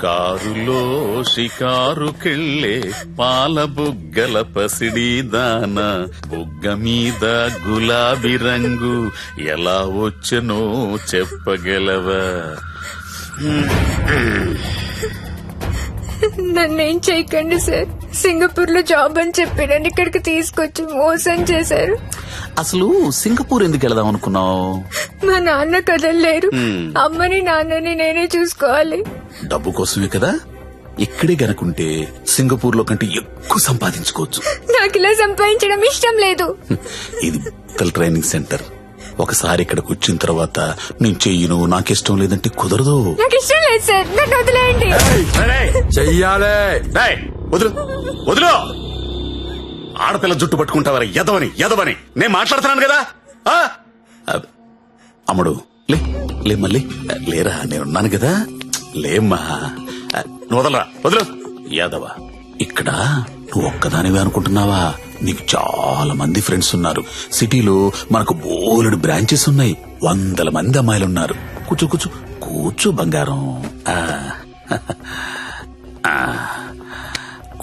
కారులో షికారుకెళ్ళే పాల బుగ్గల పసిడి దాన బుగ్గ మీద గులాబీ రంగు ఎలా వచ్చనో చెప్పగలవా? నన్నేం చేయకండి సార్. సింగపూర్ లో జాబ్ అని చెప్పి నన్ను ఇక్కడికి తీసుకొచ్చి మోసం చేశారు. అసలు సింగపూర్ ఎందుకు వెళదాం అనుకున్నావు? మా నాన్న కదలలేరు. అమ్మని నాన్నని నేనే చూసుకోవాలి. డబ్బు కోసమే కదా. ఇక్కడే గనుకుంటే సింగపూర్ లో కంటే ఎక్కువ సంపాదించుకోవచ్చు. నాకు ఇలా సంపాదించడం ఇష్టం లేదు. ఇది ట్రైనింగ్ సెంటర్. ఒకసారి ఇక్కడికి వచ్చిన తర్వాత నేను చెయ్యను, నాకిష్టం లేదంటే కుదరదు. నాకు ఇష్టం లేదు సార్, నన్ను వదిలేయండి. చెయ్యాలే. వదులు వదులు. ఆడపిల్ల జుట్టు పట్టుకుంటావరా ఎదవని నేను మాట్లాడుతున్నాను కదా. అమ్ముడు లే మళ్ళీ లేరా, నేనున్నాను కదా. లేమ్మా, నువ్వు వదలరా, వదులు. యాదవ, ఇక్కడ నువ్వు ఒక్కదానివే అనుకుంటున్నావా? నీకు చాలా మంది ఫ్రెండ్స్ ఉన్నారు. సిటీలో మనకు బోలెడు బ్రాంచెస్ ఉన్నాయి. 100 మంది అమ్మాయిలున్నారు. కూర్చో కూర్చో కూర్చో బంగారం.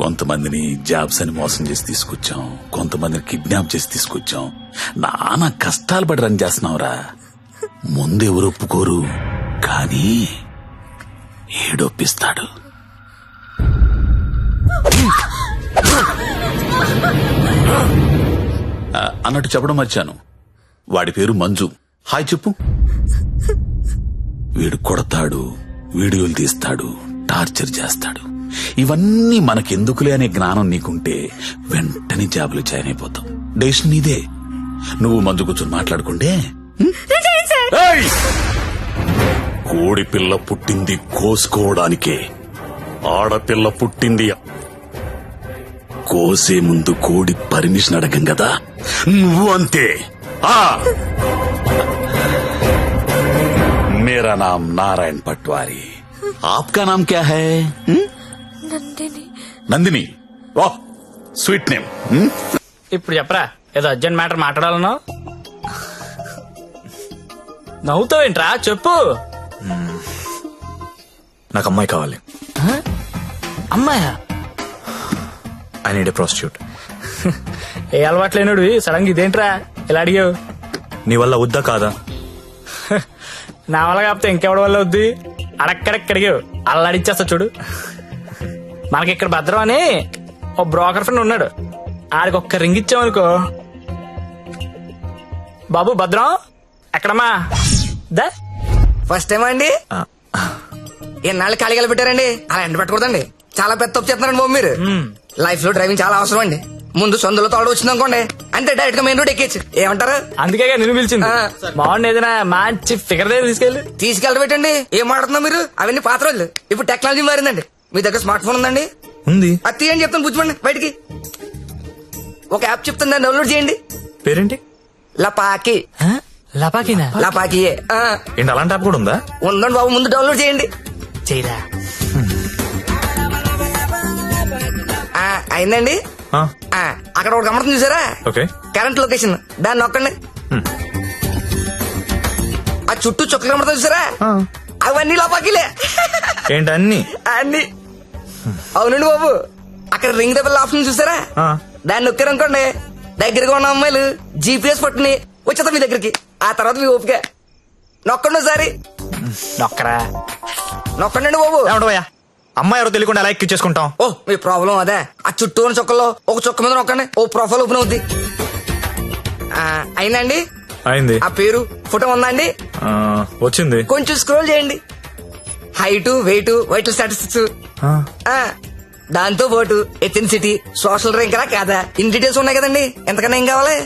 కొంతమందిని జాబ్స్ అని మోసం చేసి తీసుకొచ్చాం, కొంతమందిని కిడ్నాప్ చేసి తీసుకొచ్చాం. నానా కష్టాలు పడి రన్ చేస్తున్నావురా. ముందెవరు ఒప్పుకోరు, కానీ ఏడొప్పిస్తాడు. అన్నట్టు చెప్పడం మర్చాను, వాడి పేరు మంజు. హాయ్ చెప్పు. వీడు కొడతాడు, వీడియోలు తీస్తాడు, టార్చర్ చేస్తాడు. ఇవన్నీ మనకెందుకులే అనే జ్ఞానం నీకుంటే వెంటనే జాబులు జాయిన్ అయిపోతాం. డెసిషన్ నీదే. నువ్వు మంజు కూర్చొని మాట్లాడుకుంటే. కోడి పిల్ల పుట్టింది కోసుకోవడానికే, ఆడపిల్ల పుట్టింది కోసే ముందు కోడి పర్మిషన్ అడగం కదా. నువ్వు అంతే. मेरा नाम नारायण पटवारी, आपका नाम क्या है? నందిని. ఓ స్వీట్ నేమ్. ఇప్పుడు చెప్పరా, ఏదో అర్జెంట్ మ్యాటర్ మాట్లాడాలన్నా. నవ్వుతావేంట్రా, చెప్పు. నాకు అమ్మాయి కావాలి. అమ్మాయా? I need a prostitute. ఏ అలవాట్లేనుడు సడన్ గా ఇదేంట్రా ఇలా అడిగావు? నీ వల్ల వద్దా కాదా? నా వల్ల కాకపోతే ఇంకెవడి వల్ల వద్ది? అడక్కడెక్కడిగావు, అలా అడిచేస్తా చూడు. మనకి ఇక్కడ భద్రం అని ఓ బ్రోకర్ ఫ్రెండ్ ఉన్నాడు. ఆడికి ఒక్క రింగ్ ఇచ్చామనుకో. బాబు భద్రం ఎక్కడమ్మా? దా ఫస్ట్ టైం అండి. ఎన్నాళ్ళు ఖాళీగా పెట్టారండి, అలా ఎండ పెట్టకూడదండి. చాలా పెద్ద తప్పు చేస్తున్నారండి బాబు మీరు. లైఫ్ లో డ్రైవింగ్ చాలా అవసరం అండి. ముందు సొందులో తోడు వచ్చింది అనుకోండి, అంటే డైరెక్ట్ గా మెయిన్ రోడ్ ఎక్కేచ్చు. ఏమంటారు? అందుకే నిన్ను పిలిచింది. బాగుంది, ఏదైనా మంచి ఫిగర్ దగ్గర తీసుకెళ్ళబెట్టండి. ఏం మాడుతున్నా మీరు? అవన్నీ పాత రోజులు. ఇప్పుడు టెక్నాలజీ మారిందండి. మీ దగ్గర స్మార్ట్ ఫోన్ ఉందండి? ఉంది. అది తీయండి చెప్తాను, బుజ్జిమండి బయటికి. ఒక యాప్ చెప్తాను, దాన్ని డౌన్లోడ్ చేయండి. పేరేంటి? లపాకి. లపాకినా? లపాకియే. ఏంటి అలాంటి యాప్ కూడా ఉందా? ఉందండి బాబు, ముందు డౌన్లోడ్ చేయండి. చేయరా. అయిందండి. అక్కడ ఒకటి గమనింది చూసారా? ఓకే. కరెంట్ లొకేషన్, దాన్ని నొక్కండి. ఆ చుట్టూ చుక్కలు కనబడతా చూసారా? అవన్నీ లోపాకిలే. ఏంటి అన్ని? అన్ని. అవునండి బాబు, అక్కడ రింగ్ దెబ్బల ఆప్షన్ చూసారా? దాన్ని నొక్కారనుకోండి, దగ్గరగా ఉన్న అమ్మాయిలు జీపీఎస్ పట్టుని వచ్చేస్తా మీ దగ్గరికి. ఆ తర్వాత మీ ఓపిక. నొక్కండి ఒకసారి. నొక్కరా. నొక్కండి బాబు. ఏమంటావయ్యా, అమ్మాయి ఎవరో తెలియకుండా ఎలా ఎక్కించేసుకుంటాం? ఓ మీ ప్రాబ్లం అదే. ఆ చుట్టూ ఉన్న చుక్కల్లో ఒక చుక్క మీద నొక్కండి, ఓ ప్రొఫైల్ ఓపెన్ అవుద్ది. అయిందండి? అయింది. ఆ పేరు ఫోటో ఉందా అండి? వచ్చింది. కొంచెం స్క్రోల్ చేయండి. హైట్, వెయిట్, వైటల్ స్టాటిస్టిక్స్, దాంతో పాటు ఎథెన్సిటీ, సోషల్ ర్యాంక్ రా కాదా, ఇన్ డీటెయిల్స్ ఉన్నాయి కదండి. ఎంతకన్నా ఏం కావాలి?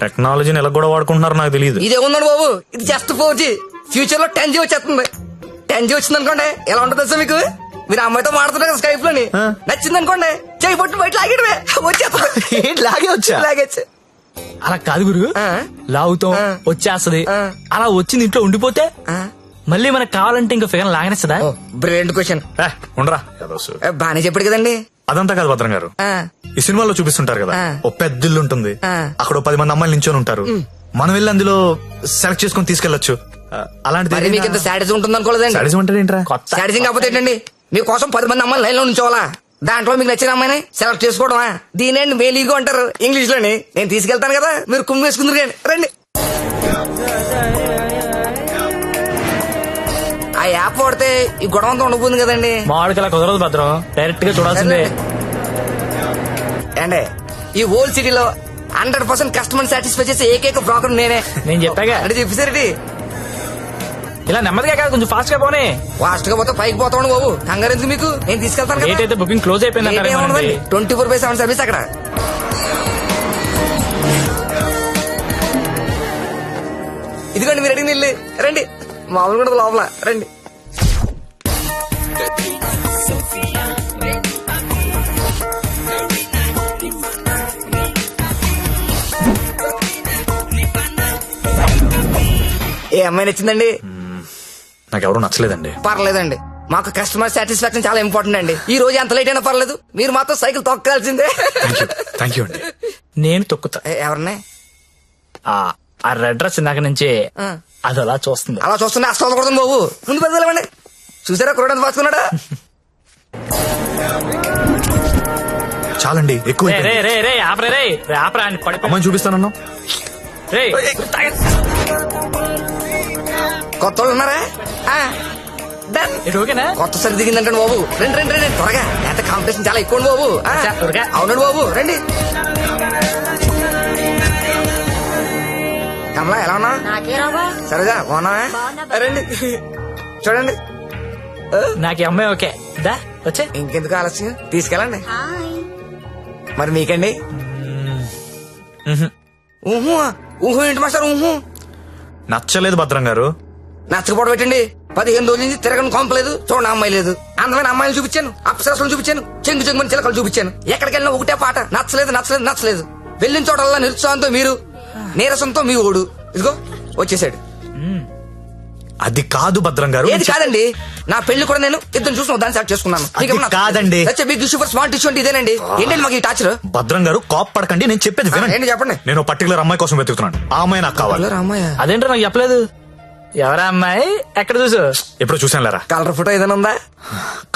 టెక్నాలజీని ఎలా కూడా వాడుకుంటున్నారో నాకు తెలియదు. ఇదే ఉందండి బాబు, ఇది జస్ట్ 4G. ఫ్యూచర్ లో 10G వచ్చేస్తుంది. 10G వచ్చింది అనుకోండి, ఎలా ఉంటుంది సార్ మీకు? మీరు అమ్మాయితో మాడుతున్నారు కదా స్కైప్ లోని, నచ్చింది అనుకోండి, చేయి పట్టు బయట లాగేయడమే, వచ్చేస్తుంది. లాగేచ్చు. అలా కాదు గురు, లాగుతాం వచ్చేస్తది. అలా వచ్చింది ఇంట్లో ఉండిపోతే మళ్ళీ మనకు కావాలంటే ఇంకా ఫిగర్ లాగనేస్తుందా? Brilliant question. ఉండరా, బానే చెప్పాడు కదండి. అదంతా కాదు భద్రం గారు, ఈ సినిమాలో చూపిస్తుంటారు కదా, ఓ పెద్ద ఇల్లు ఉంటుంది, అక్కడ 10 మంది అమ్మాయిలు నించొని ఉంటారు. మనం వెళ్ళి అందులో సెలెక్ట్ చేసుకుని తీసుకెళ్లొచ్చు. అలాంటిది మరి మీకు ఇంత శాడిజం ఉంటుంది అనుకోలేదండి. సాడిజం అంటే ఏంట్రా? కొత్త శాడిజం కాకపోతే ఏంటండి, మీకోసం 10 మంది అమ్మాయిలు లైన్ లో ఉంచోవాలా, దాంట్లో మీకు నచ్చిన అమ్మాయిని సెలెక్ట్ చేసుకోవడమా, దీనేండి మేలీగో అంటారు ఇంగ్లీష్ లోని. నేను తీసుకెళ్తాను కదా, మీరు కుమ్మి వేసుకుందరు కానీ రండి. ఆ యాప్ వాడితే ఈ గొడవ అంతా ఉండబోతుంది కదండి. మామిడికి అలా కుదరదు భద్రం, డైరెక్ట్ గా చూడాల్సిందే. అండి ఈ ఓల్డ్ సిటీలో 100% కస్టమర్ సాటిస్ఫై చేసే ఏకైక బ్రోకర్ నేనే. నేను చెప్పాగా అంటే చెప్పేసరికి ఇలా నెమ్మదిగా కాదు, కొంచెం ఫాస్ట్ గా పోనీ. ఫాస్ట్ గా పోతే పైకి పోతాను బాబు, కంగారు ఎందుకు మీకు, నేను తీసుకెళ్తాను డేట్ కదా. అయితే బుకింగ్ క్లోజ్ అయిపోయింది 24/7 సర్వీస్ అక్కడ. ఇదిగోండి మీరు అడిగిన ఇల్లు, రండి. మామూలు కూడా లోపల రండి. ఏ అమ్మాయి నచ్చిందండి? నాకు ఎవరు నచ్చలేదండి. పర్లేదండి, మాకు కస్టమర్ సాటిస్ఫాక్షన్ చాలా ఇంపార్టెంట్ అండి. ఈ రోజు ఎంత లేట్ అయినా పర్లేదు, మీరు మాత్రం సైకిల్ తొక్కాల్సిందే. థ్యాంక్ యూ అండి. నేను తొక్కుతా. ఎవరినే? ఆ రెడ్ డ్రెస్ ఇందాక నుంచి అది అలా చూస్తుంది. అలా చూస్తున్నా అసలు కొడుతుంది బాబు, ముందు పెద్దలేమండి. చూసారా కురడానికి పాసుకున్నాడా? చాలండి, ఎక్కువ రే అయిపోయింది. రే రే ఆపరే రే రే ఆపరా అని పడిపో. అమ్మాయిని చూపిస్తానన్నా. రే కొత్త వాళ్ళు ఉన్నారా? Done. ఇది ఓకేనా? కొత్త సరి దిగిందంటే బాబు, రండి రండి రండి త్వరగా, ఎంత కాంపిటీషన్ చాలా ఎక్కువ బాబు. త్వరగా. అవునండి బాబు, రండి. కమలా ఎలా ఉన్నా? సరేగా బాగున్నావా? రండి చూడండి. నాకు ఈ అమ్మాయి ఓకే. దా వచ్చే. ఇంకెందుకు ఆలస్యం, తీసుకెళ్ళండి. మరి మీకండి? ఊహు ఊహు ఏంటి మాస్టర్ ఊహు? నచ్చలేదు భద్రం గారు. నచ్చకపోవడం పెట్టండి. 15 రోజుల నుంచి తిరగని కొంపలేదు, చూడండి అమ్మాయి లేదు. అందమైన అమ్మాయిలు చూపించాను, అప్సరసలు చూపించాను, చెంగు చెంగుని చిలకలు చూపించాను. ఎక్కడికి వెళ్ళినా ఒకటే పాట, నచ్చలేదు నచ్చలేదు నచ్చలేదు. వెళ్ళిన చోటల్లా నిరుత్సాహంతో మీరు, నీరసంతో మీ ఓడు. ఇదిగో వచ్చేసాడు. అది కాదు భద్రం గారు. ఏది కాదండి, నా పెళ్లి కూడా నేను ఇద్దరు చూసిన దాన్ని సెలెక్ట్ చేసుకున్నాను. అది కాదండి. Big issue for smart issue అంటే ఇదేనండి. ఏంటండి మాకు ఈ టాచర్? భద్రం గారు కాప్ పడకండి, నేను చెప్పేది వినండి. ఏంటి చెప్పండి. నేను పర్టికులర్ అమ్మాయి కోసం వెతుకుతున్నాను. ఆ అమ్మాయి నాకు కావాలి. రామయ్య అదేంటో నాకు చెప్పలేదు. ఎవరా అమ్మాయి, ఎక్కడ చూసు? ఎప్పుడు చూసాను లేరా. కలర్ ఫోటో ఏదైనా ఉందా?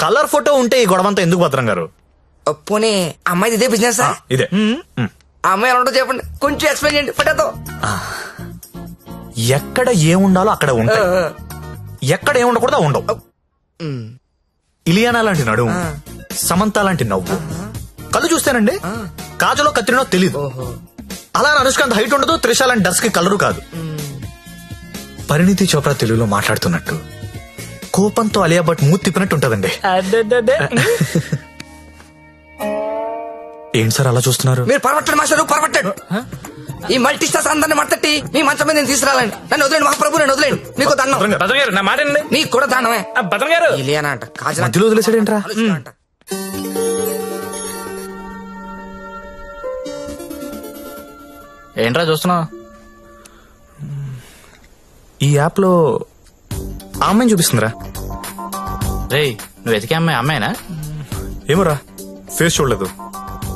కలర్ ఫోటో ఉంటే ఈ గొడవంతా ఎందుకు భద్రం గారు? పోనీ అమ్మాయి ఇదే బిజినెస్? ఇదే. ఆ అమ్మాయి ఎలా ఉంటుందో చెప్పండి, కొంచెం ఎక్స్ప్లెయిన్ చేయండి ఫోటోతో. ఎక్కడ ఏముండాలో అక్కడ ఉంటాయి, ఎక్కడ ఏముండకూడదు ఉండవు. ఇలియానా లాంటి నడుము, సమంత లాంటి నవ్వు, కళ్ళు చూస్తేనండి కాజలో కత్తిరినో తెలీదు. అలా అనుష్కాంత్ హైట్ ఉండదు, త్రిష లాంటి డస్ కి కలరు కాదు. పరిణితి చోప్రా తెలుగులో మాట్లాడుతున్నట్టు, కోపంతో అలియా భట్ మూతి తిప్పినట్టు ఉంటదండి. అడ్డడ్డడ్డే. ఏంటి సార్ అలా చూస్తున్నారు? మీరు పరమట్టండి మాస్టర్, పరమట్టండి. ఈ మల్టీ స్టార్స్ అందరిని మట్టట్టి మీ మంచం మీద నేను తీసుకురాలండి. నన్ను వదిలేండి మహాప్రభు, నేను వదిలేండి. మీకు దండం. భద్రం గారు నా మాట వినండి. మీకు కూడా దండమే. భద్రం గారు ఇలియానా అంట, కాజల్ మధ్యలో వదిలేసాడేంట్రా? అంట. ఏంట్రా చూస్తున్నావు? ఈ యాప్ లో ఆ అమ్మాయిని చూపిస్తుందిరా. రే నువ్వు వెతికే అమ్మాయి అమ్మాయినా? ఏమోరా, ఫేస్ చూడలేదు,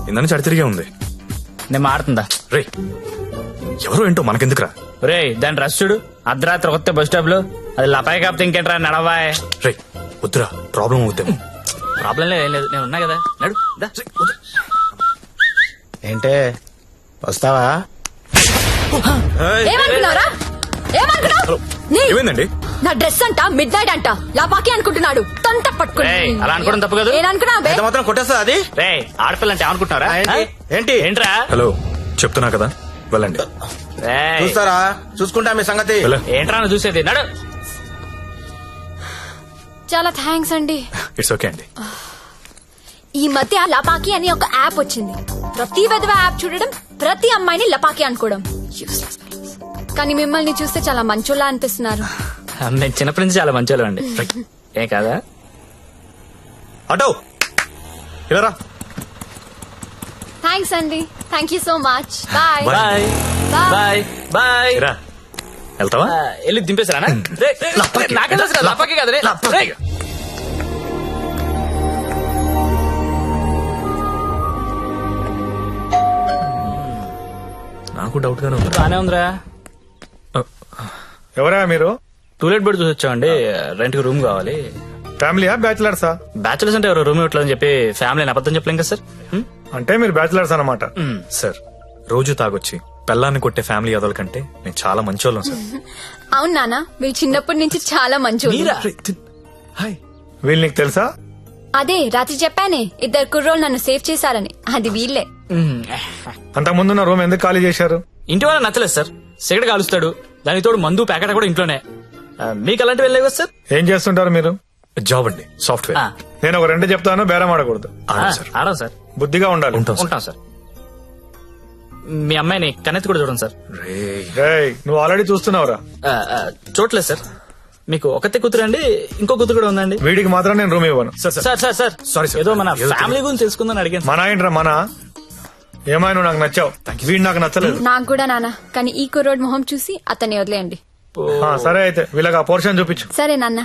ఇందని చడి తిరిగే ఉంది. నేను మాడుతుందా? రే ఎవరో ఏంటో మనకెందుకురా. రే దాని రష్ చూడు, అర్ధరాత్రి కొత్త బస్ స్టాప్ లో. అది లపాయి కాపుతే ఇంకేంట్రా నడవాయ్. రే వద్దురా, ప్రాబ్లం అవుతాము. ప్రాబ్లం లేదు, ఏం లేదు, నేను ఉన్నా కదా, నడు దా. ఏంటే వస్తావా? ఏమనుకున్నారా? ఏమనుకున్నావు? ఏమైందండి? నా డ్రెస్ అంట మిడ్ నైట్ అంట లాపాకి అనుకుంటున్నాడు, తొంత పట్టుకుని. రేయ్, అలా అనుకోవడం తప్పు కాదు. ఏమనుకున్నావు? ఎంత మాత్రం కొట్టేస్తా అది? రే ఆడపిల్ల అంటే అనుకుంటున్నారా? ఏంటి? ఏంట్రా? హలో చెప్తున్నా కదా, వెళ్ళండి. రేయ్, చూస్తారా, చూసుకుంటా మీ సంగతి. వెళ్ళ. ఏంట్రా నువ్వు చూసేది? నడు. చాలా థ్యాంక్స్ అండి. ఇట్స్ ఓకే అండి. ఈ మధ్య లపాకి అని ఒక యాప్ వచ్చింది. ప్రతి విధవ యాప్ చూడడం, ప్రతి అమ్మాయిని లపాకి అనుకోవడం. Useless fellows. కానీ మిమ్మల్ని చూస్తే చాలా మంచోళ్ళ అనిపిస్తున్నారు. నేను చిన్నప్పటి నుంచి చాలా మంచి అండి. ఏం కాదా? అటో ఇలా రా. థ్యాంక్స్ అండి, thank you so much. Bye bye bye bye. రా, వెళ్తావా? వెళ్ళి దింపేశారా? నాకే తెలుసు లపాకి కదా. రేయ్. నాకు డౌట్ గానే ఉంది. బానే ఉందిరా. ఎవరా మీరు? టూలెట్ బెడ్ చూసి వచ్చామండి. రెంట్ కి రూమ్ కావాలి. ఫ్యామిలీయా బ్యాచిలర్సా? బ్యాచులర్స్ అంటే ఎవరు రూమ్ ఇవ్వట్లేదని చెప్పి ఫ్యామిలీ అబద్ధం చెప్పలేం కదా సార్. అంటే మీరు బ్యాచిలర్స్ అన్నమాట. సార్ రోజు తాగొచ్చి పెళ్ళాన్ని కొట్టే ఫ్యామిలీ అదల కంటే నేను చాలా మంచోళ్ళం సార్. అవును నాన్న, వీళ్ళు చిన్నప్పటి నుంచి చాలా మంచి మీరా? హాయ్. వీళ్ళు నీకు తెలుసా? అదే రాత్రి చెప్పానే, ఇద్దరు కుర్రోళ్ళు నన్ను సేవ్ చేశారని. అది వీళ్ళే. అంతకుముందు నా రూమ్ ఎందుకు ఖాళీ చేశారు? ఇంటి వాళ్ళ నచ్చలేదు సార్. సిగరెట్ కాలుస్తాడు, దానికి తోడు మందు ప్యాకెట్ కూడా ఇంట్లోనే. మీకు అలాంటివి వెళ్ళలేవు కదా సార్. ఏం చేస్తుంటారు మీరు? జాబ్ అండి, సాఫ్ట్వేర్. నేను ఒక 2 చెప్తాను, బేరం ఆడకూడదు. సార్ ఆడం సార్. బుద్ధిగా ఉండాలి. ఉంటాం సార్. ఉంటాం సార్. మీ అమ్మాయిని కన్నెత్తి కూడా చూడండి సార్. రేయ్, నువ్వు ఆల్రెడీ చూస్తున్నావురా. చూడలేదు సార్. మీకు ఒకతే కూతురు అండి, ఇంకో కూతురు కూడా ఉందండి. వీడికి మాత్రం నేను రూమ్ ఇవ్వను. Sir sir sir Sorry, sir. ఏదో మన ఏదో ఫ్యామిలీ గురించి తెలుసుకుందని అడిగాను. మన ఏంట్రా మన? ఏమైనా నువ్వు నాకు నచ్చావు, వీడు నాకు నచ్చలేదు. నాకు కూడా నాన్న, కానీ ఈ కుర్రోడ్ మొహం చూసి అతన్ని వదిలేయండి. సరే అయితే వీళ్ళకి ఆ పోర్షన్ చూపించు. సరే నాన్న.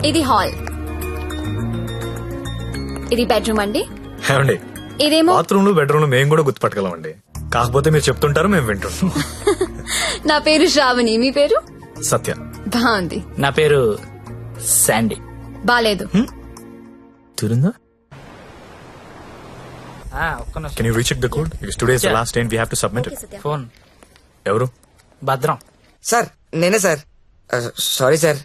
ఇది హాల్, ఇది బెడ్రూమ్ అండి. ఏమండి, ఇదేమో బాత్రూమ్ లో బెడ్రూమ్ లో మేము కూడా గుర్తుపట్టగలం అండి. కాకపోతే మీరు చెప్తుంటారు, మేము వింటుంటాం. నా పేరు శ్రావణి, మీ పేరు? సత్య. బాగుంది. నా పేరు శాండీ. బాలేదు. తిరుందా? ఒక్క నిమిషం. Can you recheck the code? Today is the last day we have to submit. Phone ఎవరు? భద్రం. సార్ నేనే సార్. సారీ సార్,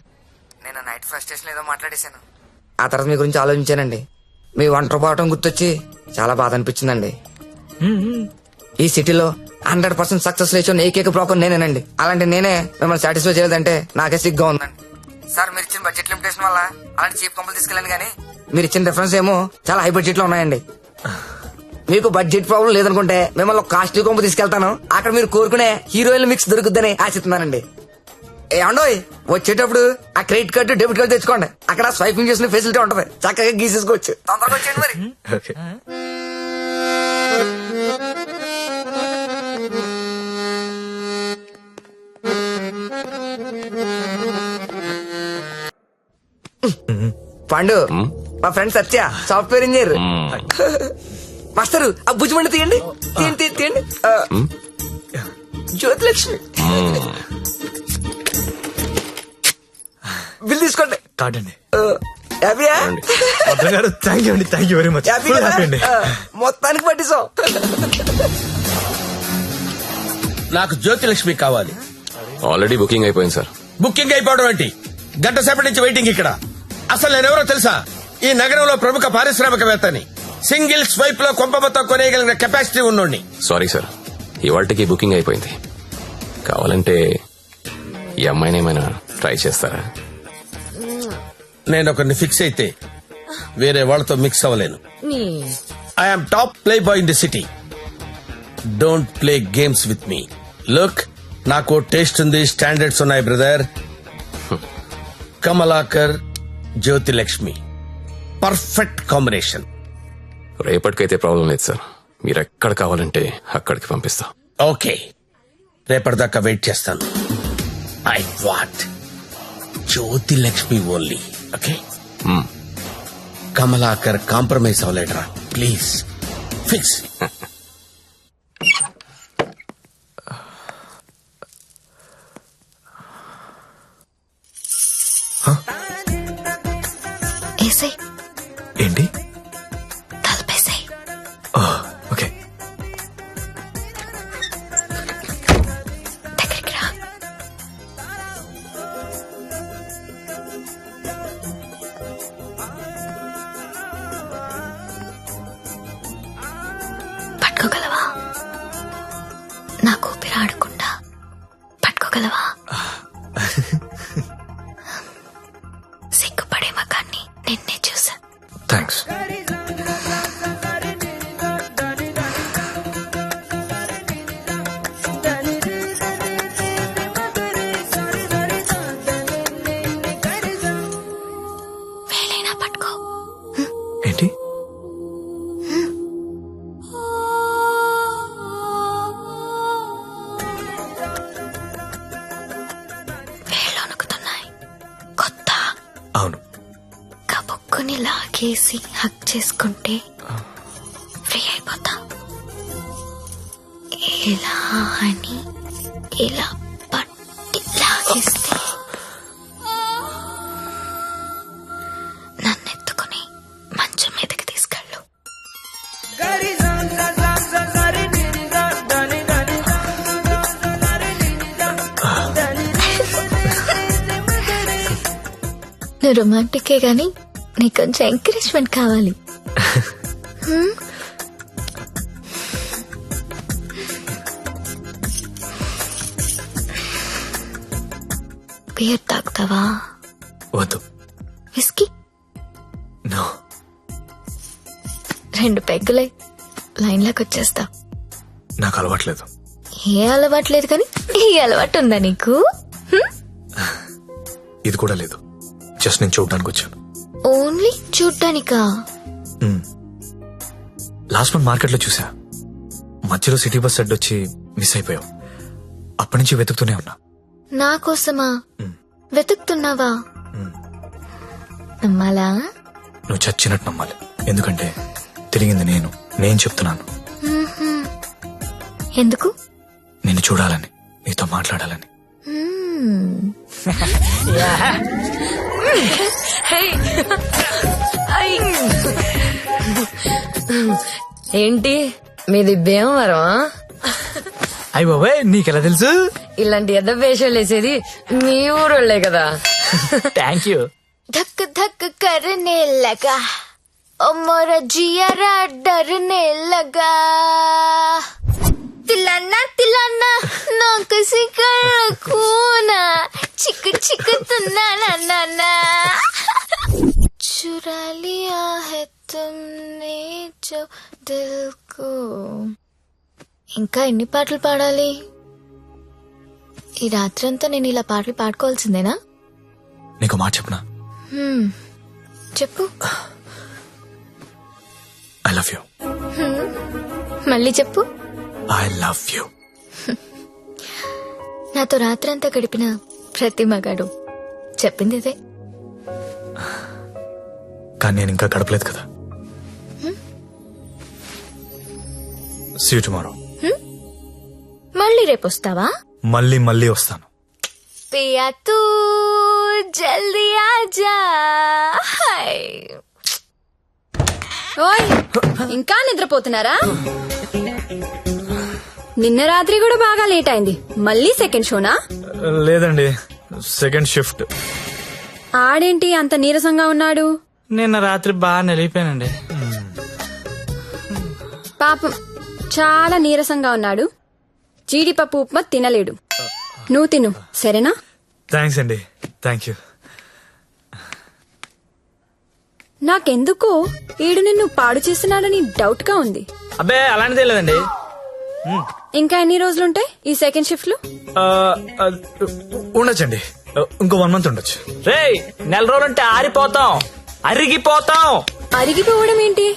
నేను నైట్ ఫస్ట్ స్టేషన్ ఏదో మాట్లాడేశాను. ఆ తర్వాత మీ గురించి ఆలోచించానండి. మీ ఒంటరి పోవటం గుర్తొచ్చి చాలా బాధ అనిపించిందండి. ఈ సిటీలో 100% సక్సెస్ రేషియో ఏకైక బ్రోకర్ నేనేనండి. అలాంటి నేనే మిమ్మల్ని సాటిస్ఫై చేయలేదంటే నాకే సిగ్గా ఉందండి. సార్ మీరు ఇచ్చిన బడ్జెట్ లిమిటేషన్ వల్ల అలాంటి చీప్ కంపెనీ తీసుకెళ్ళాను, కానీ మీరు ఇచ్చిన రిఫరెన్స్ ఏమో చాలా హై బడ్జెట్ లో ఉన్నాయండి. మీకు బడ్జెట్ ప్రాబ్లం లేదనుకుంటే మిమ్మల్ని కాస్ట్లీ కొంపు తీసుకెళ్తాను. అక్కడ మీరు కోరుకునే హీరోయిన్ మిక్స్ దొరుకుద్దని ఆశిస్తున్నానండి. ఏమండోయ్, వచ్చేటప్పుడు ఆ క్రెడిట్ కార్డు డెబిట్ కార్డు తెచ్చుకోండి. అక్కడ స్వైపింగ్ చేసిన ఫెసిలిటీ ఉంటది, చక్కగా గీసేసుకోవచ్చు. తొందరగా వచ్చేయండి మరి. ఓకే. పండు, మా ఫ్రెండ్ సత్య, సాఫ్ట్వేర్ ఇంజనీర్. మాస్టరు ఆ భుజమండి తీయండి, తీయండి తీయండి. జ్యోతిలక్ష్మి బిల్ తీసుకోండి. కార్డ్ అండి. హ్యాపీయా? భద్రం గారు, థ్యాంక్ యూ అండి, thank you very much. Happy happy అండి. మొత్తానికి పట్టిస్తాం. నాకు జ్యోతిలక్ష్మి కావాలి. ఆల్రెడీ బుకింగ్ అయిపోయింది సార్. బుకింగ్ అయిపోవడం ఏంటి? గంట సేపటి నుంచి వెయిటింగ్ ఇక్కడ. అసలు నేనెవరో తెలుసా? ఈ నగరంలో ప్రముఖ పారిశ్రామికవేత్తని. సింగిల్ స్వైప్ లో కొంప మొత్తం కొనేయగలిగిన కెపాసిటీ ఉన్నోడిని. సారీ సార్, ఇవాళకి బుకింగ్ అయిపోయింది. కావాలంటే ఈ అమ్మాయిని ఏమైనా ట్రై చేస్తారా? నేను ఒకరిని ఫిక్స్ అయితే వేరే వాళ్ళతో మిక్స్ అవ్వలేను. I'm top playboy in the city. Don't play games with me. Look, నాకు టేస్ట్ ఉంది, స్టాండర్డ్స్ ఉన్నాయి brother. Kamalakar, Jyothilakshmi, perfect combination. రేపటికైతే ప్రాబ్లం లేదు సార్. మీరు ఎక్కడ కావాలంటే అక్కడికి పంపిస్తా. ఓకే, రేపటిదాకా వెయిట్ చేస్తాను. I want Jyothilakshmi only. Okay, Kamalakar compromise అవ్వలేడరా ప్లీజ్. ఫిక్స్. ఏసై ఏంటి? తలపేసై. ఓకే. దగ్గరికి రా. పట్టుకోగలవా? నాకు ఊపిరి ఆడకుండా పట్టుకోగలవా? సిగ్గుపడే మగాన్ని నిన్నే చూసా. థ్యాంక్స్. వేలైనా పట్టుకో. ఏంటి? వేళ్ళు వణుకుతున్నాయి. కొత్త అవును. కబుక్కుని లాగేసి హక్ చేసుకుంటే ఫ్రీ అయిపోతా. ఇలా అని ఇలా పట్టి లాగేస్తే నన్నెత్తుకుని మంచం మీదకి తీసుకెళ్ళు. నువ్వు రొమాంటికే గాని నీకు కొంచెం ఎంకరేజ్మెంట్ కావాలి. బియర్ తాగుతావా? వద్దు. విస్కీ? నో. 2 పెగ్గులై లైన్లోకి వచ్చేస్తా. నాకు అలవాట్లేదు. ఏ అలవాట్లేదు కానీ ఈ అలవాటు ఉందా నీకు? ఇది కూడా లేదు. జస్ట్ నేను చూడడానికి వచ్చాను. ఓన్లీ చూడ్డానికా? లాస్ట్ మంత్ మార్కెట్ లో చూసా. మధ్యలో సిటీ బస్ అడ్డొచ్చి మిస్ అయిపోయావు. అప్పటి నుంచి వెతుకుతూనే ఉన్నా. నా కోసమా వెతుకుతున్నావా? నమ్మాలా? నువ్వు చచ్చినట్టు నమ్మాలి. ఎందుకంటే తిరిగింది నేను చెప్తున్నాను. ఎందుకు? నిన్ను చూడాలని, నీతో మాట్లాడాలని. ఏంటి మీది భీమవరం? అయ్య బాబాయ్ నీకెలా తెలుసు? ఇలాంటి ఎద్ద వేషాలు వేసేది మీ ఊరోళ్లే కదా. Thank you. धक धक करने लगा ओ मोरा जियारा डरने लगा तिलाना तिलाना ना किसी कूना चिक चिक तुन्ना ना ना ना चुरा लिया है तुमने जो दिल को. ఇంకా ఎన్ని పాటలు పాడాలి? ఈ రాత్రంతా నేను ఇలా పాటలు పాడుకోవాల్సిందేనా? నీకు మాట చెప్పనా? చెప్పు. I love you. మళ్ళీ చెప్పు. I love you. నాతో రాత్రంతా గడిపిన ప్రతి మగాడు చెప్పింది ఇదే. కానీ నేను ఇంకా గడపలేదు కదా. See you tomorrow. మళ్ళీ రేపు వస్తావా? మళ్ళీ వస్తాను. పియా తూ జల్దీ ఆజా. ఓయ్ ఇంకా నిద్రపోతున్నారా? నిన్న రాత్రి కూడా బాగా లేట్ అయింది. మళ్ళీ సెకండ్ షోనా? లేదండి, సెకండ్ షిఫ్ట్. ఆడేంటి అంత నీరసంగా ఉన్నాడు? నిన్న రాత్రి బాగా నలిగిపోయానండి. పాపం చాలా నీరసంగా ఉన్నాడు. జీడిపప్పు ఉప్మా తినలేడు. నువ్వు తిను సరేనా? థ్యాంక్స్ అండి. Thank you. నాకెందుకో ఈడు నిన్ను పాడు చేస్తున్నాడని డౌట్ గా ఉంది. అబ్బే అలాంటిదే లేదండి. ఇంకా ఎన్ని రోజులుంటాయి ఈ సెకండ్ షిఫ్ట్ లో? ఉండొచ్చండి, ఇంకో 1 month ఉండొచ్చు. రేయ్ 4 రోజులంటే ఆరిపోతాం, అరిగిపోతాం. అరిగిపోవడం ఏంటి?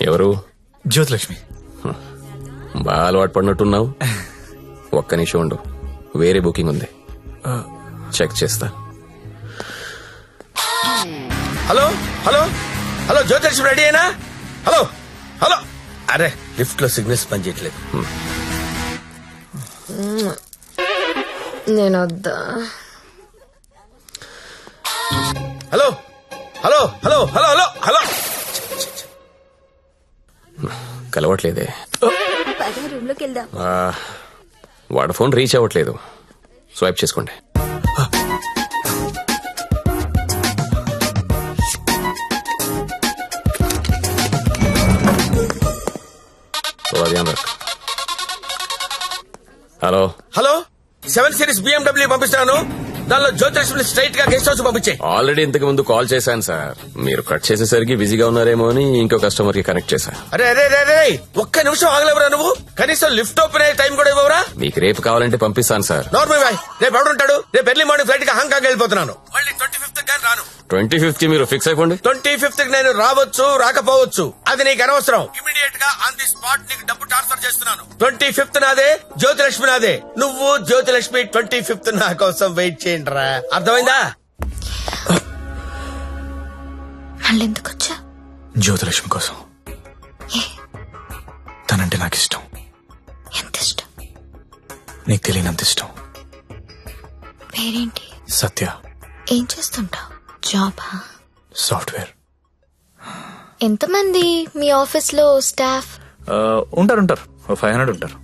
ఎవరు? జ్యోతిలక్ష్మి. బాగా అలవాటు పడినట్టున్నావు. ఒక్క నిమిషం ఉండు, వేరే బుకింగ్ ఉంది, చెక్ చేస్తా. Hello hello hello Jyothilakshmi ready అయినా? Hello hello. అరే లిఫ్ట్ లో సిగ్నల్స్ పనిచేయట్లేదు. నేను వద్దా? Hello hello hello hello hello hello. కలవట్లేదే. రూమ్ లోకి వెళ్దాం. వాడు ఫోన్ రీచ్ అవ్వట్లేదు. స్వైప్ చేసుకోండి. హలో హలో 7 Series BMW పంపిస్తున్నాను. దానిలో జ్యోతిలక్ష్మి స్ట్రైట్ గా గెస్ట్ హౌస్ పంపించే. ఆల్రెడీ ఇంతకు ముందు కాల్ చేశాను సార్. మీరు కట్ చేసేసరికి బిజీగా ఉన్నారేమో అని ఇంకో కస్టమర్ కి కనెక్ట్ చేశా. అరే అరే అరే ఒక్క నిమిషం ఆగలేవరా నువ్వు? కనీసం లిఫ్ట్ ఓపెన్ అయ్యే టైం కూడా ఇవ్వరా? మీకు రేపు కావాలంటే పంపిస్తాను సార్. నార్మల్ బాయ్, రేపు ఎవడుంటాడు? రేపు ఎర్లీ మార్నింగ్ ఫ్లైట్ గా హాంకాంగ్ వెళ్ళిపోతున్నాను. మళ్ళీ 25th కానీ రాను. 25th మీరు ఫిక్స్ అయిపోండి. 25th నేను రావచ్చు రాకపోవచ్చు, అది నీకు అనవసరం. ఇమీడియట్ గా ఆన్ ది స్పాట్ నీకు డబ్బు ట్రాన్స్ఫర్ చేస్తున్నాను. 25th నాదే, జ్యోతిలక్ష్మి నాదే. నువ్వు జ్యోతిలక్ష్మి 25th నా కోసం వెయిట్ చేయండి రా. అర్థమైందా? మళ్ళీ ఎందుకు వచ్చా? జ్యోతిలక్ష్మి కోసం. తనంటే నాకు ఇష్టం. ఎంత ఇష్టం? నీకు తెలియనంత ఇష్టం. పేరేంటి? సత్య. ఏం చేస్తుంటావు? జాబా? సాఫ్ట్వేర్. ఎంతమంది మీ ఆఫీస్ లో స్టాఫ్? ఉంటారు 500 ఉంటారు.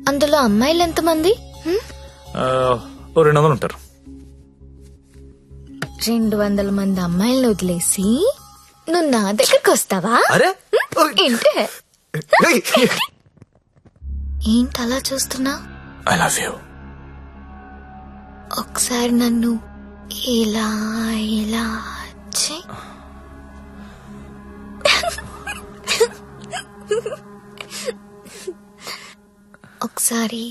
అందులో అమ్మాయిలు ఎంతమంది? 200 ఉంటారు. 200 మంది అమ్మాయిలను వదిలేసి నువ్వు నా దగ్గరకు వస్తావా? అరే ఏంటి ఏంటి అలా చూస్తున్నా? I love you. ఒకసారి నన్ను ఇలా ఇలా చెయ్. ఒకసారి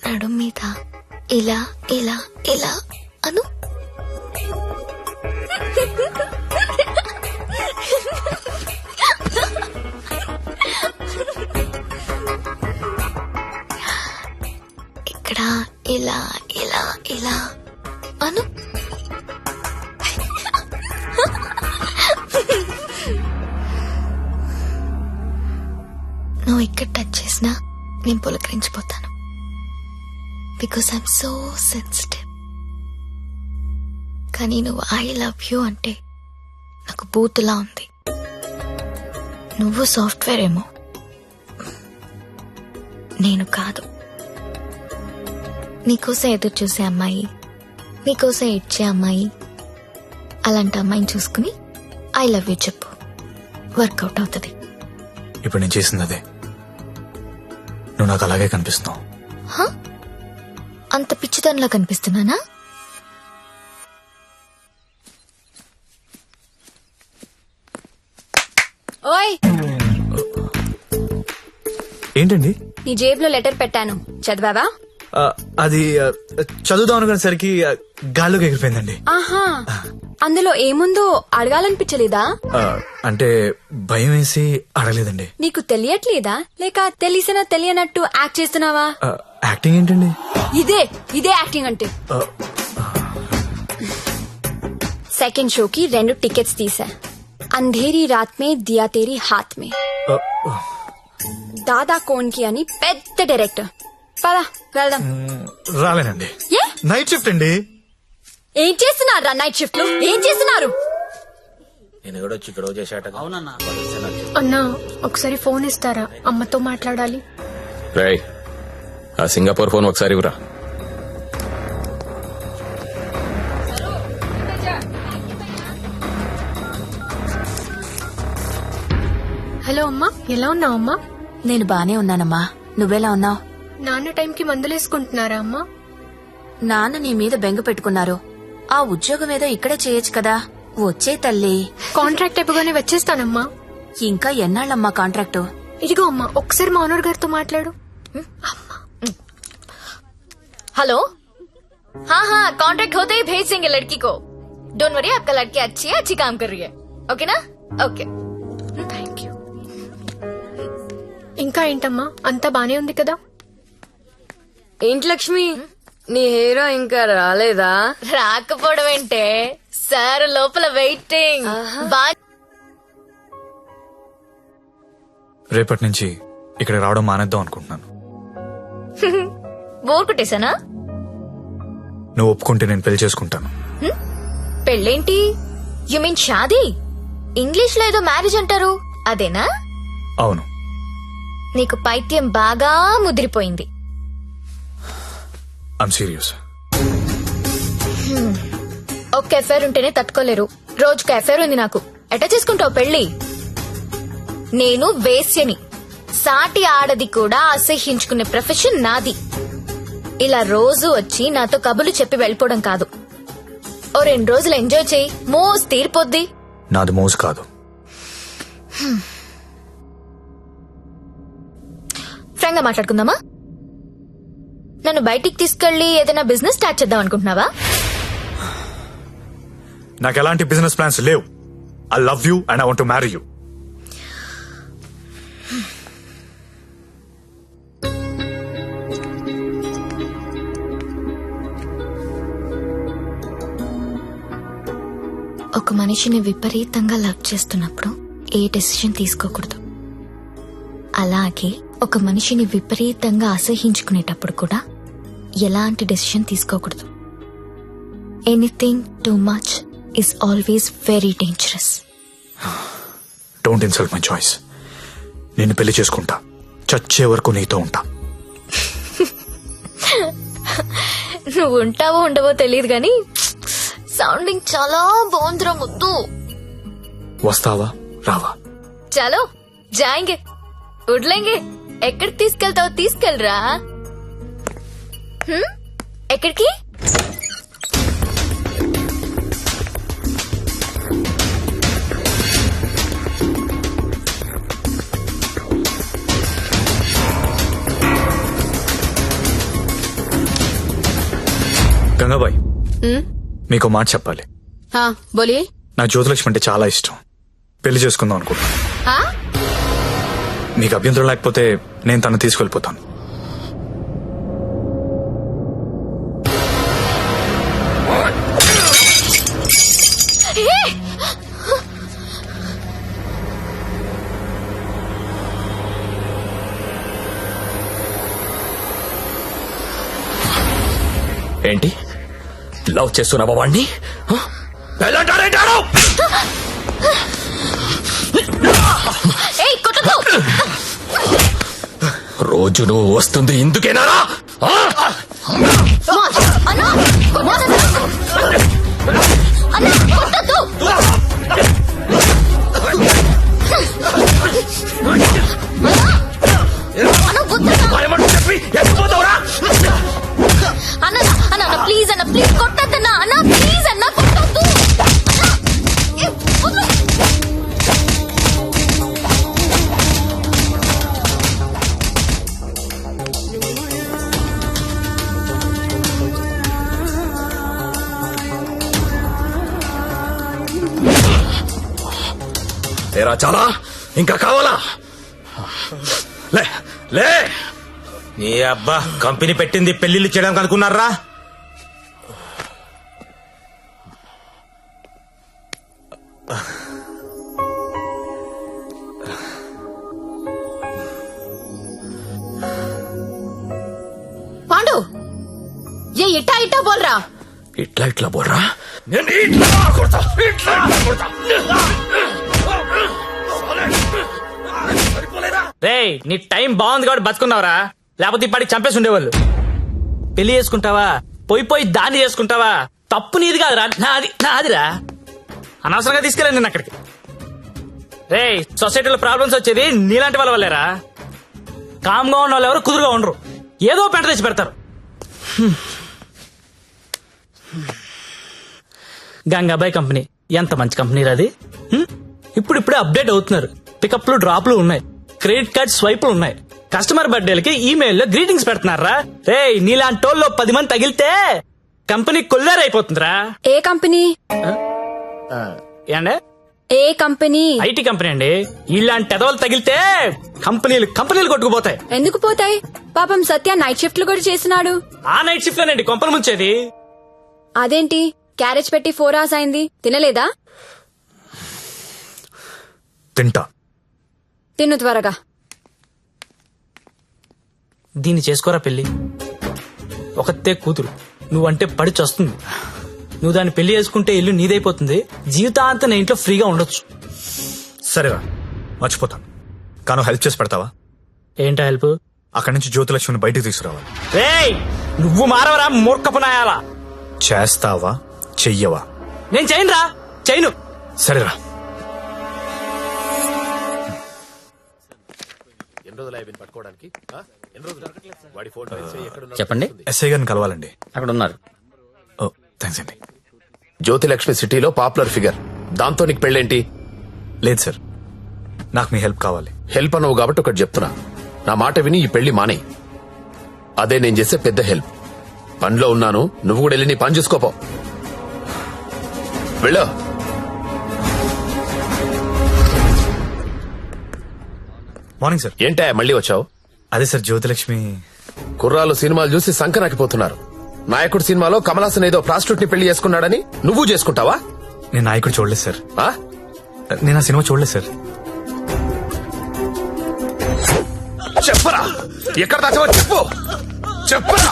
నడు మీద ఇలా ఇలా ఇలా అను. ఇక్కడ ఇలా ఇలా ఇలా అను. నువ్వు ఇక్కడ టచ్ చేసినా నేను పులకరించిపోతాను. Because I'm so sensitive. కానీ నువ్వు ఐ లవ్ యూ అంటే నాకు బూతులా ఉంది. నువ్వు సాఫ్ట్వేర్ ఏమో, నేను కాదు. నీకోసం ఎదురు చూసే అమ్మాయి, నీకోసం ఇచ్చే అమ్మాయి, అలాంటి అమ్మాయిని చూసుకుని ఐ లవ్ యూ చెప్పు, వర్కౌట్ అవుతుంది. ఇప్పుడు నేను చేసింది అదే. నువ్వు నాకు అలాగే కనిపిస్తున్నావు. అంత పిచ్చితనంలా కనిపిస్తున్నానా? ఓయ్, ఏంటండి? నీ జేబులో లెటర్ పెట్టాను, చదివావా? అది చదువుదాం అనుకునేసరికి గాల్లోకి ఎగిరిపోయిందండి. ఆహా, అందులో ఏముందో అడగాలనిపించలేదా? అంటే భయం వేసి అడగలేదండి. నీకు తెలియట్లేదా, లేక తెలిసినా తెలియనట్టు యాక్ట్ చేస్తున్నావా? యాక్టింగ్ ఏంటండి? ఇదే యాక్టింగ్ అంటే. సెకండ్ షోకి 2 టికెట్స్ తీసా. అంధేరీ రాత్ మే దియా తేరీ హాత్ మే. దాదా కోన్కి అని పెద్ద డైరెక్టర్. పదా వెళ్దాం. రాలేనండి. నైట్ షిఫ్ట్ అండి. ఏం చేస్తున్నారు నైట్ షిఫ్ట్ లో? ఏం చేస్తున్నారు? అన్నా ఒకసారి ఫోన్ ఇస్తారా? అమ్మతో మాట్లాడాలి. రేయ్, ఆ సింగపూర్ ఫోన్ ఒకసారి ఇవ్వరా. హలో అమ్మా, ఎలా ఉన్నావు అమ్మా? నేను బానే ఉన్నానమ్మా, నువ్వెలా ఉన్నావు? నాన్న టైంకి మందులేసుకుంటున్నారా అమ్మా? నాన్న నీ మీద బెంగ పెట్టుకున్నారు. ఆ ఉద్యోగం ఏదో ఇక్కడే చేయొచ్చు కదా. వచ్చే తల్లి. కాంట్రాక్ట్ అయిపోగానే వచ్చేస్తానమ్మా. ఇంకా ఎన్నాళ్ళమ్మా కాంట్రాక్టు? ఇదిగో అమ్మా, ఒకసారి మా ఓనర్ గారితో మాట్లాడు. हेलो, हाँ कॉन्ट्रैक्ट होते ही भेज देंगे लड़की को. डोंट वरी, आपका लड़की अच्छी है, अच्छी काम कर रही है. ओके ना? ओके. Thank you. ఇంకా ఏంటమ్మా, అంతా బానే ఉంది కదా? ఏంటి లక్ష్మి, నీ హీరో ఇంకా రాలేదా? రాకపోవడం ఏంటే, సార్ లోపల వెయిటింగ్. రేపటి నుంచి ఇక్కడ రావడం మానేద్దాం అనుకుంటున్నాను. బోర్ కొట్టేశానా? నువ్వు ఒప్పుకుంటే నేను పెళ్లి చేసుకుంటాను. పెళ్ళేంటి? యు మీన్ షాదీ? ఇంగ్లీష్ లో ఏదో మ్యారేజ్ అంటారు, అదేనా? అవును. నీకు పైత్యం బాగా ముదిరిపోయింది. I'm serious. ఒక్క ఎఫైర్ ఉంటేనే తట్టుకోలేరు, రోజుకు ఎఫైర్ ఉంది నాకు. ఎట్టా చేసుకుంటావు పెళ్లి? నేను వేశ్యని, సాటి ఆడది కూడా అసహ్యించుకునే ప్రొఫెషన్ నాది. ఇలా రోజు వచ్చి నాతో కబులు చెప్పి వెళ్ళిపోవడం కాదు. ఓ 2 రోజులు ఎంజాయ్ చేయి, మోస్ తీరిపోద్ది. నాది మోజు కాదు. ఫ్రాంక్ గా మాట్లాడుకుందామా? నన్ను బయటికి తీసుకెళ్లి ఏదైనా బిజినెస్ స్టార్ట్ చేద్దాం అనుకుంటున్నావా? నాకు ఎలాంటి బిజినెస్ ప్లాన్స్ లేవు. I love you and I want to marry you. ఒక మనిషిని విపరీతంగా లవ్ చేస్తున్నప్పుడు ఏ డెసిషన్ తీసుకోకూడదు. అలాగే ఒక మనిషిని విపరీతంగా అసహించుకునేటప్పుడు కూడా ఎలాంటి డెసిషన్ తీసుకోకూడదు. Anything too much is always very dangerous. Don't insult my choice. నేను పెళ్లి చేసుకుంటా, చచ్చే వరకు నీతో ఉంటా. నువ్వు ఉంటావో ఉండవో తెలియదు గాని సౌండింగ్ చాలా బాగుందిరా ముద్దు. వస్తావా రావా? చలో జాయింగే వడ్లేంగే. ఎక్కడికి తీసుకెళ్తావో తీసుకెళ్ళరా. ఎక్కడికి? గంగాబాయ్, మీకు మాట చెప్పాలి. బోలియే. నా జ్యోతిలక్ష్మి అంటే చాలా ఇష్టం. పెళ్లి చేసుకుందాం అనుకుంటా. మీకు అభ్యంతరం లేకపోతే నేను తను తీసుకెళ్లిపోతాను. ఏంటి లవ్ చేస్తున్నావా వాణ్ణి? రోజు నువ్వు వస్తుంది ఇందుకేనారా? అన్న ప్లీజ్ అన్న, ప్లీజ్ కొట్టద్దన్నా. అన్న ప్లీజ్ అన్న, కొట్టద్దు. తేరా చాలా ఇంకా కావాలా? లే లే. ఏ అబ్బా, కంపెనీ పెట్టింది పెళ్లిళ్ళు చేయడానికి అనుకున్నారా? పాండు ఏ ఇట్టా ఇట్టా బోల్రా. ఇట్లా ఇట్లా బోర్రా. నేను ఇట్లా కొడతా, ఇట్లా కొడతా. రేయ్, నీ టైం బాగుంది కాబట్టి బతుకున్నావురా, లేకపోతే ఇప్పటికి చంపేసి ఉండేవాళ్ళు. పెళ్లి చేసుకుంటావా, పోయి దాన్ని చేసుకుంటావా? తప్పు నీది కాదురా, నాదిరా. అనవసరంగా తీసుకెళ్ళండి నేను అక్కడికి. రేయ్, సొసైటీలో ప్రాబ్లమ్స్ వచ్చేది నీలాంటి వాళ్ళ వల్లేరా. కామ్గా ఉన్న వాళ్ళు ఎవరు కుదురుగా ఉండరు, ఏదో పెంట తెచ్చి పెడతారు. గంగాబాయ్ కంపెనీ ఎంత మంచి కంపెనీ అది. ఇప్పుడిప్పుడే అప్డేట్ అవుతున్నారు. పికప్లు డ్రాప్లు ఉన్నాయి, క్రెడిట్ కార్డ్ స్వైపులు ఉన్నాయి. కస్టమర్ బర్త్డేలకి ఈమెయిల్లో గ్రీటింగ్స్ పెడుతున్నారా. రే, నీలాంటి టోల్లో 10 మంది తగిలితే కంపెనీ కొల్లారైపోతుందిరా. ఏ కంపెనీ? ఏండే? ఏ కంపెనీ? ఐటీ కంపెనీ అండి. ఇలాంటి ఎదవలు తగిలితే కంపెనీలు కొట్టుకుపోతాయి. ఎందుకు పోతాయి? పాపం సత్య నైట్ షిఫ్ట్లు కూడా చేసినాడు. ఆ నైట్ షిఫ్ట్ లోనండి కొంపలు ముంచేది. అదేంటి, క్యారేజ్ పెట్టి 4 hours అయింది, తినలేదా? తింటా. తిను త్వరగా. దీన్ని చేసుకోరా పెళ్లి. ఒకతే కూతురు, నువ్వంటే పడి చస్తుంది. నువ్వు దాన్ని పెళ్లి చేసుకుంటే ఇల్లు నీదైపోతుంది. జీవితాంతం నా ఇంట్లో ఫ్రీగా ఉండొచ్చు. సరేరా, మర్చిపోతాను. కాను హెల్ప్ చేసి పెడతావా? ఏంటా హెల్ప్? అక్కడి నుంచి జ్యోతిలక్ష్మిని బయటికి తీసుకురావాలి. రేయ్, నువ్వు మారవరా మూర్ఖపు నాయాలా. చేస్తావా చెయ్యవా? నేను చేయనురా, చేయను. సరేరా. చెప్పండి. ఎస్ఐ గారిని కలవాలండి. అక్కడ ఉన్నారు. ఓ, థ్యాంక్స్ అండి. జ్యోతిలక్ష్మి సిటీలో పాపులర్ ఫిగర్, దాంతో నీకు పెళ్ళేంటి? లేదు సార్, నాకు మీ హెల్ప్ కావాలి. హెల్ప్ అనవు కాబట్టి ఒకటి చెప్తున్నా, నా మాట విని ఈ పెళ్లి మానే. అదే నేను చేసే పెద్ద హెల్ప్. పనిలో ఉన్నాను, నువ్వు కూడా వెళ్ళి నీ పని చూసుకోపో. వెళ్ళు. Morning sir. ఏంటా మళ్ళీ వచ్చావు? అదే సార్, జ్యోతిలక్ష్మి కుర్రాలు సినిమాలు చూసి సంకనాకిపోతున్నారు. నాయకుడు సినిమాలో కమలాసన్ ఏదో ప్రాస్టిట్యూట్ ని పెళ్లి చేసుకున్నాడని నువ్వు చేసుకుంటావా? నేను నాయకుడు చూడలేదు సార్. ఆ? నేను ఆ సినిమా చూడలేదు సార్. చెప్పరా ఎక్కడ దాచావో చెప్పు చెప్పరా.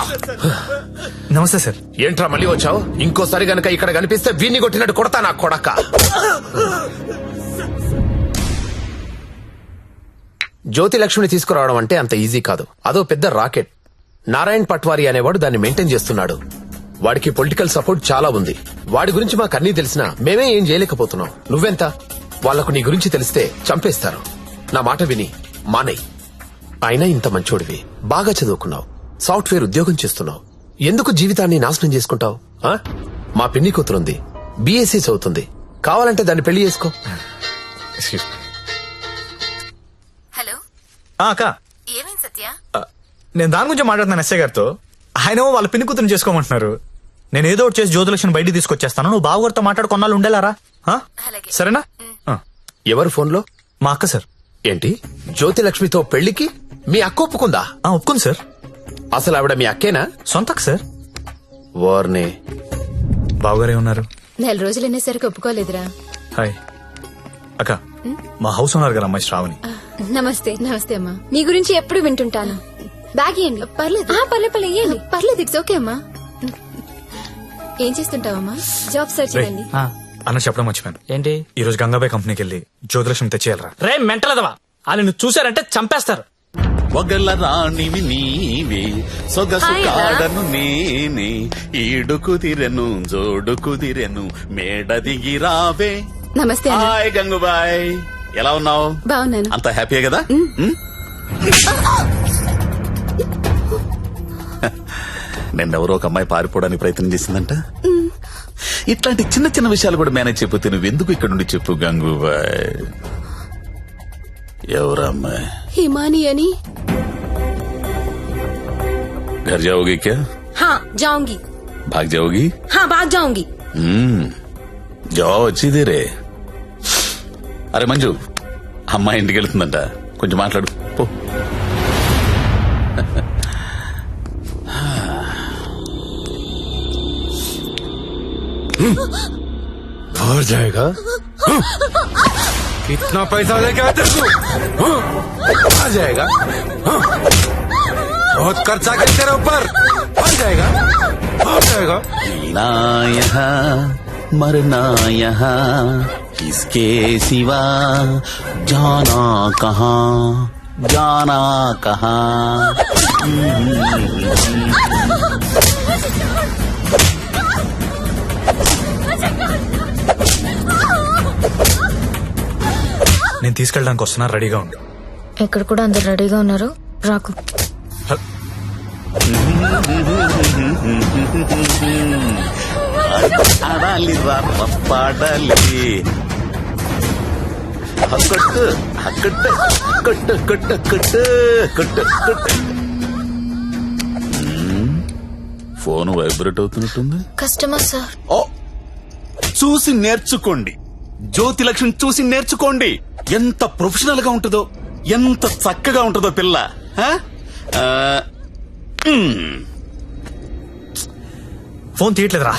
నమస్తే సార్. ఏంట్రా మళ్ళీ వచ్చావు? ఇంకోసారి గనక ఇక్కడ కనిపిస్తే వీణ్ణి కొట్టినట్టు కొడతా నా కొడక. జ్యోతి లక్ష్మిని తీసుకురావడం అంటే అంత ఈజీ కాదు. అదో పెద్ద రాకెట్. నారాయణ్ పట్వారీ అనేవాడు దాన్ని మెయింటైన్ చేస్తున్నాడు. వాడికి పొలిటికల్ సపోర్ట్ చాలా ఉంది. వాడి గురించి మాకు అన్నీ తెలిసినా మేమే ఏం చేయలేకపోతున్నాం. నువ్వెంత? వాళ్లకు నీ గురించి తెలిస్తే చంపేస్తారు. నా మాట విని మానేయ్. అయినా ఇంత మంచోడివి, బాగా చదువుకున్నావు, సాఫ్ట్వేర్ ఉద్యోగం చేస్తున్నావు, ఎందుకు జీవితాన్ని నాశనం చేసుకుంటావు? మా పిన్ని కూతురుంది, బీఎస్సీ చదువుతుంది, కావాలంటే దాన్ని పెళ్లి చేసుకో. హలో, అక్క, ఏమేం సత్య? నేను దాని గురించి మాట్లాడుతున్నాను ఎస్ఐ గారితో. ఆయన వాళ్ళ పిన్ని కూతురు చేసుకోమంటున్నారు. నేను ఏదో ఒకటి చేసి జ్యోతిలక్ష్మి బయటికి తీసుకొచ్చేస్తాను. నువ్వు బావగారితో మాట్లాడు, కొన్నాళ్ళు ఉండేలారా? అలాగే. సరేనా? ఎవరు ఫోన్లో? మా అక్క సార్. ఏంటి, జ్యోతి లక్ష్మితో పెళ్లికి మీ అక్క ఒప్పుకుందా? ఒప్పుకుంది సార్. అసలు ఆవిడ మీ అక్కేనా? సొంత అక్క సార్. వార్నే. బావగారే ఉన్నారు. 4 రోజులు అనేసరికి ఒప్పుకోలేదురా. హాయ్ అక్క, మా హౌస్ ఓనర్ గారు అమ్మాయి శ్రావణి. నమస్తే. నమస్తే అమ్మా. మీ గురించి ఎప్పుడు వింటుంటాను. బ్యాగ్ ఇవ్వండి. పర్లేదు. పర్లేదు ఇవ్వండి. పర్లేదు, ఇట్స్ ఓకే అమ్మా. ఏం చేస్తుంటావమ్మా? జాబ్ సర్చ్ రేయ్, చేయండి. అన్న చెప్పడం మర్చిపోయాను. ఏంటి? ఈ రోజు గంగాబాయ్ కంపెనీకి వెళ్ళి జ్యోతిలక్ష్మి తెచ్చేయాలరా. రే మెంటలదవా, వాళ్ళు నువ్వు చూసారంటే చంపేస్తారు. ఒగల రాణివి నీవే, సొగసు హాయ్ రా. కాడను నేనే, ఈడు కుదిరెను జోడు కుదిరెను, మేడ దిగి రావే. నమస్తే అన్న. హాయ్ గంగుబాయ్, ఎలా ఉన్నావు? బాగున్నాను. అంత హ్యాపీయే కదా? నిన్నెవరో ఒక అమ్మాయి పారిపోవడానికి ప్రయత్నం చేసిందంట. ఇట్లాంటి చిన్న చిన్న విషయాలు కూడా మేనేజ్ చెప్పితే నువ్వెందుకు ఇక్కడ నుండి చెప్పు గంగూబాయ్. ఎవరా అమ్మాయి? హిమాని అని. घर जाओगी क्या? हाँ जाऊंगी. भाग जाओगी? हाँ भाग जाऊंगी. जाओ अच्छी देरे. అరే మంజు, అమ్మాయి ఇంటికి వెళ్తుందంట, కొంచెం మాట్లాడు పో. और जाएगा? कितना पैसा लेके आते तू? आ जाएगा? बहुत खर्चा कर तेरे ऊपर. आ जाएगा? आ जाएगा? जीना यहाँ मरना यहाँ, इसके सिवा जाना कहाँ, जाना कहाँ. నేను తీసుకెళ్ళడానికి వస్తున్నా, రెడీగా ఉండు. ఇక్కడ కూడా అందరు రెడీగా ఉన్నారు, రాకు. ఆడాలి పాడాలి, కొట్టు కొట్టు కొట్టు కొట్టు కొట్టు కొట్టు కొట్టు. ఫోన్ వైబ్రేట్ అవుతున్నట్టుంది. Customer sir. ఓ, చూసి నేర్చుకోండి, జ్యోతి లక్ష్మి చూసి నేర్చుకోండి. ఎంత ప్రొఫెషనల్ గా ఉంటుందో, ఎంత చక్కగా ఉంటుందో పిల్ల. ఫోన్ తీయట్లేదురా.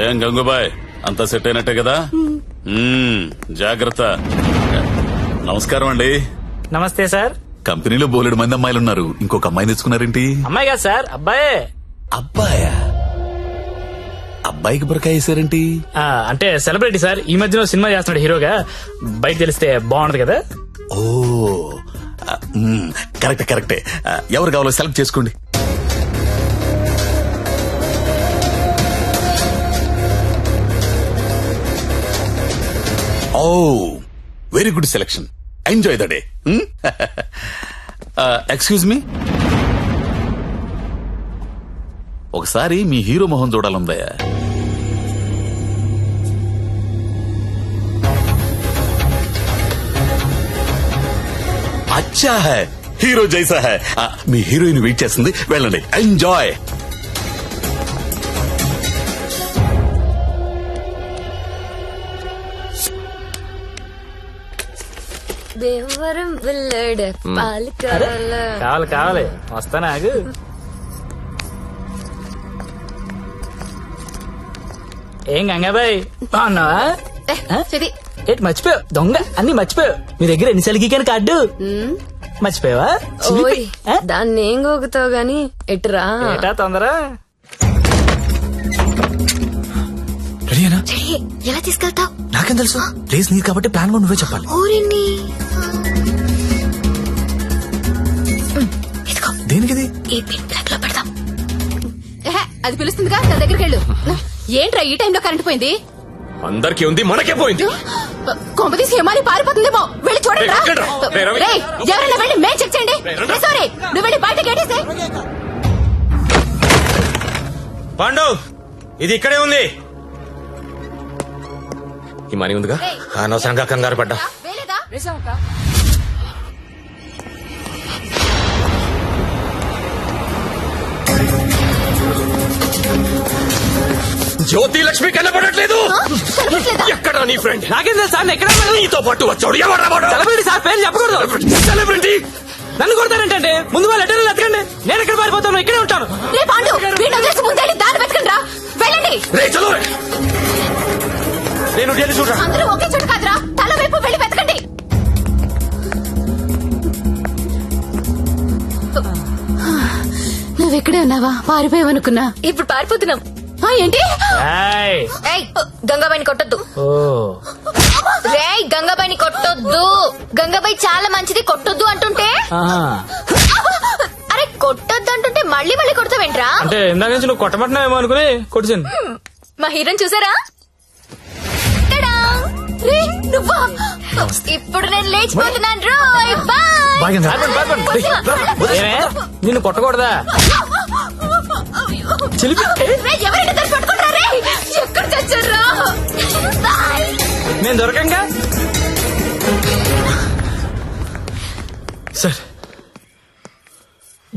ఏం గంగుబాయ్, అంతా సెట్ అయినట్టే కదా? జాగ్రత్త. నమస్కారం అండి. నమస్తే సార్. కంపెనీలో బోలెడు మంది అమ్మాయిలు ఉన్నారు, ఇంకొక అమ్మాయిని తెచ్చుకున్నారేంటి? అమ్మాయి కాదు సార్, అబ్బాయే. అబ్బాయా? అబ్బాయికి బురకాయ వేసారేంటి? అంటే సెలబ్రిటీ సార్, ఈ మధ్యన సినిమా చేస్తున్నాడు హీరోగా. బయట తెలిస్తే బాగుండదు కదా. ఓ కరెక్టే కరెక్టే. ఎవరు కావాలో సెలెక్ట్ చేసుకోండి. Oh very good selection. Enjoy the day. Excuse me, ఒకసారి మీ హీరో మొహం చూడాలందయ్యా. అచ్చా హై, హీరో జైసా హై. మీ హీరోయిన్ వెయిట్ చేస్తుంది, వెళ్ళండి. ఎంజాయ్. దేవరం వెళ్ళాడు పాలు కావాలా? కావాలి కావాలి, వస్తానా ఆగు. ఏం గంగాబాయ్, బాగున్నావా? చెది. ఏంటి మర్చిపోయావు? దొంగ, అన్ని మర్చిపోయావు. మీ దగ్గర ఎన్నిసార్లు గీకాను కార్డు? మర్చిపోయావా ఓయ్ దాన్ని ఏం గోగుతావు గాని ఎటురా ఏటా తొందర రెడీనా? చెయ్యి, ఎలా తీసుకెళ్తావు? నాకేం తెలుసు, ప్లేస్ నీది కాబట్టి ప్లాన్ కూడా నువ్వే చెప్పాలి. ఊరిని ఇదిగో దేనికిది? ఈ పిన్ బ్లాక్ లో పెడదాం. అది పిలుస్తుందిగా నా దగ్గరికి వెళ్ళు. ఏంట్రా ఈ టైంలో కరెంట్ పోయింది? అందరికీ ఉంది, మనకే పోయింది. కొంపతీసి హిమాలి పారిపోతుందేమో వెళ్ళి చూడండి రా. రేయ్, ఎవరైనా వెళ్ళి మేం చెక్ చేయండి. సారీ, నువ్వు వెళ్ళి బయట గేటేసే. పాండు, ఇది ఇక్కడే ఉంది. ఈ మనీ ఉందిగా, అనవసరంగా కంగారు పడ్డా. వేలేదా? జ్యోతి లక్ష్మి కనబడట్లేదు. ఎక్కడ నీ ఫ్రెండ్? నాకేం తెలుసు సార్, ఎక్కడ నీతో పాటు వచ్చాడు ఎవరు? సెలబ్రిటీ సార్, పేరు చెప్పకూడదు. సెలబ్రిటీ నన్ను కొడతారేంటంటే ముందు వాళ్ళు లెటర్లు ఎత్తకండి, నేను ఎక్కడ పారిపోతాను, ఇక్కడే ఉంటాను. రే పాండు, వీడిని వదిలేసి ముందెళ్ళి దారి వెతకండి రా. వెళ్ళండి. రే చలో రే. నేను డేలి చూడరా. అందరూ ఒకే చోట కాదురా, తల వైపు వెళ్ళి వెతకండి. నువ్వెక్కడే ఉన్నావా? పారిపోయావనుకున్నా. ఇప్పుడు పారిపోతున్నాం. ఏంటి? ఏయ్, గంగాబాయిని కొట్టొద్దు. ఓ రేయ్, గంగాబాయిని కొట్టొద్దు. గంగాబాయి చాలా మంచిది, కొట్టొద్దు అంటుంటే. అరే కొట్టొద్దు అంటుంటే మళ్ళీ మళ్ళీ కొడతావేంట్రా? అంటే ఇందాక నుంచి నువ్వు కొట్టమంటున్నావేమో అనుకుని కొట్టించాను. మా హీరోని చూసారా? టడా! రే, నువ్వా? ఇప్పుడు నేను లేచిపోతున్నాను రోయ్. బాయ్. ఏమే, నిన్ను కొట్టకూడదా? చిలిపి రే, ఎవరైనా దాన్ని పట్టుకుంటారా? రే, ఎక్కడ చచ్చారా? బాయ్. నేను దొరకంగా. సార్,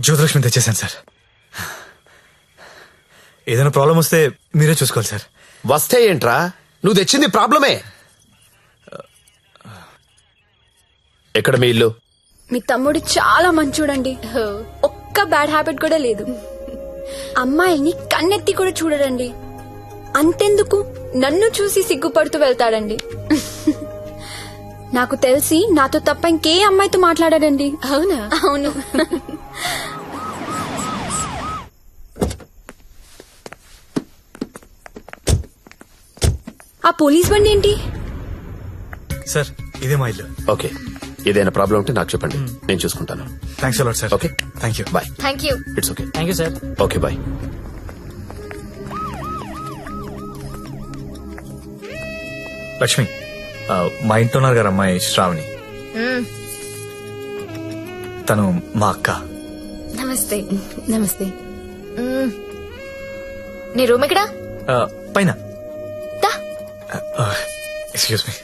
జ్యోతిలక్ష్మి తెచ్చేసాను సార్. ఏదైనా ప్రాబ్లం వస్తే మీరే చూసుకోవాలి సార్. వస్తే ఏంట్రా, నువ్వు తెచ్చింది ప్రాబ్లమే. ఎక్కడ మీ ఇల్లు? మీ తమ్ముడు చాలా మంచోడండి. ఒక్క బ్యాడ్ హ్యాబిట్ కూడా లేదు. అమ్మాయిని కన్నెత్తి కూడా చూడడండి. అంతెందుకు నన్ను చూసి సిగ్గుపడుతూ వెళ్తాడండి. నాకు తెలిసి నాతో తప్ప ఇంకే అమ్మాయితో మాట్లాడాడండి. అవునా? అవును. ఆ పోలీస్ బండి ఏంటి? సార్, ఇదే మా ఇల్లు. ఓకే, ఏదైనా ప్రాబ్లం ఉంటే నాకు చెప్పండి, నేను చూసుకుంటాను. Thanks a lot sir. Okay, thank you. Bye. Thank you. It's okay. Thank you sir. Okay, bye. Lakshmi, మా ఇంట్లో ఉన్నారు గారు అమ్మాయి శ్రావణి. తను మా అక్క. నమస్తే. నమస్తే. నీ రూమ్ ఎక్కడా? పైన. దా. Excuse me.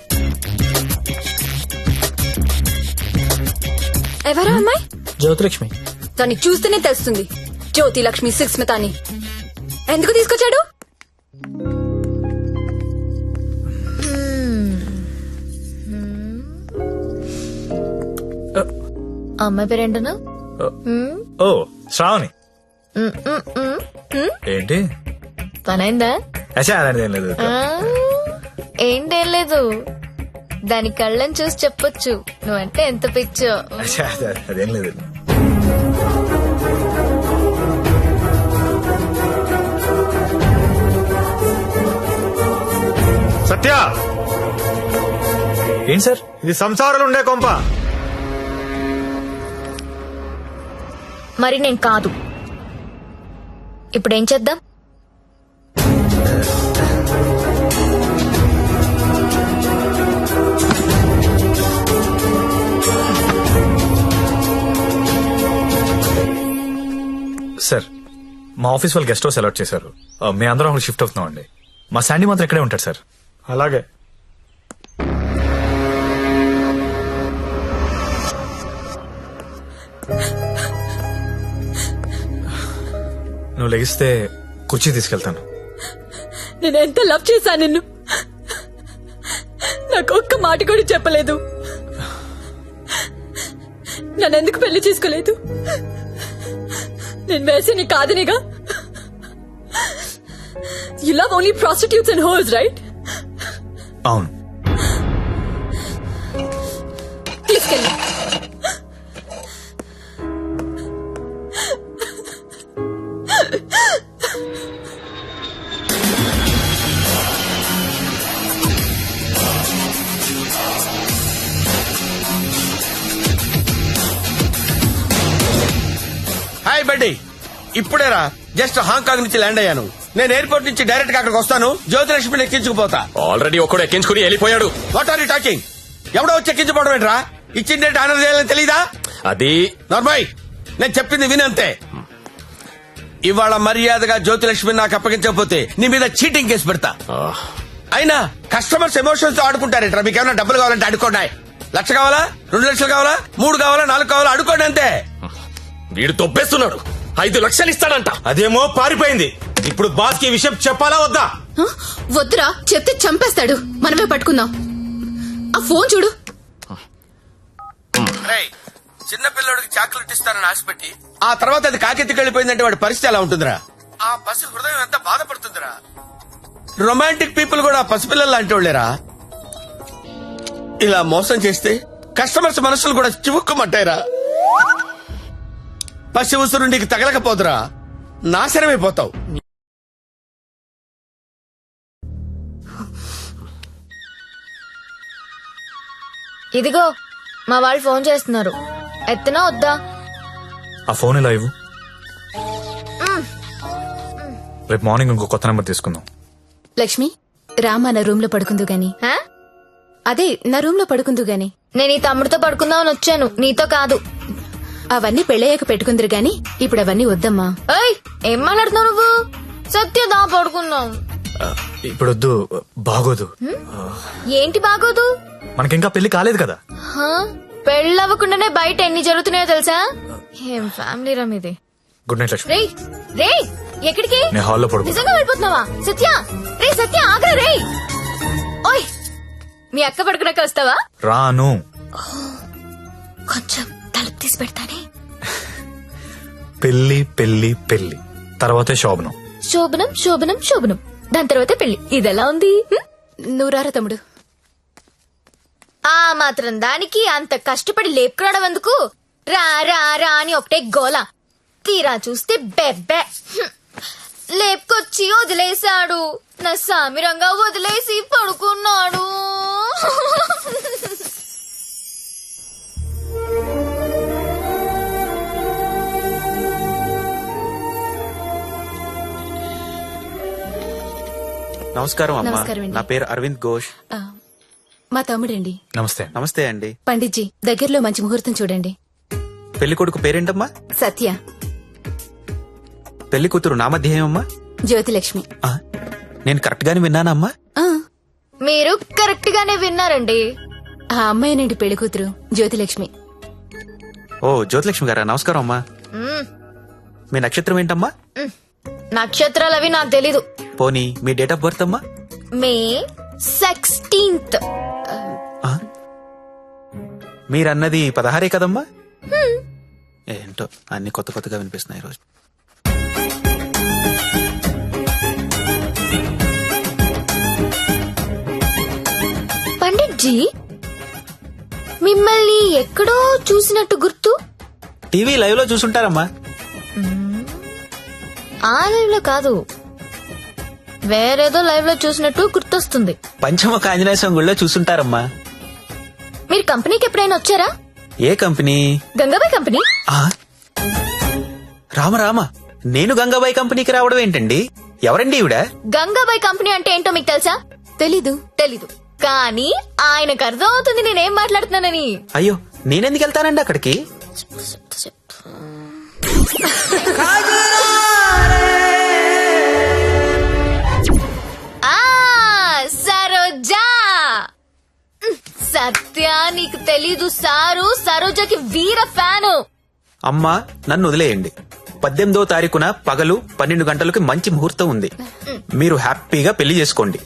ఎవరా అమ్మాయి? జ్యోతిలక్ష్మి. దాన్ని చూస్తేనే తెలుస్తుంది, జ్యోతి లక్ష్మి సుస్మిత అని. ఎందుకు తీసుకొచ్చాడు? అమ్మాయి పేరేంటను? ఓ, శ్రావణి. ఏంటి పనైందా? అచ్చా, అలాంటిది ఏం లేదు. ఏంటేం లేదు, దాని కళ్ళని చూసి చెప్పొచ్చు నువ్వంటే ఎంత పిచ్చో. అచ్చా, అదేం లేదు. సత్య, ఏంటి సార్? ఇది సంసారాలు ఉండే కొంప. మరి నేను కాదు. ఇప్పుడేం చేద్దాం? సార్, మా ఆఫీస్ వాళ్ళు గెస్ట్ హౌస్ అలాట్ చేశారు. మేము అందరం అక్కడ షిఫ్ట్ అవుతున్నాం అండి. మా శాండీ మాత్రం ఇక్కడే ఉంటాడు సార్. అలాగే. నువ్వు లెగిస్తే కుర్చీ తీసుకెళ్తాను. నేను ఎంత లవ్ చేశా నిన్ను, నాకు ఒక్క మాట కూడా చెప్పలేదు. నన్నెందుకు పెళ్లి చేసుకోలేదు? నేను వేసి నీ కాదనిగా. You love only prostitutes and hoes, right? అవును. తీసుకెళ్ళి బెడ్డి ఇప్పుడేరా జస్ట్ హాంకాంగ్ నుంచి ల్యాండ్ అయ్యాను. నేను ఎయిర్పోర్ట్ నుంచి డైరెక్ట్ గా అక్కడికి వస్తాను. జ్యోతిలక్ష్మిని ఎక్కించుకుపోతా. ఆల్రెడీ ఒక్కడు ఎక్కించుకుని వెళ్ళిపోయాడు. What are you talking? ఎవడో వచ్చి ఎక్కించుకోవడం ఏంట్రా? ఇచ్చిన డేట్ ఆనర్ చేయాలని తెలీదా? అది నార్మల్, నేను చెప్పింది వినంతే. ఇవాళ మర్యాదగా జ్యోతిలక్ష్మి నాకు అప్పగించకపోతే నీ మీద చీటింగ్ కేసు పెడతా. అయినా కస్టమర్స్ ఎమోషన్స్ తో ఆడుకుంటారేంట్రా? మీకు ఏమైనా డబ్బులు కావాలంటే అడుకోండి. 1,00,000 కావాలా, 2 లక్షలు కావాలా, 3 కావాలా, 4 కావాలా, అడుకోండి అంతే. వీడు తొప్పేస్తున్నాడు. 5 లక్షలు ఇస్తాడంట. అదేమో పారిపోయింది. ఇప్పుడు బాస్ కి విషయం చెప్పాలా వద్దా? వద్దురా, చెప్తే చంపేస్తాడు. మనమే పట్టుకుందాం. ఆ ఫోన్ చూడు. రేయ్, చిన్న పిల్లడికి చాక్లెట్ ఇస్తానని ఆశపెట్టి ఆ తర్వాత అది కాకెత్తికి వెళ్ళిపోయిందంటే వాడి పరిస్థితి ఎలా ఉంటుందిరా? ఆ పసి హృదయం ఎంత బాధపడుతుందిరా? రొమాంటిక్ పీపుల్ కూడా పసిపిల్లలు లాంటి వాళ్ళేరా. ఇలా మోసం చేస్తే కస్టమర్స్ మనసులు కూడా చివుక్కుమంటాయిరా. పసి ఉసురు నీకు తగలకపోదురా, నాశనమైపోతావు. ఇదిగో మా వాళ్ళు ఫోన్ చేస్తున్నారు. ఎత్తనా వద్దా? ఆ ఫోన్ ఇలా ఇవ్వు. రేపు మార్నింగ్ ఇంకో కొత్త నెంబర్ తీసుకుందాం. లక్ష్మి, రామా నా రూమ్ లో పడుకుందు గాని. హా? అదే నా రూమ్ లో పడుకుందు గాని. నేను ఈ తమ్ముడితో పడుకుందామని వచ్చాను, నీతో కాదు. అవన్నీ పెళ్ళయ్యాక పెట్టుకుందరు గాని ఇప్పుడు అవన్నీ వద్దమ్మా. ఏయ్, ఏం మాట్లాడుతున్నావు నువ్వు? సత్యదా పడుకుందాం. ఇప్పుడు వద్దు, బాగోదు. ఏంటి బాగోదు? మనకింకా పెళ్లి కాలేదు కదా. హా? పెళ్ళవ్వకుండానే బయట ఎన్ని జరుగుతున్నాయో తెలుసా? ఏం ఫ్యామిలీ రా మీది. Good night Lakshmi. రేయ్ రేయ్, ఎక్కడికి? నేను హాల్లో పడుకో. నిజంగా వెళ్ళిపోతున్నావా? సత్య, రే సత్య, ఆగ్రా రే. ఓయ్, మీ అక్క పడుకున్నాక వస్తావా? రాను. కొంచెం తలుపు తీసి పెడతానే. పెళ్లి పెళ్లి పెళ్లి తర్వాతే శోభనం. శోభనం శోభనం శోభనం, దాని తర్వాత పెళ్లి. ఇదెలా ఉంది? నువ్వు రారా తమ్ముడు. ఆ మాత్రం దానికి అంత కష్టపడి లేపుకురావడం ఎందుకు? రా రా రా అని ఒకటే గోల. తీరా చూస్తే బెబ్బె. లేపుకొచ్చి వదిలేశాడు. నా సామిరంగా వదిలేసి పడుకున్నాడు. నమస్కారం అమ్మా. నమస్కారం అండి. నా పేరు అరవింద్ ఘోష్. మా తమ్ముడండి. నమస్తే. నమస్తే అండి. పండిట్జీ, దగ్గరలో మంచి ముహూర్తం చూడండి. పెళ్లి కొడుకు పేరేంటమ్మా? సత్య. పెళ్లి కూతురు నామధ్యేయమ్మా? జ్యోతిలక్ష్మి. నేను కరెక్ట్ గానే విన్నానమ్మా? ఆ, మీరు కరెక్ట్ గానే విన్నారండి. ఆ అమ్మాయినండి పెళ్లి కూతురు జ్యోతిలక్ష్మి. ఓ జ్యోతిలక్ష్మి గారా, నమస్కారం అమ్మా. మ్మ్. మీ నక్షత్రం ఏంటమ్మా? నక్షత్రాలవి నాకు తెలీదు. పోనీ మీ డేట్ ఆఫ్ బర్త్ అమ్మా? మే 16th. మీరన్నది 16 కదమ్మా? ఏంటో అన్ని కొత్త కొత్తగా వినిపిస్తున్నాయి ఈరోజు. పండిట్జీ, మిమ్మల్ని ఎక్కడో చూసినట్టు గుర్తు. టీవీ లైవ్ లో చూసుంటారమ్మా. ఆ లైవ్ లో కాదు, వేరేదో లైవ్ లో చూసినట్టు గుర్తొస్తుంది. పంచముఖ ఆంజనేయ స్వామి గుళ్ళో చూసుంటారమ్మా. మీరు కంపెనీకి ఎప్పుడైనా వచ్చారా? ఏ కంపెనీ? గంగాబాయ్ కంపెనీ. రామ రామ, నేను గంగాబాయి కంపెనీకి రావడం ఏంటండి? ఎవరండి ఈవిడ? గంగాబాయ్ కంపెనీ అంటే ఏంటో మీకు తెలుసా? తెలీదు. తెలీదు, కానీ ఆయనకు అర్థం అవుతుంది నేనేం మాట్లాడుతున్నానని. అయ్యో, నేనెందుకు వెళ్తానండి అక్కడికి? సరోజా. సత్య, నీకు తెలీదు, సారు సరోజకి వీర ఫ్యాను. అమ్మా, నన్ను వదిలేయండి. 18వ తారీఖున పగలు 12 గంటలకు మంచి ముహూర్తం ఉంది. మీరు హ్యాపీగా పెళ్లి చేసుకోండి.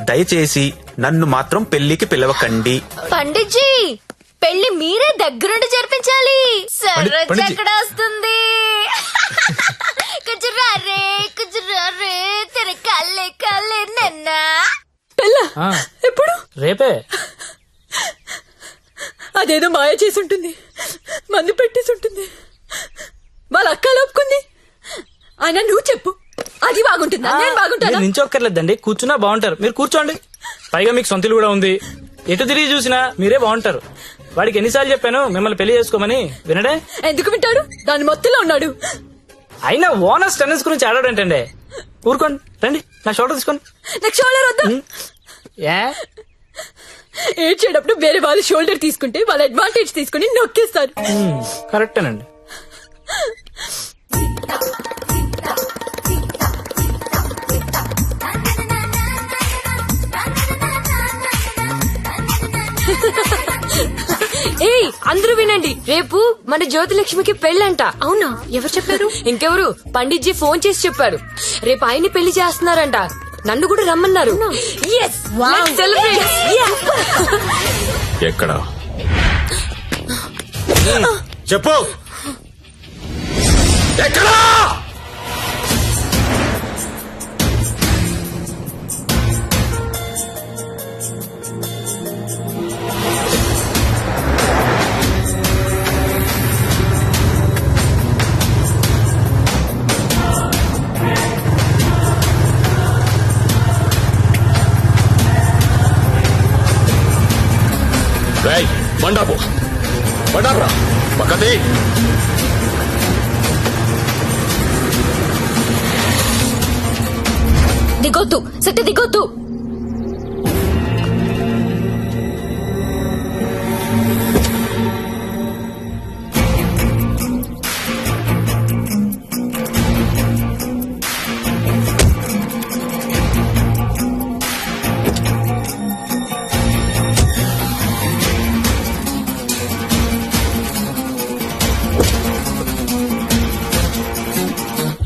దయచేసి నన్ను మాత్రం పెళ్లికి పిలవకండి. పండిట్జీ, పెళ్లి మీరే దగ్గరుండి జరిపించాలి. సరోజ పండిట్జీ. ఎక్కడ వస్తుంది? కుజురారే కుజురారే తెర కల్లే కల్లే నన్నా. ఎప్పుడు? రేపే. అదేదో మాయ చేసి ఉంటుంది, మందు పెట్టేసి ఉంటుంది. వాళ్ళ అక్క లోపుకుంది. ఆయన నువ్వు చెప్పు, అది బాగుంటుందా నేను బాగుంటానా? నించొక్కర్లేదండి, కూర్చున్నా బాగుంటారు. మీరు కూర్చోండి. పైగా మీకు సొంతలు కూడా ఉంది. ఎటు తిరిగి చూసినా మీరే బాగుంటారు. వాడికి ఎన్నిసార్లు చెప్పాను మిమ్మల్ని పెళ్లి చేసుకోమని, వినడే? ఎందుకు వింటాడు? దాని మొత్తంలో ఉన్నాడు. అయినా ఓనర్స్ టెన్నిస్ గురించి ఆడాడంటండి. ఊరుకోండి, రండి నా షోల్డర్ తీసుకోండి. నాకు షోల్డర్ వద్దా? ఏ ఏడ్చేటప్పుడు వేరే వాళ్ళ షోల్డర్ తీసుకుంటే వాళ్ళ అడ్వాంటేజ్ తీసుకుని నొక్కేస్తారు. కరెక్టేనండి. ఏయ్ అందరూ వినండి, రేపు మన జ్యోతిలక్ష్మికి పెళ్ళంట. అవునా? ఎవరు చెప్పారు? ఇంకెవరు, పండిట్జీ ఫోన్ చేసి చెప్పారు. రేపు ఆయన్ని పెళ్లి చేస్తున్నారంట. నన్ను కూడా రమ్మన్నారు. Yes, let's celebrate. Yeah. ఎక్కడ చెప్పు ఎక్కడా? రేయ్, బండాపు బండాపురా పక్కది. దిగొద్దు సత్య, దిగొద్దు.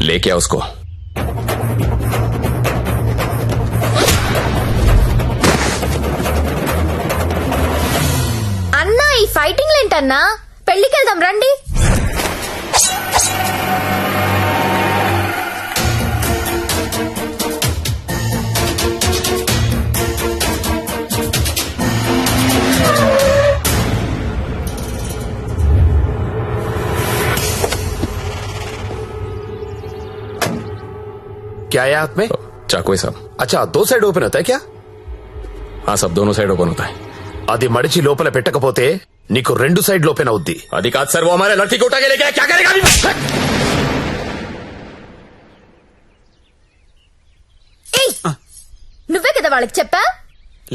लेके आओ उसको. అన్నా ఈ ఫైటింగ్ ఏంటన్నా? పెళ్లికి వెళ్దాం రండి. क्या है हाथ में? चाकू है साहब. अच्छा, 2 साइड ఓపెన్ అవుతాయి क्या? हाँ सब दोनों साइड ओपन होता है. అది మడిచి లోపల పెట్టకపోతే నీకు 2 సైడ్లు ఓపెన్ అవుద్ది. अधिक आज सर वो हमारे लड़की को उठा के लेके आया, क्या करेगा अभी? నువ్వే కదా వాళ్ళకి చెప్పా?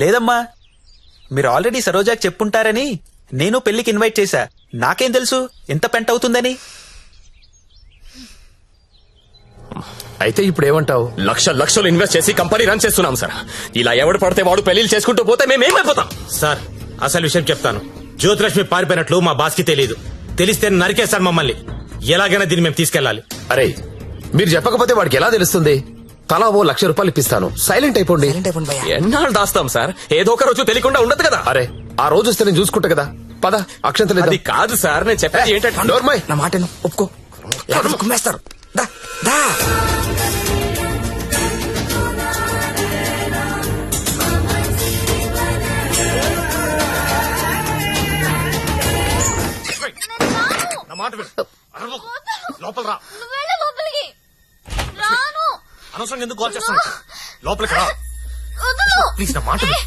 లేదమ్మా, మీరు ఆల్రెడీ సరోజాకి చెప్పుంటారని నేను పెళ్లికి ఇన్వైట్ చేశా. నాకేం తెలుసు ఎంత పెంట అవుతుందని. అయితే ఇప్పుడు ఏమంటావు? లక్షలు ఇన్వెస్ట్ చేసి కంపెనీ రన్ చేస్తున్నాం సార్. ఇలా ఎవడు పడితే వాడు పెళ్లిళ్ళు చేసుకుంటూ పోతే మేమేమైపోతాం సార్? అసలు విషయం చెప్తాను. జ్యోతిలక్ష్మి పారిపోయినట్లు మా బాస్ కి తెలియదు. తెలిస్తే నరికేస్తాడు మమ్మల్ని. ఎలాగైనా దీన్ని మేము తీసుకెళ్లాలి. అరే, మీరు చెప్పకపోతే వాడికి ఎలా తెలుస్తుంది? తలా ఓ ₹1,00,000 ఇప్పిస్తాను, సైలెంట్ అయిపోండి. ఎన్నాళ్ళు దాస్తాం సార్? ఏదో ఒక రోజు తెలియకుండా ఉండదు కదా. అరే, ఆ రోజు వస్తే నేను చూసుకుంటా కదా. పద, అక్షంతలు అది కాదు సార్, నేను చెప్పేది ఏంటంటే నోర్మై. నా మాట ఒప్పుకో, కుమ్మేస్తారు. దా దా లోపల రా. నువ్వు వెళ్ళు లోపలికి. రాను. అనవసరంగా ఎందుకు కాల్ చేస్తాను? లోపలికి రా వదలు. ప్లీజ్, నా మాట విను.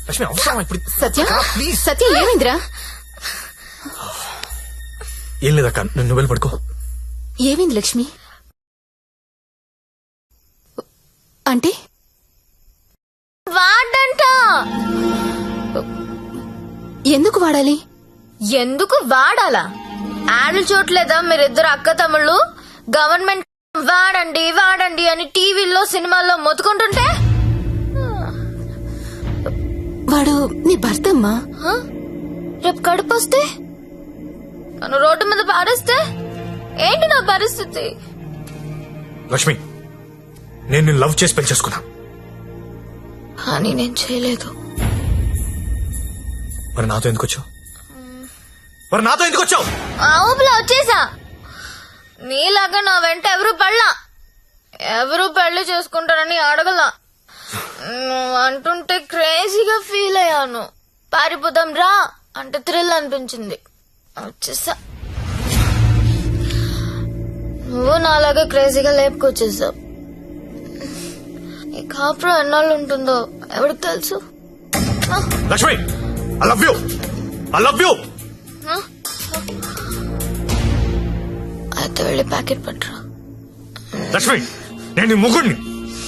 లక్ష్మి అవసరం ఇప్పుడు. సత్య, ప్లీజ్. సత్య ఏమైందిరా? ఏం లేదక్క, నువ్వు వెళ్ళి పడుకో. ఏమైంది లక్ష్మి? అంటే వాడంట. ఎందుకు వాడాలి? ఎందుకు వాడాలా? యాడ్లు చూడలేదా మీరిద్దరు అక్క తమ్ముళ్ళు? గవర్నమెంట్ వాడండి వాడండి అని టీవీల్లో సినిమాల్లో మొత్తుకుంటుంటే. వాడు నీ భర్త అమ్మా. రేపు కడుపు వస్తే నన్ను రోడ్డు మీద పారేస్తే ఏంటి నా పరిస్థితి? లక్ష్మి, నేను నిన్ను లవ్ చేసి పెళ్లి చేసుకున్నా. అని నేను చేయలేదు. మరి నాతో ఎందుకు వచ్చావు? ఊపిలో వచ్చేసా. నీలాగా నా వెంట ఎవరు పెళ్లి చేసుకుంటారని అడగలా. నువ్వు అంటుంటే క్రేజీగా ఫీల్ అయ్యాను. పారిపోదాం రా అంటే థ్రిల్ అనిపించింది, వచ్చేసా. నువ్వు నాలాగా క్రేజీగా లేపుకొచ్చేసావు. ఈ కాపురం ఎన్నాళ్ళు ఉంటుందో ఎవరికి తెలుసు? Lakshmi, I love you. లేకపోతే వెళ్ళి ప్యాకెట్ పట్టరా. లక్ష్మి, నేను నీ ముగ్గుడిని,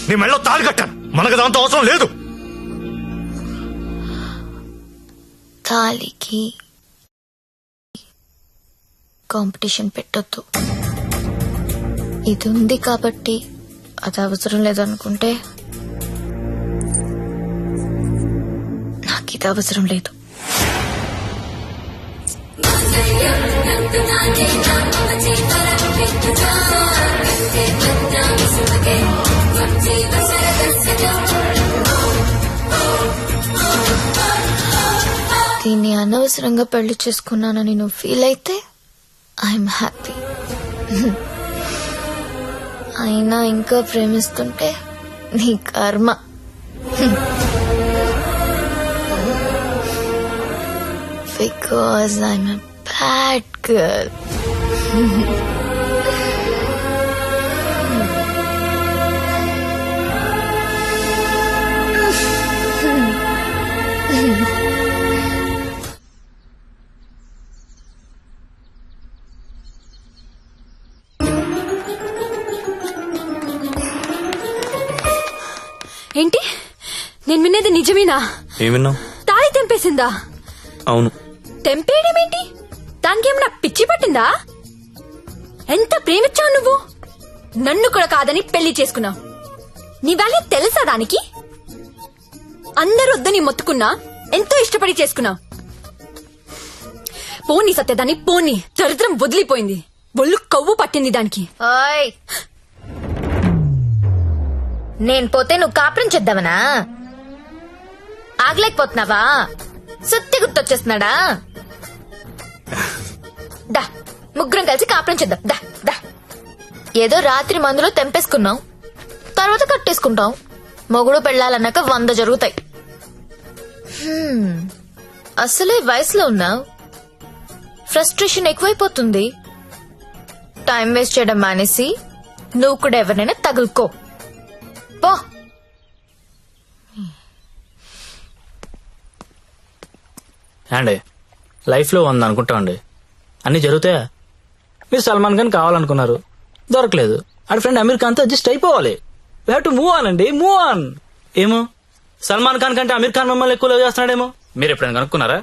నీ మెళ్ళో తాళి కట్టాను. మనకు దాంతో అవసరం లేదు. తాలికి కాంపిటీషన్ పెట్టొద్దు. ఇది ఉంది కాబట్టి అది అవసరం లేదనుకుంటే నాకు ఇది అవసరం లేదు. దీన్ని అనవసరంగా పెళ్లి చేసుకున్నానని నువ్వు ఫీల్ అయితే ఐఎమ్ హ్యాపీ. అయినా ఇంకా ప్రేమిస్తుంటే నీ కర్మ. Because I'm a bad girl. ఏంటి, నేను వినేది నిజమేనా? ఏం విన్నావు? తాళి తెంపేసిందా? అవును. తెంపేయడమేంటి? దానికేమన్నా పిచ్చి పట్టిందా? ఎంత ప్రేమించావు నువ్వు? నన్ను కూడా కాదని పెళ్లి చేసుకున్నావు. నీ వాల్యూ తెలుసా దానికి? అందరూ వద్దని మొత్తుకున్నా ఎంతో ఇష్టపడి చేసుకున్నావు. పోనీ సత్యదాన్ని, పోనీ. దరిద్రం వదిలిపోయింది. ఒళ్ళు కొవ్వు పట్టింది దానికి. ఓయ్, నేను పోతే నువ్వు కాపురం చేద్దామనా? ఆగలేకపోతున్నావా? సుత్తి గుర్తొచ్చేస్తున్నాడా? దా, ముగ్గురం కలిసి కాపురం చేద్దాం. దా దా. ఏదో రాత్రి మందులో తెంపేసుకున్నావు, తర్వాత కట్టేసుకుంటావు. మొగుడు పెళ్ళాలన్నాక 100 జరుగుతాయి. అసలే వయసులో ఉన్నావు, ఫ్రస్ట్రేషన్ ఎక్కువైపోతుంది. టైం వేస్ట్ చేయడం మానేసి నువ్వు కూడా ఎవరినైనా తగులుకో పో. అండి, లైఫ్ లో 100 అనుకుంటామండి, అన్ని జరుగుతాయా? మీరు సల్మాన్ ఖాన్ కావాలనుకున్నారు, దొరకలేదు. ఆడి ఫ్రెండ్ అమీర్ ఖాన్ తో అడ్జస్ట్ అయిపోవాలి. We have to move on అండి, మూవ్ ఆన్. ఏమో సల్మాన్ ఖాన్ కంటే అమీర్ ఖాన్ మిమ్మల్ని ఎక్కువ లవ్ చేస్తున్నాడేమో. మీరు ఎప్పుడైనా కనుక్కున్నారా?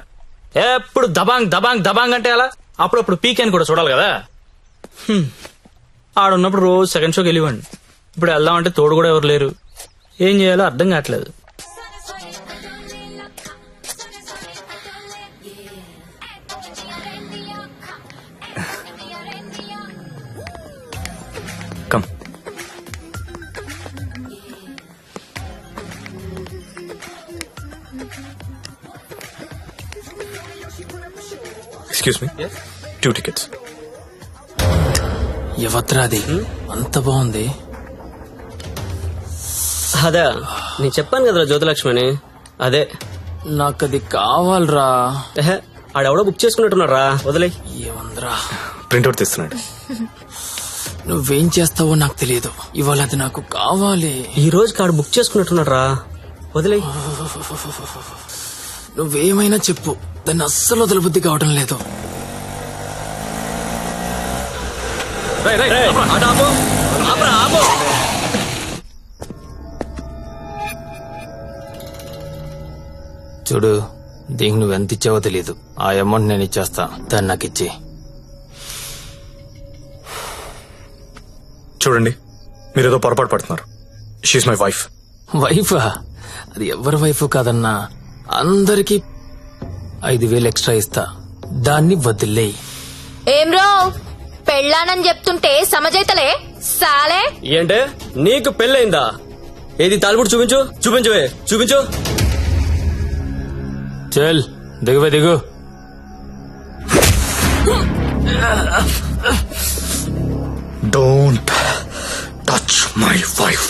ఎప్పుడు దబాంగ్ దబాంగ్ దబాంగ్ అంటే అలా. అప్పుడప్పుడు పీక్ అని కూడా చూడాలి కదా. ఆడున్నప్పుడు రోజు సెకండ్ షోకి వెళ్ళివ్వండి. ఇప్పుడు వెళ్దామంటే తోడు కూడా ఎవరు లేరు. ఏం చేయాలో అర్థం కావట్లేదు. కమ్. Excuse me, 2 tickets. ఎవత్రాది అంత బాగుంది? అదే నేను చెప్పాను కదరా జ్యోతిలక్ష్మి అని. అదే నాకది కావాలరా. ఆడెవడో బుక్ చేసుకున్నట్టున్నారా, వదిలే. ఏమందరా, ప్రింట్అవుట్ తీస్తున్నాడు. నువ్వేం చేస్తావో నాకు తెలియదు, ఇవాళ అది నాకు కావాలి. ఈ రోజు కాడు బుక్ చేసుకున్నట్టున్నారా, వదిలే. నువ్వేమైనా చెప్పు, దాన్ని అస్సలు వదలబుద్ధి కావడం లేదు. చూడు, దీనికి నువ్వెంత ఇచ్చావో తెలియదు. ఆ అమౌంట్ నేను ఇచ్చేస్తా, దాన్ని నాకు ఇచ్చి. చూడండి, మీరేదో పొరపాటు పడుతున్నారు. She's my wife. వైఫా? అది ఎవరి వైఫ్ కాదన్నా. అందరికి 5,000 ఎక్స్ట్రా ఇస్తా, దాన్ని వదిలేయి. ఏం రో, పెళ్ళానని చెప్తుంటే సమజైతలే సాలే. ఏంటే నీకు పెళ్ళయిందా? ఏది తాలిబుట్టు చూపించు, చూపించవే, చూపించు. చల్ దిగువే, దిగు. Don't touch my wife.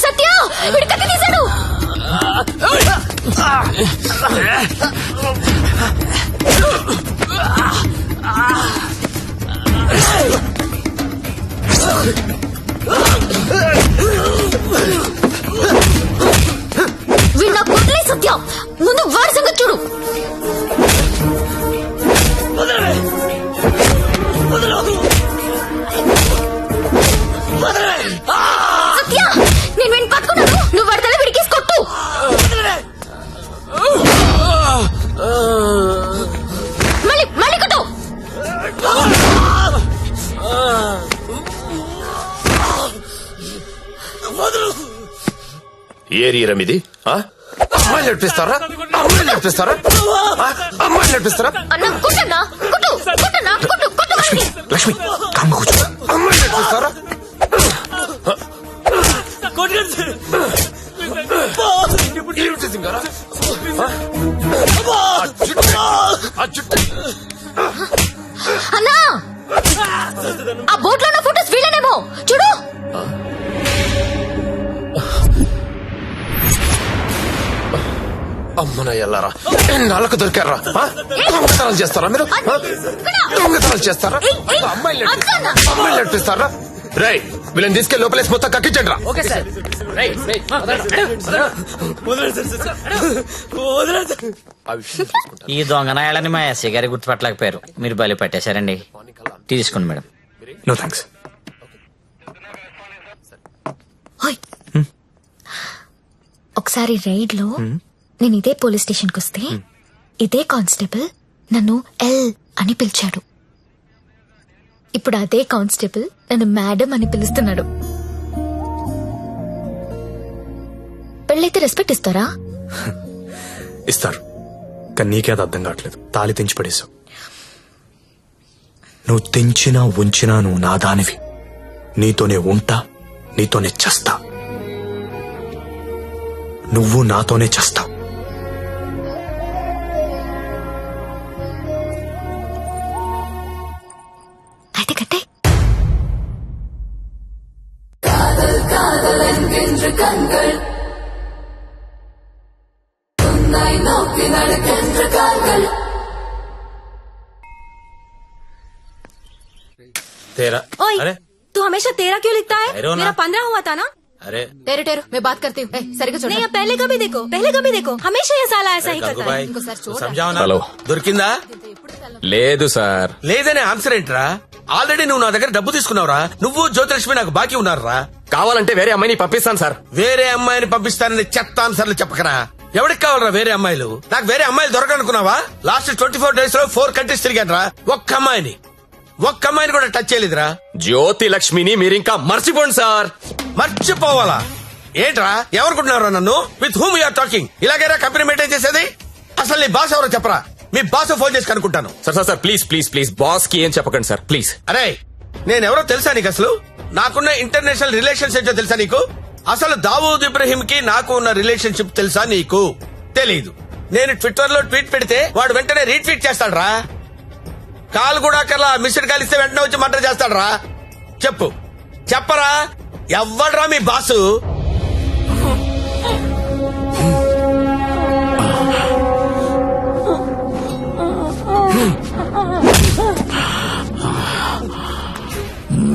Satya, వీడు కత్తి తీశాడు. ఏరియా ఇది అమ్మాయిలు నడిపిస్తారా? అమ్మాయిలు నడిపిస్తారా? అమ్మాయిలు నడిపిస్తారా? అన్న కుట్టన్నా కుట్టు కుట్టన్నా కుట్టు కుట్టు లక్ష్మి లక్ష్మి కామ్గా కూర్చో. అమ్మాయిలు నడిపిస్తారా? ఏమిటి సింగారా? ఆ జుట్టు అన్నా ఆ బోట్ లో ఉన్న ఫోటోస్ వీళ్ళనేమో చూడు. అమ్మన ఎల్లారా ఎన్నాళ్ళకు దొరికారా? దొంగతనాలు చేస్తారా మీరు? దొంగతనాలు చేస్తారా? అమ్మాయిలు నడిపిస్తారా? రై వీళ్ళని తీసుకెళ్ళి లోపలేసి మొత్తం కక్కించండి రా. ఈ దొంగ నాయాలని మా ఎస్ఐ గారి గుర్తుపట్టలేకపోయారు. మీరు బలి పట్టేశారండి. తీసుకోండి మేడం. No thanks. ఒకసారి రైడ్ లో నేను ఇదే పోలీస్ స్టేషన్ కు వస్తే ఇదే కానిస్టేబుల్ నన్ను ఎల్ అని పిలిచాడు. ఇప్పుడు అదే కానిస్టేబుల్ నన్ను మేడం అని పిలుస్తున్నాడు. పెళ్ళైతే రెస్పెక్ట్ ఇస్తారా? ఇస్తారు, కానీ నీకే అది అర్థం కావట్లేదు. తాళి తెంచి పడేశావు. నువ్వు తెంచినా ఉంచినా నువ్వు నా దానివి. నీతోనే ఉంటా, నీతోనే చస్తా. నువ్వు నాతోనే చస్తావు. అయితే కట్టే. तेरा ओए, अरे तू हमेशा तेरा क्यों लिखता है? अरे वो ना- मेरा 15 हुआ था ना? अरे टेरू टेरू मैं बात करती हूँ. सरिगा చూడు. नहीं, पहले कभी देखो, पहले कभी देखो. हमेशा ये साला ऐसा ही करता है. भाई ఇంకోసారి చూడు. समझाओ ना. హలో. దొరికిందా? లేదు సార్. లేదనే ఆన్సర్ ఏంట్రా? ఆల్రెడీ నువ్వు నా దగ్గర డబ్బు తీసుకున్నావురా. నువ్వు జ్యోతిలక్ష్మి నాకు బాకీ ఉన్నారా? కావాలంటే వేరే అమ్మాయిని పంపిస్తాను సార్. వేరే అమ్మాయిని పంపిస్తానని చెత్త ఆన్సర్లు చెప్పకరా. ఎవరికి కావాలరా వేరే అమ్మాయిలు? నాకు వేరే అమ్మాయిలు దొరకనుకున్నావా? లాస్ట్ 24 days లో 4 countries తిరిగాను రా. ఒక్క అమ్మాయిని కూడా టచ్ చేయలేదురా. జ్యోతి లక్ష్మిని మీరింకా మర్చిపోండి సార్. మర్చిపోవాలా ఏంట్రా? ఎవరుకుంటున్నారా నన్ను? With whom you're talking? ఇలాగేరా కంపెనీ మెయింటైన్ చేసేది? అసలు నీ బాస్ ఎవరో చెప్పరా. మీ బాస్ ఫోన్ చేసి కనుక్కుంటాను. Sir sir sir please please please boss కి ఏం చెప్పకండి సార్ ప్లీజ్. అరే నేనెవరో తెలుసా నీకు? అసలు నాకున్న ఇంటర్నేషనల్ రిలేషన్స్ ఏంటో తెలుసా నీకు? అసలు దావూద్ ఇబ్రహీం కి నాకు ఉన్న రిలేషన్షిప్ తెలుసా నీకు? తెలీదు. నేను ట్విట్టర్ లో ట్వీట్ పెడితే వాడు వెంటనే రీట్వీట్ చేస్తాడు రా. కాల్ కూడా కల్లా మిస్డ్ కాల్ ఇస్తే వెంటనే వచ్చి మర్డర్ చేస్తాడు రా. చెప్పరా ఎవ్వడ్రా మీ బాసు?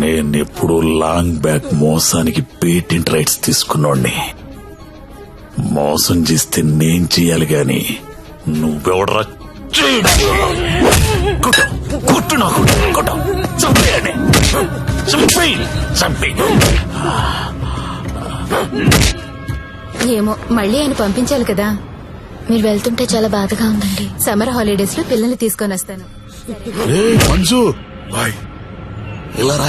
నేనెప్పుడు లాంగ్ బ్యాక్ మోసానికి పేటెంట్ రైట్స్ తీసుకున్నోడ్ని. మోసం చేస్తే నేను చెయ్యాలి గాని నువ్వెవడరా? కొట్టు నాకు కొట్టు, చంపేయండి, చంపేయి. ఏమో మళ్ళీ ఆయన పంపించాలి కదా. మీరు వెళ్తుంటే చాలా బాధగా ఉందండి. సమ్మర్ హాలిడేస్ లో పిల్లల్ని తీసుకొని వస్తాను. మంజు బాయ్, ఇలారా.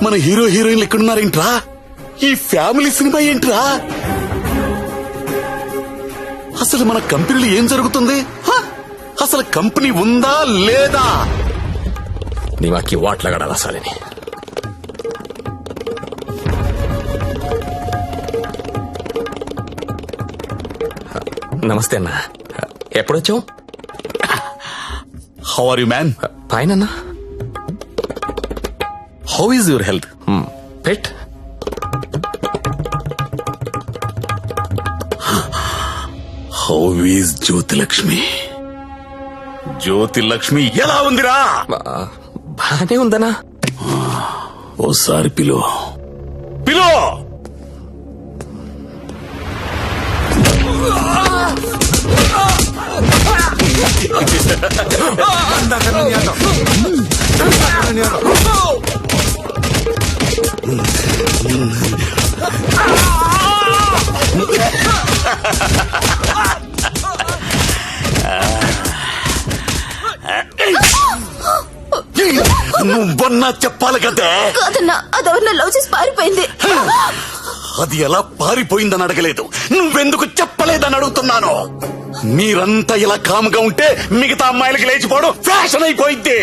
మన హీరో హీరోయిన్లు ఎక్కడున్నారేంట్రా? ఈ ఫ్యామిలీ సినిమా ఏంట్రా? అసలు మన కంపెనీలో ఏం జరుగుతుంది? అసలు కంపెనీ ఉందా లేదా? నీవాకి వాట్లగడాల సాలని. నమస్తే అన్న, ఎప్పుడొచ్చావు? How are you man? Fine అన్న. How is your health? But how is Jyothilakshmi? Jyothilakshmi ఎలా ఉందిరా? బానే ఉందనా? ఓసారి పిలో. నువ్వన్నా చెప్పాలి కదే. కాదన్నా అదెవరిన లవ్ చేసి పారిపోయింది. అది ఎలా పారిపోయిందని అడగలేదు, నువ్వెందుకు చెప్పలేదని అడుగుతున్నాను. మీరంతా ఇలా కాముగా ఉంటే మిగతా అమ్మాయిలకి లేచిపోవడం ఫ్యాషన్ అయిపోయింది.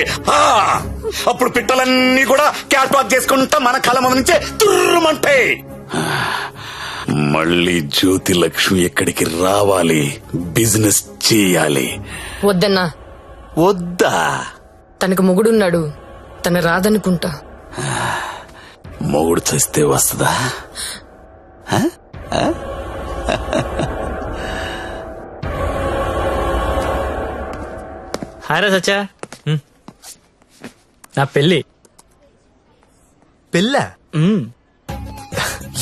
అప్పుడు పిట్టలన్నీ కూడా క్యాట్ వాక్ చేసుకుంటా మన కళ్ళ ముందు నుంచే తుర్రుమంటాయి. మళ్ళీ జ్యోతి లక్ష్మి ఎక్కడికి రావాలి, బిజినెస్ చేయాలి. వద్దన్నా. వద్దా? తనకు మొగుడున్నాడు, తన రాదనుకుంటా. మొగుడు చేస్తే వస్తుందా? హాయ్ రా సచ్చా. నా పెళ్ళి. పెళ్ళా?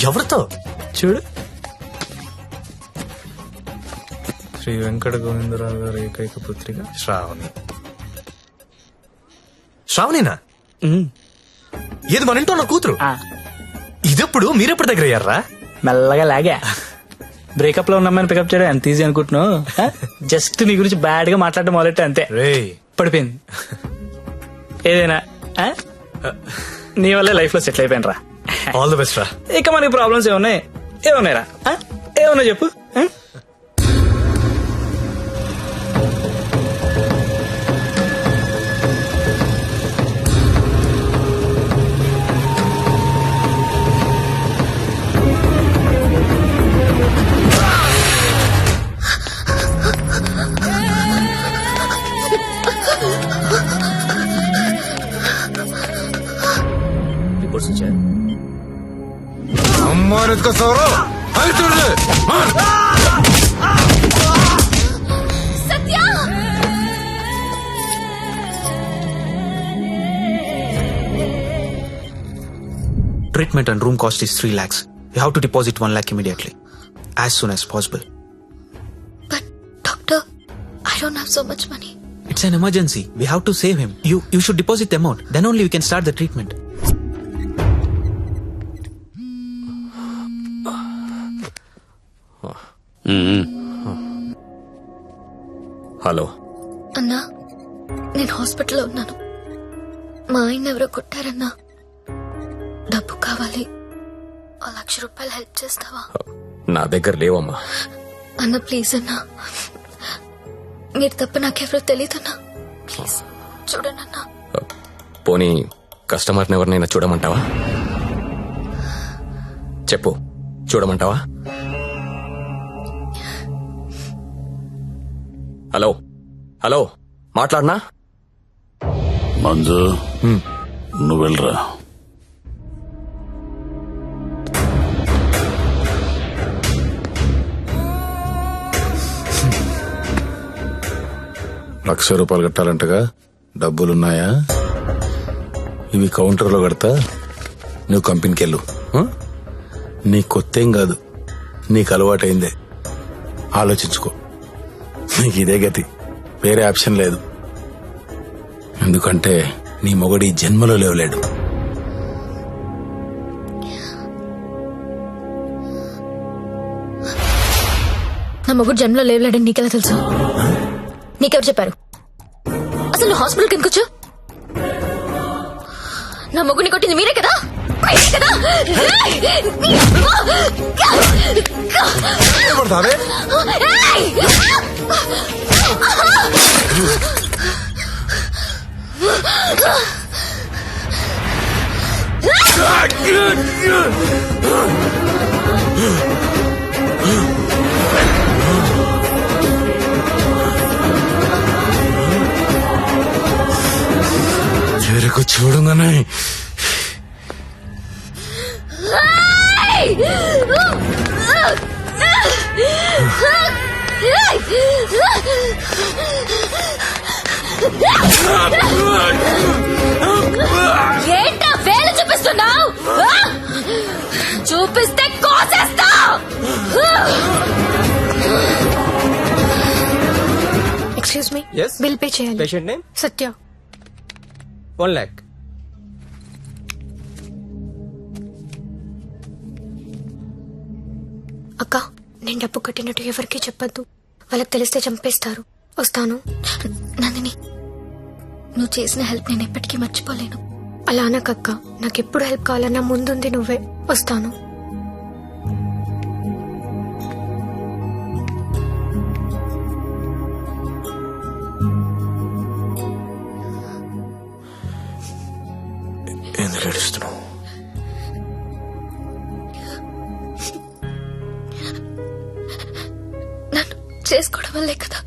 ఎవరితో? చూడు. శ్రీ వెంకట గోవిందరావు గారి ఏకైక పుత్రిక శ్రావణి. శ్రావణినా? ఏది మన ఇంట్లో నా కూతురు? ఇదెప్పుడు మీరెప్పుడు దగ్గర అయ్యారా? మెల్లగా లాగా. బ్రేకప్ లో ఉన్న అమ్మాయిని పికప్ చేయడం ఎంత ఈజీ అనుకుంటున్నావు? జస్ట్ నీ గురించి బ్యాడ్ గా మాట్లాడడం మొదలెట్టే అంతే. పడిపోయింది. ఏదైనా నీ వల్లే లైఫ్ లో సెటిల్ అయిపోయిన రా. ఆల్ ది బెస్ట్ రా. ఇక మనకి ప్రాబ్లమ్స్ ఏమున్నాయి రా? ఏమున్నా చెప్పు. Treatment and room cost is 3 lakhs. You have to deposit 1 lakh immediately, as soon as possible. But doctor, I don't have so much money. It's an emergency. We have to save him. You should deposit the amount. Then only we can start the treatment. Hello అన్నా, నేను హాస్పిటల్లో ఉన్నాను. మా ఆయన ఎవరో కొట్టారన్నా. డబ్బు కావాలి. 1,00,000 రూపాయలు హెల్ప్ చేస్తావా? నా దగ్గర లేవమ్మా. అన్న ప్లీజ్ అన్నా, మీరు తప్ప నాకెవరో తెలియదన్నా. ప్లీజ్ చూడండి అన్నా. పోనీ కస్టమర్ని ఎవరినైనా చూడమంటావా? చెప్పు, చూడమంటావా? హలో హలో, మాట్లాడనా? మంజు, నువ్వు వెళ్ళరా. ₹1,00,000 కట్టాలంటగా, డబ్బులున్నాయా? ఇవి కౌంటర్లో కడతా, నువ్వు కంపెనీకి వెళ్ళు. నీ కొత్తేం కాదు, నీకు అలవాటైందే. ఆలోచించుకో, నీకు ఇదే గతి, వేరే ఆప్షన్ లేదు. ఎందుకంటే నీ మొగడి జన్మలో లేవలేడు. నా మొగుడు జన్మలో లేవలేడని నీకెలా తెలుసు? నీకెవరు చెప్పారు? అసలు నువ్వు హాస్పిటల్కి ఎందుకు వచ్చావు? నా మొగుడిని కొట్టింది మీరే కదా? చెరుకు చూడగానే ఏంటా వేలు చూపిస్తున్నావు? చూపిస్తే కోసేస్తా. ఎక్స్క్యూజ్ మీ, బిల్ పే చేయాలి. పేషెంట్ నేమ్ సత్య. 1 lakh. అక్క, నేను డబ్బు కట్టినట్టు ఎవరికీ చెప్పద్దు. వాళ్ళకి తెలిస్తే చంపేస్తారు. వస్తాను. నందిని, నువ్వు చేసిన హెల్ప్ నేను ఎప్పటికీ మర్చిపోలేను. అలా అనకక్క, నాకెప్పుడు హెల్ప్ కావాలన్నా ముందుంది నువ్వే. వస్తాను. ఎందుకు ఏడుస్తున్నావు? నన్ను చేసుకోవడం వల్లే కదా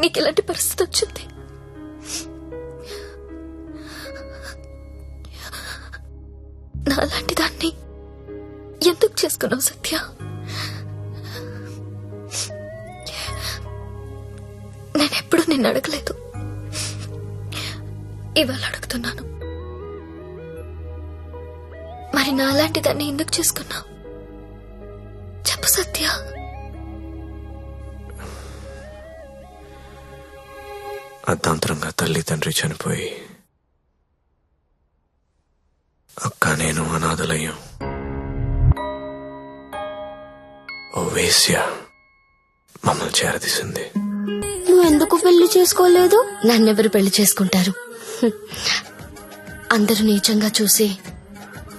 నీకు ఇలాంటి పరిస్థితి వచ్చింది. నాలాంటి దాన్ని ఎందుకు చేసుకున్నావు సత్య? నేనెప్పుడు నిన్ను అడగలేదు, ఇవాళ అడుగుతున్నాను. మరి నాలాంటి దాన్ని ఎందుకు చేసుకున్నావు చెప్పు సత్య. అర్ధాంతరంగా తల్లి తండ్రి చనిపోయి అక్క నేను అనాథలయ్యాం. ఓ వేశ్య మమ్మల్ని చేరదీసింది. నువ్వు ఎందుకు పెళ్లి చేసుకోలేదు? నన్నెవరు పెళ్లి చేసుకుంటారు? అందరూ నీచంగా చూసి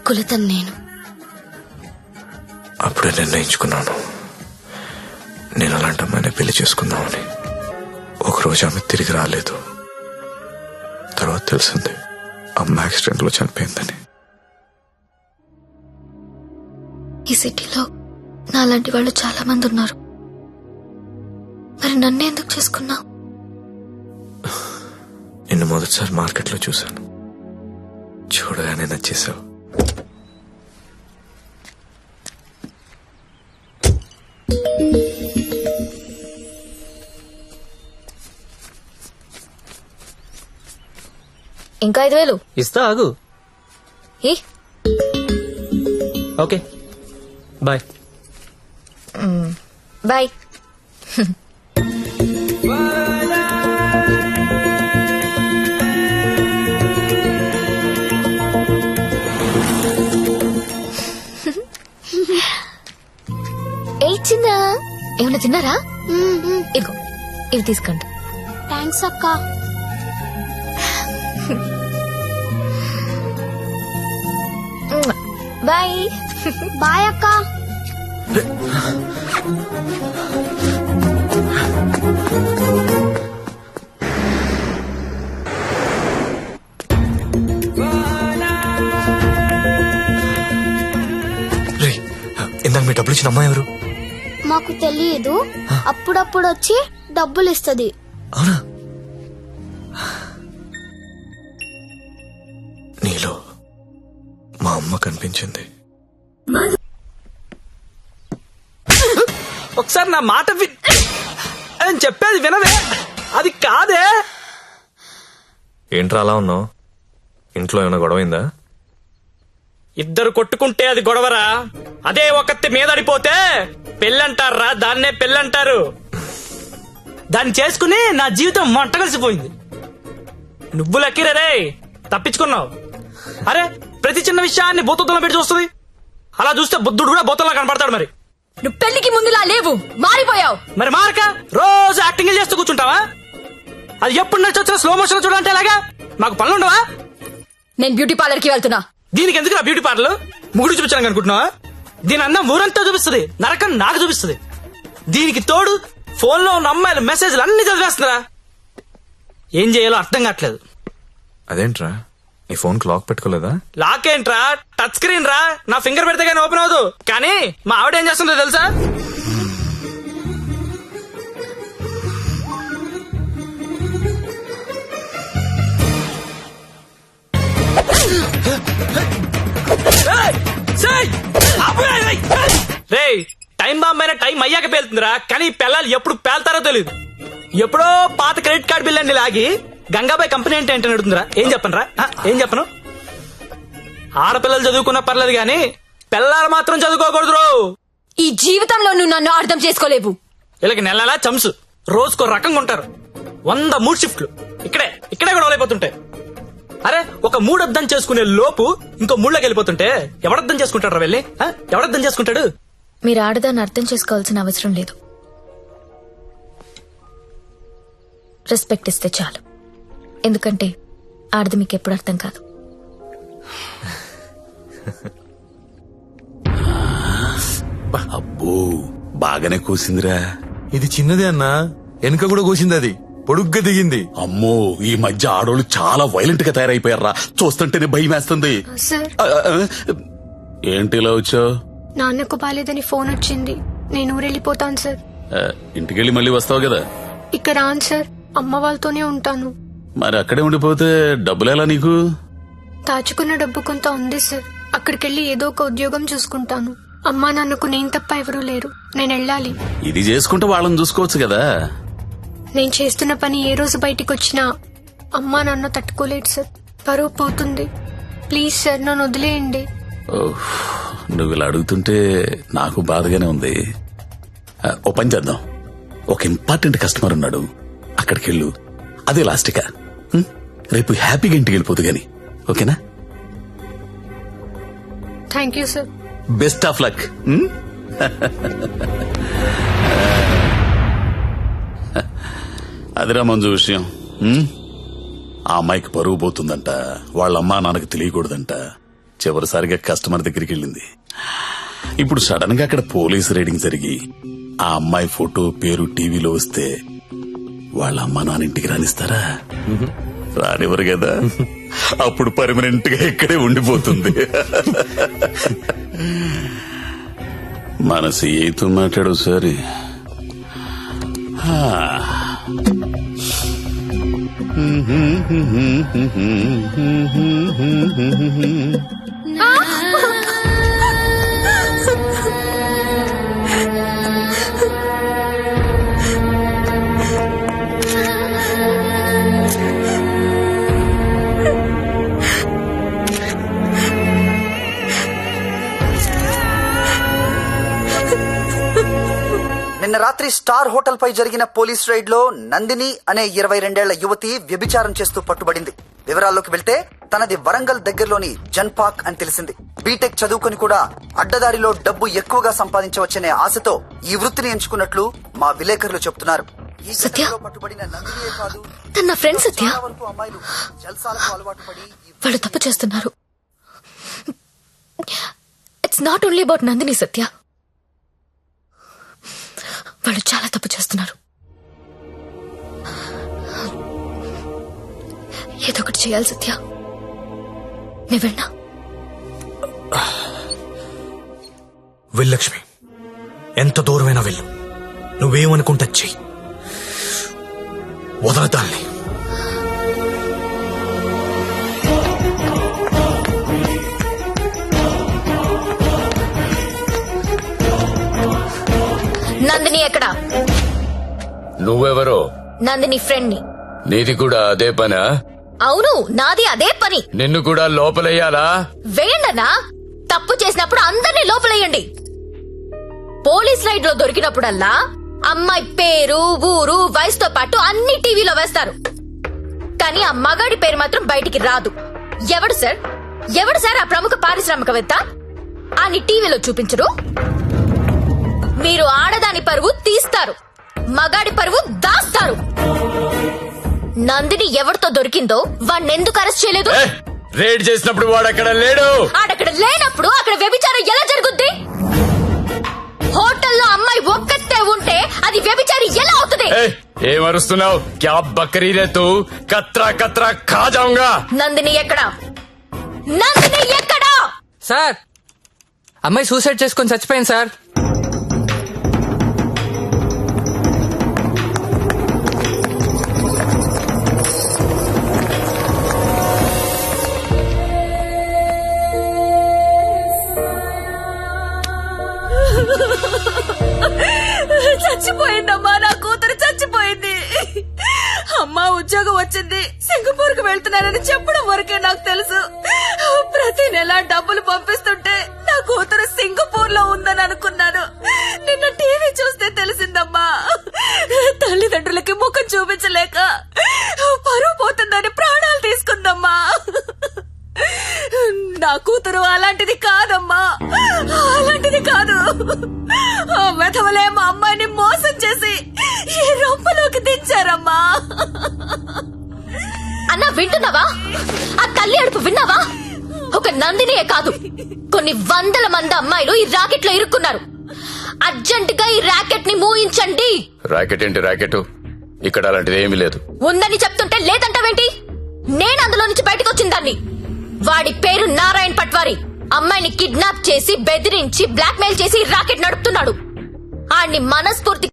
కులతను నేను. అప్పుడే నిర్ణయించుకున్నాను నేను అలాంటి అమ్మాయిని పెళ్లి చేసుకుందామని. ఒకరోజు ఆమె తిరిగి రాలేదు. తర్వాత తెలిసింది అమ్మ యాక్సిడెంట్ లో చనిపోయిందని. ఈ సిటీలో నాలాంటి వాళ్ళు చాలా మంది ఉన్నారు. మరి నన్ను ఎందుకు చేసుకున్నావు? నిన్ను మొదటిసారి మార్కెట్లో చూశాను. చూడగానే నచ్చేసావు. ఇంకా 5,000 ఇస్తా, ఆగు. Okay bye. బాయ్. ఏ చిన్న ఏమన్నా తిన్నారా? ఇదిగో ఇవి తీసుకోండి. థ్యాంక్స్ అక్క. బాయ్. బాయ్ అక్క. ఇందాక మీ డబ్బులు ఇచ్చిన అమ్మాయి ఎవరు? మాకు తెలియదు, అప్పుడప్పుడు వచ్చి డబ్బులు ఇస్తది. అవునా? నీలో మా అమ్మ కనిపించింది. ఒకసారి నా మాట నేను చెప్పేది వినవే. అది కాదే. ఏంట్రా అలా ఉన్నావు? ఇంట్లో ఏమైనా గొడవైందా? ఇద్దరు కొట్టుకుంటే అది గొడవరా? అదే ఒకటి మీదడిపోతే పెళ్ళంటారా? దాన్నే పెళ్ళంటారు. దాన్ని చేసుకుని నా జీవితం మంట కలిసిపోయింది. నువ్వు లక్కీరే, తప్పించుకున్నావు. అరే ప్రతి చిన్న విషయాన్ని బోతల్లో పెట్టి చూస్తుంది. అలా చూస్తే బుద్ధుడు కూడా బోతల్లో కనపడతాడు. మరి నువ్వు పెళ్లికి ముందులా లేవు, మారిపోయావు. మరి మారక రోజు యాక్టింగ్ చేస్తూ కూర్చుంటావా? అది ఎప్పుడు నచ్చొచ్చిన స్లో మోషన్ చూడాలంటే ఎలాగా? మాకు పనులు ఉండవా? నేను బ్యూటీ పార్లర్ కి వెళ్తున్నా. దీనికి ఎందుకు నా బ్యూటీ పార్లర్? ముగుడు చూపించాను అనుకుంటున్నావా? దీని అన్నం ఊరంతా చూపిస్తుంది, నరకం నాకు చూపిస్తుంది. దీనికి తోడు ఫోన్ లో ఉన్న అమ్మాయిల మెసేజ్లు అన్ని చదివేస్తుందా? ఏం చేయాలో అర్థం కావట్లేదు. అదేంట్రా నీ ఫోన్ కి లాక్ పెట్టుకోలేదా? లాక్ ఏంట్రా, టచ్ స్క్రీన్ రా. నా ఫింగర్ పెడితే కానీ ఓపెన్ అవ్వదు. కానీ మా ఆవిడ ఏం చేస్తుందో తెలుసా? రే టైం బాంబ్ అయినా టైం అయ్యాక పేలుతుందిరా. కానీ పిల్లలు ఎప్పుడు పేల్తారో తెలియదు. ఎప్పుడో పాత క్రెడిట్ కార్డు బిల్ అన్ని లాగి గంగాబాయ్ కంపెనీ అంటే ఏంటని అడుగుతుందిరా. ఏం చెప్పనురా? ఏం చెప్పను? ఆడపిల్లలు చదువుకున్నా పర్లేదు గాని పిల్లలు మాత్రం చదువుకోకూడదు. ఈ జీవితంలో నువ్వు నన్ను అర్థం చేసుకోలేవు. వీళ్ళకి నెలలా చంసు, రోజుకో రకంగా ఉంటారు. 100 మూడు షిఫ్ట్లు ఇక్కడే గొడవలైపోతుంటాయి. అరే ఒక మూడు అర్థం చేసుకునే లోపు ఇంకో మూడులోకి వెళ్ళిపోతుంటే ఎవడర్థం చేసుకుంటాడు? వెళ్ళి ఎవడర్థం చేసుకుంటాడు? మీరు ఆడదాన్ని అర్థం చేసుకోవాల్సిన అవసరం లేదు. రెస్పెక్ట్ ఇస్తే చాలు. ఎందుకంటే ఆడది మీకు ఎప్పుడు అర్థం కాదు. అబ్బో బాగానే కూసిందిరా. ఇది చిన్నదే అన్నా, వెనుక కూడా కూసింది, అది పొడుగ్గా దిగింది. అమ్మో ఈ మధ్య ఆడోళ్ళు చాలా వైలెంట్ గా తయారైపోయారా, చూస్తుంటేనే భయం వేస్తుంది. సార్ ఏంటి ఇలా వచ్చావు? నాన్నకు బాలేదని ఫోన్ వచ్చింది, నేను ఊరెళ్ళిపోతాను సార్. ఇంటికెళ్ళి మళ్ళీ వస్తావు కదా? ఇక్కడ రాను సార్, అమ్మ వాళ్ళతోనే ఉంటాను. మరి అక్కడే ఉండిపోతే డబ్బులు ఎలా నీకు? దాచుకున్న డబ్బు కొంత ఉంది సార్, అక్కడికెళ్ళి ఏదో ఒక ఉద్యోగం చూసుకుంటాను. అమ్మా నాన్నకు నేను తప్ప ఎవరూ లేరు, నేను వెళ్ళాలి. ఇది చేసుకుంటే వాళ్ళని చూసుకోవచ్చు కదా. నేను చేస్తున్న పని ఏ రోజు బయటికి వచ్చినా అమ్మా నాన్న తట్టుకోలేడు సార్, పరువు పోతుంది. ప్లీజ్ సార్ నన్ను వదిలేయండి. ఓహ్, నువ్వు ఇలా అడుగుతుంటే నాకు బాధగానే ఉంది. ఓ పని చేద్దాం, ఒక ఇంపార్టెంట్ కస్టమర్ ఉన్నాడు, అక్కడికి వెళ్ళు. అదే లాస్ట్గా రేపు హ్యాపీగా ఇంటికి వెళ్ళిపోదు గాని, ఓకేనా? Thank you sir. Best of luck. అదిరా మంజు విషయం. ఆ అమ్మాయికి పరువు పోతుందంట, వాళ్ళ అమ్మా నాన్నకి తెలియకూడదంట. చివరిసారిగా కస్టమర్ దగ్గరికి వెళ్ళింది. ఇప్పుడు సడన్ గా అక్కడ పోలీస్ రైడింగ్ జరిగి ఆ అమ్మాయి ఫోటో పేరు టీవీలో వస్తే వాళ్ళ అమ్మా నాన్న ఇంటికి రానిస్తారా? రానివ్వరు కదా. అప్పుడు పర్మనెంట్ గా ఇక్కడే ఉండిపోతుంది. మన సీఏతో మాట్లాడు సరే. నిన్న రాత్రి స్టార్ హోటల్ పై జరిగిన పోలీస్ రైడ్ లో నందిని అనే 22 యువతి వ్యభిచారం చేస్తూ పట్టుబడింది. వివరాల్లోకి వెళ్తే తనది వరంగల్ దగ్గరలోని జన్పాక్ అని తెలిసింది. బీటెక్ చదువుకుని కూడా అడ్డదారిలో డబ్బు ఎక్కువగా సంపాదించవచ్చనే ఆశతో ఈ వృత్తిని ఎంచుకున్నట్లు మా విలేకరులు చెబుతున్నారు. ఈ ఘటనలో పట్టుబడిన నందినియే కాదు, తన ఫ్రెండ్ సత్య, చాలా వరకు అమ్మాయిలు జల్సాలకు అలవాటు పడి వాళ్ళు తప్పు చేస్తున్నారు. It's not only about Nandini Satya, వాళ్ళు చాలా తప్పు చేస్తున్నారు. ఏదో ఒకటి చేయాలి సత్య, నువ్వెన్నా వెళ్ళక్ష్మి, ఎంత దూరమైనా వెళ్ళు. నువ్వేమనుకుంటా చెయ్యి, వదలదాన్ని. నందిని ఎక్కడా? నువ్వెవరో? నందిని ఫ్రెండ్ ని. నీది కూడా అదే పనా? అవును, నాది అదే పని. నిన్ను కూడా లోపలయ్యాలా? వేయండన్నా, తప్పు చేసినప్పుడు అందరినీ లోపలేయండి. పోలీస్ రైడ్ లో దొరికినప్పుడల్లా అమ్మాయి పేరు, ఊరు, వయసుతో పాటు అన్ని టీవీలో వేస్తారు. కానీ ఆ మగాడి పేరు మాత్రం బయటికి రాదు. ఎవడు సార్ ఆ ప్రముఖ పారిశ్రామికవేత్త? అని టీవీలో చూపించరు. మీరు ఆడదాని పరువు తీస్తారు, మగాడి పరువు దాస్తారు. నందిని ఎవరితో దొరికిందో వాణ్ణెందుకు అరెస్ట్ చేయలేదు? రేడ్ చేసినప్పుడు వాడు అక్కడ లేడు. ఆడక్కడ లేనప్పుడు అక్కడ వ్యభిచారం ఎలా జరుగుద్ది? హోటల్లో అమ్మాయి ఒక్కతే ఉంటే అది వ్యభిచారి ఎలా అవుతుంది? ఏమరుస్తున్నావు? క్యా బకరీ రే తూ? కత్రా కత్రా ఖా జాऊंगा. నందిని ఎక్కడా? నందిని ఎక్కడా? సార్, అమ్మాయి సూసైడ్ చేసుకొని చచ్చిపోయింది సార్. చచ్చిపోయిందమ్మా, నా కూతురు చచ్చిపోయింది. అమ్మా ఉద్యోగం వచ్చింది, సింగపూర్ కు వెళ్తున్నానని చెప్పడం వరకే నాకు తెలుసు. ప్రతి నెల డబ్బులు పంపిస్తుంటే నా కూతురు సింగపూర్ లో ఉందని అనుకున్నాను. నిన్న టీవీ చూస్తే తెలిసిందమ్మా. తల్లిదండ్రులకి ముఖం చూపించలేక పరువు పోతుందని ప్రాణాలు తీసుకుందమ్మా. నా కూతురు అలాంటిది కాదమ్మా, అలాంటిది కాదు. ఆ వెధవలే మా అమ్మాయిని మోసం చేసి ఈ రొంపలోకి దించారమ్మా. అన్నా వింటున్నావా? ఆ తల్లి అడుపు విన్నావా? ఒక ఒక నందినియే కాదు, కొన్ని వందల మంది అమ్మాయిలు ఈ రాకెట్ లో ఇరుక్కున్నారు. అర్జెంట్ గా ఈ రాకెట్ ని మూయించండి. రాకెట్ ఏంటి రాకెట్? ఇక్కడ అలాంటిది ఏమీ లేదు. ఉందని చెప్తుంటే లేదంటావేంటి? నేను అందులో నుంచి బయటకు వచ్చిందాన్ని. వాడి పేరు నారాయణ్ పట్వారి. అమ్మాయిని కిడ్నాప్ చేసి బెదిరించి బ్లాక్మెయిల్ చేసి ఈ రాకెట్ నడుపుతున్నాడు. ఆడిని మనస్ఫూర్తి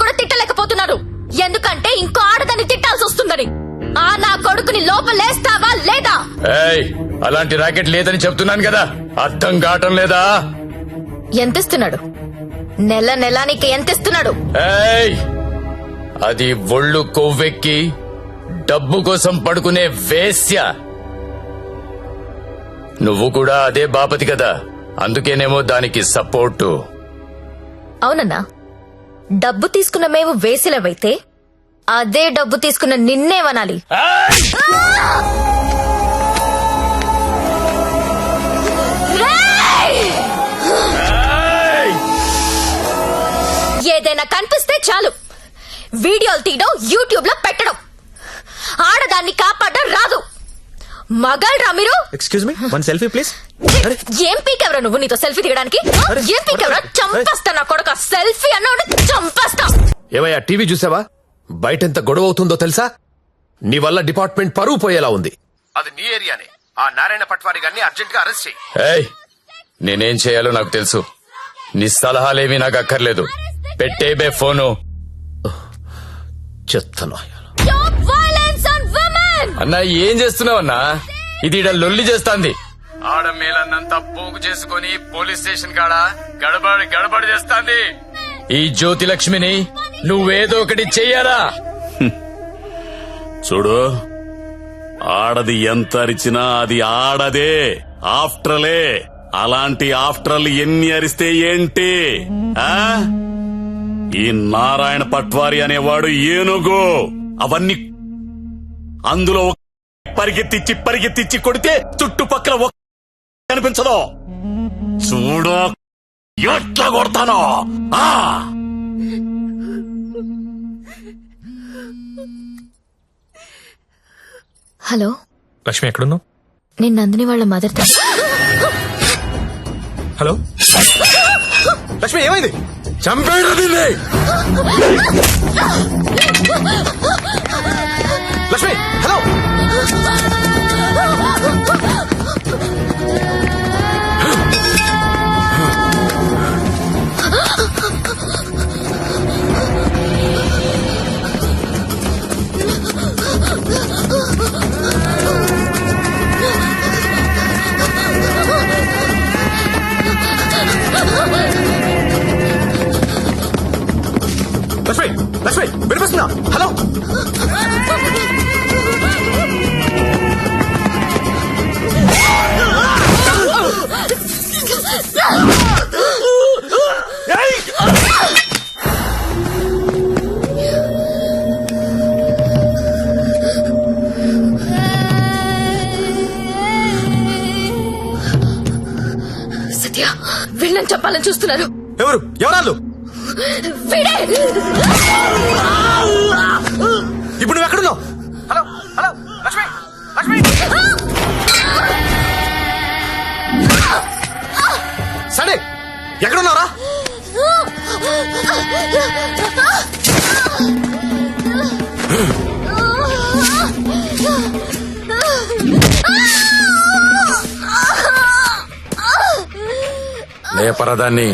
కూడా తిట్టలేకపోతున్నారు, ఎందుకంటే ఇంకో ఆడదాన్ని తిట్టాల్సి వస్తుందని. ఆ నా కొడుకుని లోపలేస్తావా లేదా? ఏయ్, అలాంటి రాకెట్ లేదని చెప్తున్నాను కదా, అర్థం కావటం లేదా? ఎంతిస్తున్నాడు? నెల నెలానికి ఎంతిస్తున్నాడు? ఏయ్, అది ఒళ్ళు కొవ్వెక్కి డబ్బు కోసం పడుకునే వేశ్య. నువ్వు కూడా అదే బాపతి కదా, అందుకేనేమో దానికి సపోర్టు. అవునన్నా, డబ్బు తీసుకున్న మేము వేసిలవైతే అదే డబ్బు తీసుకున్న నిన్నేమనాలి? ఏదైనా కనిపిస్తే చాలు వీడియోలు తీయడం, యూట్యూబ్ లో పెట్టడం. ఆడదాన్ని కాపాడడం రాదు. మగాళ్ళరా మీరు? Excuse me, one selfie please. ఏం పీకెవరా నువ్వు? నీతో సెల్ఫీ దిగడానికి ఏం పీకెవరా? చంపేస్తా నా కొడుక. సెల్ఫీ అన్నాడు చంపేస్తా. ఏవయ్యా, టీవీ చూసావా? బయటెంత గొడవ అవుతుందో తెలుసా? నీ వల్ల డిపార్ట్మెంట్ పరువు పోయేలా ఉంది. అది నీ ఏరియానే. ఆ నారాయణ పట్వారి గారిని అర్జెంట్ గా అరెస్ట్ చేయి. ఏయ్, నేనేం చేయాలో నాకు తెలుసు. నీ సలహాలేమీ నాకు అక్కర్లేదు. పెట్టేబే ఫోను. చెత్తను అన్నా, ఏం చేస్తున్నావన్నా? ఇది ఈడ లొల్లి చేస్తాంది. ఆడమేలన్నంతా పోగు చేసుకుని పోలీస్ స్టేషన్ కాడ గడబడి చేస్తాంది. ఈ జ్యోతి లక్ష్మిని నువ్వేదో ఒకటి చెయ్యాలా? చూడు, ఆడది ఎంత అరిచినా అది ఆడదే, ఆఫ్టర్లే. అలాంటి ఆఫ్టర్లు ఎన్ని అరిస్తే ఏంటి? ఈ నారాయణ పట్వారి అనేవాడు ఏనుగు. అవన్నీ అందులో పరిగెత్తిచ్చి కొడితే చుట్టుపక్కల కనిపించదు. చూడు ఎట్లా కొడతానో. హలో లక్ష్మి, ఎక్కడున్నావు? నేను నందిని వాళ్ళ మదర్. హలో లక్ష్మి, ఏమైంది? చంపేడు దీన్ని. లక్ష్మి, హలో. లక్ష్మి, వినిపిస్తుందా? హలో. సత్య, వీళ్ళని చెప్పాలని చూస్తున్నారు. ఎవరాళ్ళు? ఇప్పుడు నువ్వు ఎక్కడున్నావు? Hello hello Lakshmi, Lakshmi. సరే, ఎక్కడున్నారా? లేపరదాన్ని.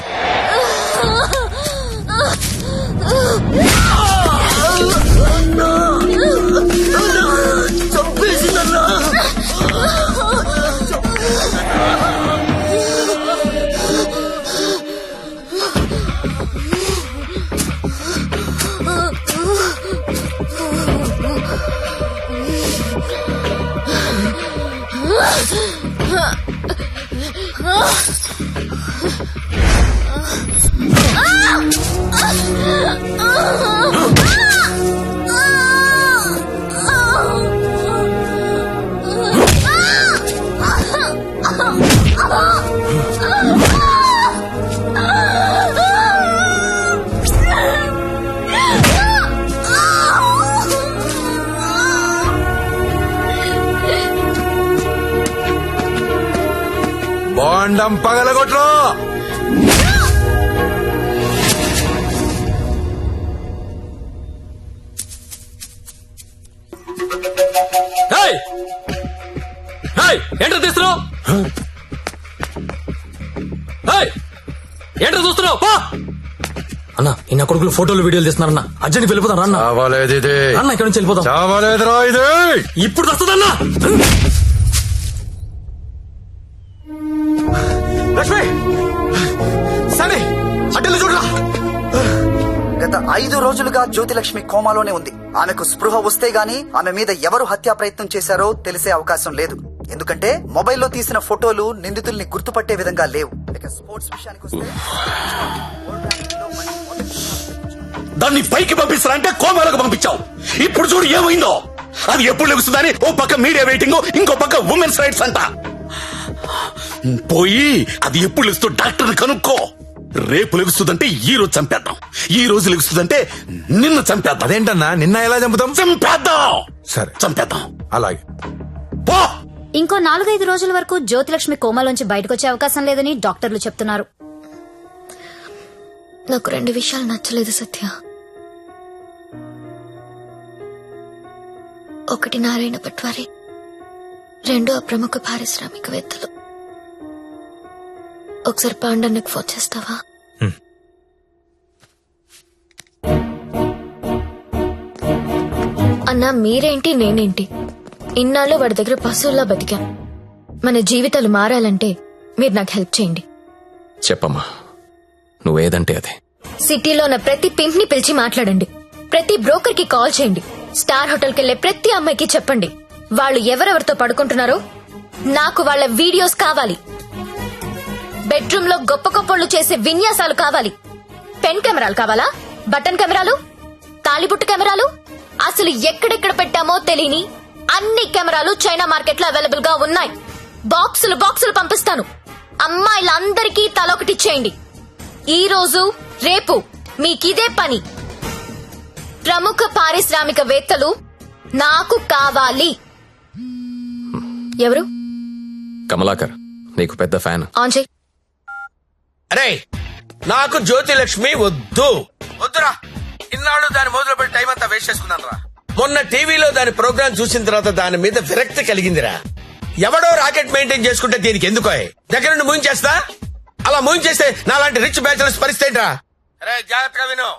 మండం పగలగొట్లో. ఏంటో తీస్తున్నావు? ఏంటో చూస్తున్నావు? అన్న ఇన్న కొడుకులు ఫోటోలు వీడియోలు తీస్తున్నారన్న. అర్జెంట్ వెళ్ళిపోతాను అన్న. చావాలేదు ఇది. అన్న ఇక్కడ నుంచి వెళ్ళిపోతాం. చావాలేదురా ఇది. ఇప్పుడు వస్తుందన్నా. లక్ష్మి సరే అడ్డలు చూడరా. గత 5 రోజులుగా జ్యోతిలక్ష్మి కోమాలోనే ఉంది. ఆమెకు స్పృహ వస్తే గానీ ఆమె మీద ఎవరు హత్యా ప్రయత్నం చేశారో తెలిసే అవకాశం లేదు. ఎందుకంటే మొబైల్లో తీసిన ఫోటోలు నిందితుల్ని గుర్తుపట్టే విధంగా లేవు. ఇక స్పోర్ట్స్ విషయానికి వస్తే దాన్ని పైకి పంపిస్తారంటే కోమాలకు పంపించావు. ఇప్పుడు చూడు ఏమైందో. అది ఎప్పుడు లెగుస్తుందని ఓ పక్క మీడియా వెయిటింగ్, ఇంకో పక్క ఉమెన్స్ రైట్స్ అంట. పోయి అది ఎప్పుడు లెగుస్తూ డాక్టర్ని కనుక్కో. రేపు లెగుస్తుందంటే ఈ రోజు చంపేద్దాం, ఈ రోజు లెగుస్తుందంటే నిన్ను చంపేద్దాం. అదేంటన్నా నిన్న ఎలా చంపుతాం? చంపేద్దాం. సరే చంపేద్దాం. అలాగే. పో. ఇంకో 4-5 రోజుల వరకు జ్యోతిలక్ష్మి కోమాలోంచి బయటకొచ్చే అవకాశం లేదని డాక్టర్లు చెప్తున్నారు. నాకు 2 విషయాలు నచ్చలేదు సత్య. ఒకటి నారాయణ పట్వారి, 2 ఆ ప్రముఖ పారిశ్రామికవేత్తలు. ఒకసారి పాండన్నకు ఫోన్ చేస్తావా? అన్నా మీరేంటి నేనేంటి, ఇన్నాళ్ళు వాడి దగ్గర పశువుల్లా బతికాం. మన జీవితాలు మారాలంటే మీరు నాకు హెల్ప్ చేయండి. చెప్పమ్మా నువ్వేదంటే అదే. సిటీలో ఉన్న ప్రతి పింప్ ని పిలిచి మాట్లాడండి. ప్రతి బ్రోకర్ కి కాల్ చేయండి. స్టార్ హోటల్ కెళ్లే ప్రతి అమ్మాయికి చెప్పండి వాళ్ళు ఎవరెవరితో పడుకుంటున్నారో నాకు వాళ్ళ వీడియోస్ కావాలి. బెడ్రూమ్ లో గొప్ప గొప్పలు చేసే విన్యాసాలు కావాలి. పెన్ కెమెరాలు కావాలా? బటన్ కెమెరాలు, తాలిబుట్టు కెమెరాలు, అసలు ఎక్కడెక్కడ పెట్టామో తెలియని అన్ని కెమెరాలు చైనా మార్కెట్ లో అవైలబుల్ గా ఉన్నాయి. బాక్సులు బాక్సులు పంపిస్తాను. అమ్మాయిలందరికీ తలొకటిచ్చేయండి. ఈ రోజు రేపు మీకిదే పని. ప్రముఖ పారిశ్రామికవేత్తలు నాకు కావాలి. ఎవరు? కమలాకర్, నీకు పెద్ద ఫ్యాన్. ఆన్ చేయి. అరే నాకు జ్యోతిలక్ష్మి వద్దు. వద్దురా. ఇన్నాళ్ళు దాని మొదలు పెట్టి టైం అంతా వేస్ట్ చేసుకున్నాను రా. మొన్న టీవీలో దాని ప్రోగ్రామ్ చూసిన తర్వాత దాని మీద విరక్తి కలిగిందిరా. ఎవడో రాకెట్ మెయింటైన్ చేసుకుంటే దీనికి ఎందుకో దగ్గర నుండి మూయించేస్తా. అలా మూయించేస్తే నాలాంటి రిచ్ బ్యాచులర్స్ పరిస్థితి రా. అరే జాగ్రత్తగా విను.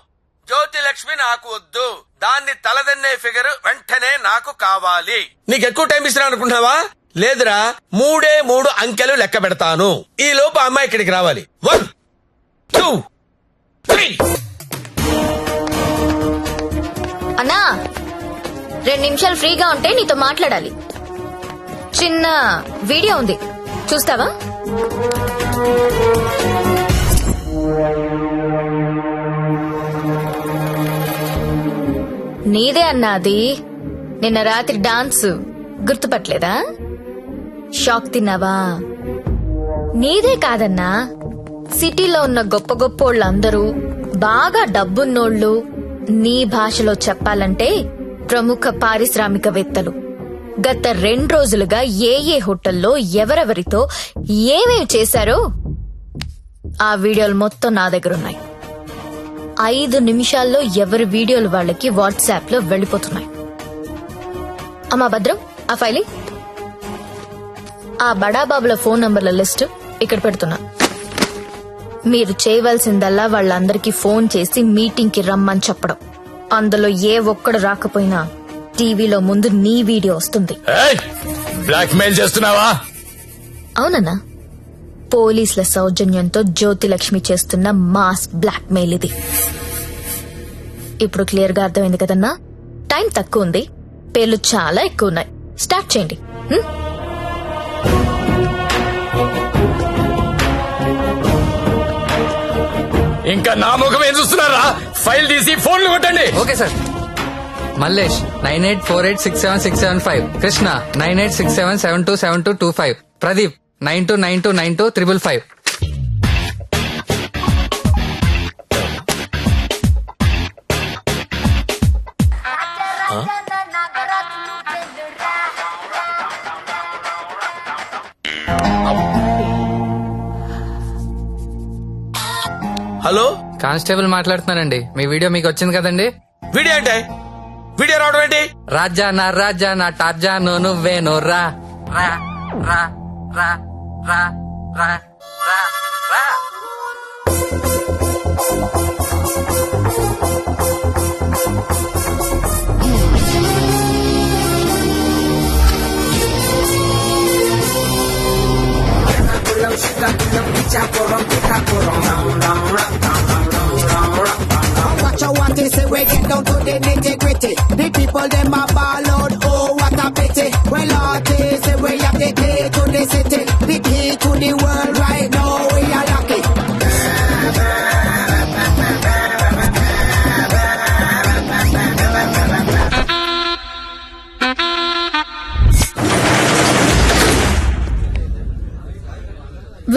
జ్యోతిలక్ష్మి నాకు వద్దు. దాన్ని తలదన్నే ఫిగర్ వెంటనే నాకు కావాలి. నీకు ఎక్కువ టైం ఇస్తున్నా అనుకుంటున్నావా? లేదురా, 3 అంకెలు లెక్క పెడతాను. ఈ లోపు అమ్మాయి ఇక్కడికి రావాలి. 1 2 3. అన్నా 2 నిమిషాలు ఫ్రీగా ఉంటే నీతో మాట్లాడాలి. చిన్న వీడియో ఉంది, చూస్తావా? నీదే అన్నా అది. నిన్న రాత్రి డాన్స్ గుర్తుపట్టలేదా? షాక్ తిన్నావా? నీదే కాదన్నా, సిటీలో ఉన్న గొప్ప గొప్పోళ్ళందరూ బాగా డబ్బున్నోళ్ళు, నీ భాషలో చెప్పాలంటే ప్రముఖ పారిశ్రామికవేత్తలు గత 2 రోజులుగా ఏ హోటల్లో ఎవరెవరితో ఏమేమి చేశారో ఆ వీడియోలు మొత్తం నా దగ్గర ఉన్నాయి. 5 నిమిషాల్లో ఎవరి వీడియోలు వాళ్ళకి వాట్సాప్ లో వెళ్లిపోతున్నాయి. అమ్మా భద్రం, ఆ ఫైలి ఆ బడాబాబుల ఫోన్ నంబర్ల లిస్ట్ ఇక్కడ పెడుతున్నా. మీరు చేయవలసిందల్లా వాళ్ళందరికీ ఫోన్ చేసి మీటింగ్ కి రమ్మని చెప్పడం. అందులో ఏ ఒక్కడు రాకపోయినా టీవీలో ముందు నీ వీడియో వస్తుంది. బ్లాక్ మెయిల్ చేస్తున్నావా? అవునన్నా, పోలీసుల సౌజన్యంతో జ్యోతిలక్ష్మి చేస్తున్న మాస్ బ్లాక్ మెయిల్ ఇది. ఇప్పుడు క్లియర్ గా అర్థమైంది కదన్నా? టైం తక్కువ ఉంది, పేర్లు చాలా ఎక్కువ ఉన్నాయి. స్టార్ట్ చేయండి. ఇంకా నా ముఖం ఏం చూస్తున్నారా? ఫైల్ తీసి ఫోన్లు కొట్టండి. Okay sir. Mallesh 9848676775. Krishna 9867727225. Pradeep 92929255. Hello constable మాట్లాడుతున్నానండి. మీ వీడియో మీకు వచ్చింది కదండి. వీడియో ఏంటి? వీడియో రావడం ఏంటి? రాజా నా టార్జాను నువ్వేను రా రా రా రా రా రా రా రా. Watch out what they say, we get down to the nitty-gritty. The people them a ball out, oh what a pity. Well artists say we have the key to the city, the key to the world right now, we are lucky.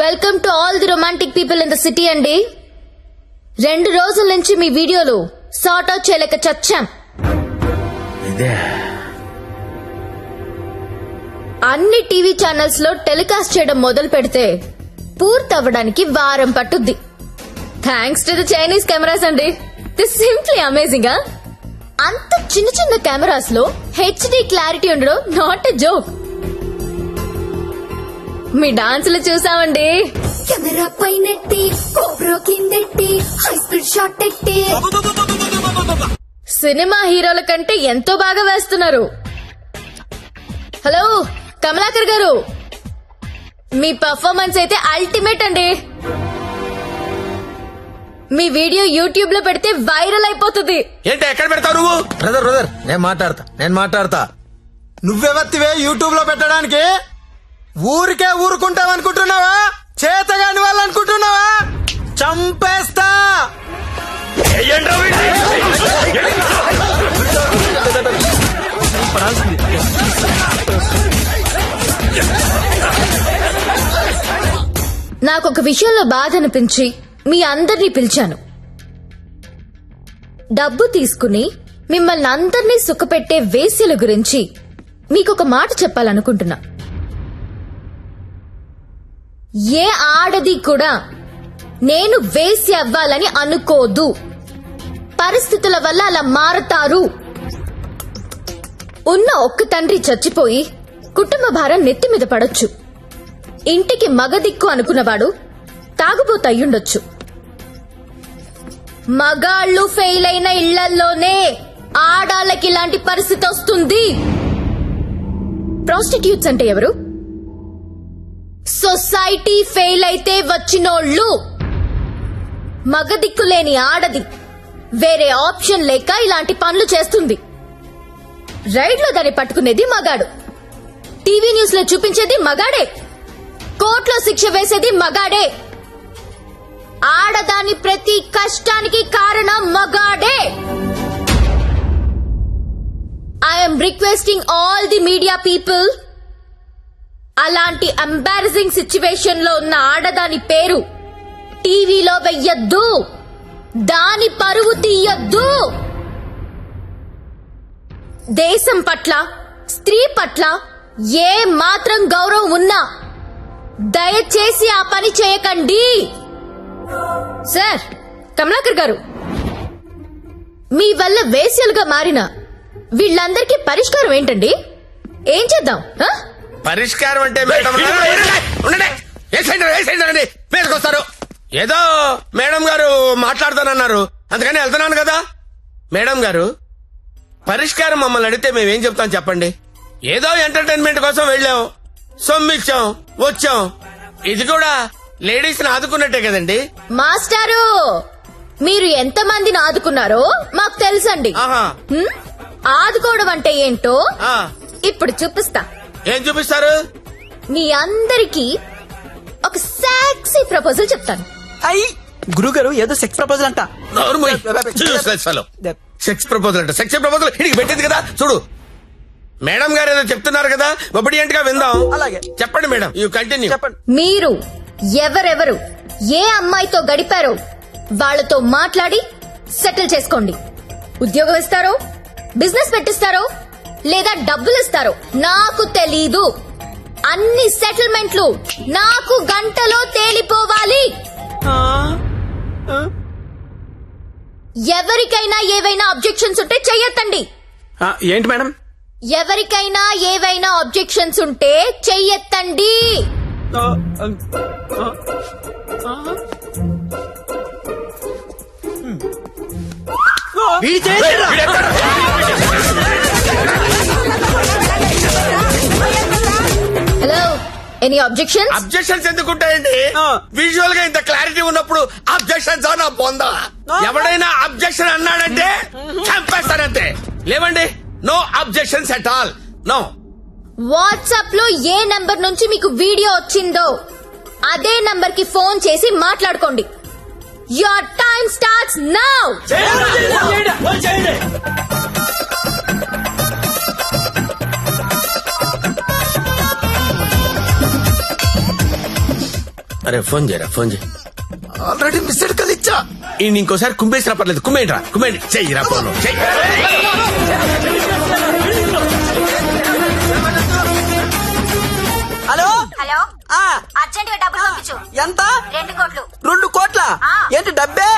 Welcome to all the romantic people in the city అండి. 2 రోజుల నుంచి మీ వీడియోలు sort out చేయలేక చచ్చాం. అన్ని TV channels లో telecast చేయడం మొదలు పెడితే పూర్తవ్వడానికి వారం పట్టుద్ది. Thanks to the Chinese cameras అండి. This simply amazing. అంత చిన్న చిన్న కెమెరాస్ లో హెచ్డి క్లారిటీ ఉండడం నాట్ ఎ జోక్. మీ డాన్సులు చూసామండి. కెమెరా పైనెట్టి కోబ్రో కిందెట్టి హై స్పీడ్ షాట్ ఎట్టి సినిమా హీరోల కంటే ఎంతో బాగా వేస్తున్నారు. హలో కమలాకర్ గారు, మీ పర్ఫార్మెన్స్ అయితే అల్టిమేట్ అండి. మీ వీడియో యూట్యూబ్ లో పెడితే వైరల్ అయిపోతుంది. ఏంటి ఎక్కడ పెడతావు నువ్వు? బ్రదర్ నేను మాట్లాడతా. నువ్వెవత్తివే యూట్యూబ్ లో పెట్టడానికి? ఊరికే ఊరుకుంటావనుకుంటున్నావా? చేతగాని వాళ్ళు అనుకుంటున్నావా? చంపేస్తా. నాకొక విషయంలో బాధ అనిపించి మీ అందరినీ పిలిచాను. డబ్బు తీసుకుని మిమ్మల్ని అందరినీ సుఖపెట్టే వేశ్యల గురించి మీకొక మాట చెప్పాలనుకుంటున్నా. ఏ ఆడది కూడా నేను వేశ్య అవ్వాలని అనుకోదు. పరిస్థితుల వల్ల అలా మారతారు. ఉన్న ఒక్క తండ్రి చచ్చిపోయి కుటుంబ భారం నెత్తి మీద పడొచ్చు. ఇంటికి మగదిక్కు అనుకున్నవాడు తాగుబోతయ్యుండొచ్చు. మగాళ్ళు ఫెయిల్ అయిన ఇళ్లల్లోనే ఆడాళ్ళకి ఇలాంటి పరిస్థితి వస్తుంది. ప్రాస్టిట్యూట్స్ అంటే ఎవరు? సొసైటీ ఫెయిల్ అయితే వచ్చినోళ్ళు. మగదిక్కు లేని ఆడది వేరే ఆప్షన్ లేక ఇలాంటి పనులు చేస్తుంది. రైడ్ లో దాన్ని పట్టుకునేది మగాడు, టీవీ న్యూస్ లో చూపించేది మగాడే, కోర్టులో శిక్ష వేసేది మగాడే. ఆడదాని ప్రతి కష్టానికి కారణం మగాడే. I'm requesting all the media people, అలాంటి ఎంబారసింగ్ సిచ్యువేషన్ లో ఉన్న ఆడదాని పేరు టీవీలో వెయ్యొద్దు. దాని పరువు తీయొద్దు. దేశం పట్ల, స్త్రీ పట్ల ఏ మాత్రం గౌరవం ఉన్నా దయచేసి ఆ పని చేయకండి. సార్ కమలాకర్ గారు, మీ వల్ల వేశ్యలుగా మారిన వీళ్ళందరికీ పరిష్కారం ఏంటండి? ఏం చేద్దాం? పరిష్కారం అంటే మేడం మీదకొస్తారు. ఏదో మేడం గారు మాట్లాడతానన్నారు, అందుకని వెళ్తున్నాను కదా. మేడం గారు, పరిష్కారం మమ్మల్ని అడిగితే మేమేం చెప్తాం చెప్పండి? ఏదో ఎంటర్టైన్మెంట్ కోసం వెళ్ళాం, సొమ్మిచ్చాం, వచ్చాం. ఇది కూడా లేడీస్ ని ఆదుకున్నట్టే కదండి. మాస్టారు, మీరు ఎంత మందిని ఆదుకున్నారో మాకు తెలుసండి. ఆదుకోవడం అంటే ఏంటో ఇప్పుడు చూపిస్తా. ఏం చూపిస్తారు? మీ అందరికీ ఒక సెక్సీ ప్రపోజల్ చెప్తాను. గురుగారు ఏదో సెక్స్ ప్రపోజల్ అంట. సెక్స్ ప్రపోజల్ అంట. సెక్స్ ప్రపోజల్ ఇడికి పెట్టింది కదా చూడు. మేడం గారు ఏదో చెప్తున్నారు కదా, ఒబిడియంట్ గా విందాం. అలాగే చెప్పండి మేడం, యూ కంటిన్యూ. చెప్పండి. మీరు ఎవరెవరు ఏ అమ్మాయితో గడిపారో వాళ్ళతో మాట్లాడి సెటిల్ చేసుకోండి. ఉద్యోగం ఇస్తారో, బిజినెస్ పెట్టిస్తారో, లేదా డబ్బులు ఇస్తారో నాకు తెలీదు. అన్ని సెటిల్మెంట్లు నాకు గంటలో తేలిపోవాలి. ఎవరికైనా ఏవైనా అబ్జెక్షన్స్ ఉంటే చెయ్యొద్దండి. ఏంటి మేడం? ఎవరికైనా ఏవైనా అబ్జెక్షన్స్ ఉంటే చెయ్యొద్దండి. Hello, any objections? అబ్జెక్షన్స్ ఎందుకుంటాయండి? విజువల్ గా ఇంత క్లారిటీ ఉన్నప్పుడు అబ్జెక్షన్స్ నా పొందా. ఎవడైనా అబ్జెక్షన్ అన్నాడంటే చంపేస్తానంతే. లేవండి, no objections at all. No. WhatsApp లో ఏ నంబర్ నుంచి మీకు వీడియో వచ్చిందో అదే నంబర్ కి ఫోన్ చేసి మాట్లాడుకోండి. Your time starts now. అరే ఫోన్ చేయరా, ఫోన్ చేయి. ఆల్రెడీ మిస్డ్ కాల్ ఇచ్చా. ఇంకోసారి కుమ్మేసినా పర్లేదు. కుమ్మేంట్రా, కుమ్మేండి. చెయ్యిరా ఫోన్. హలో హలో, అర్జెంట్ గా డబ్బులు పంపించు. ఎంత? 2 కోట్లు. 2 కోట్ల? ఏంటి డబ్బే?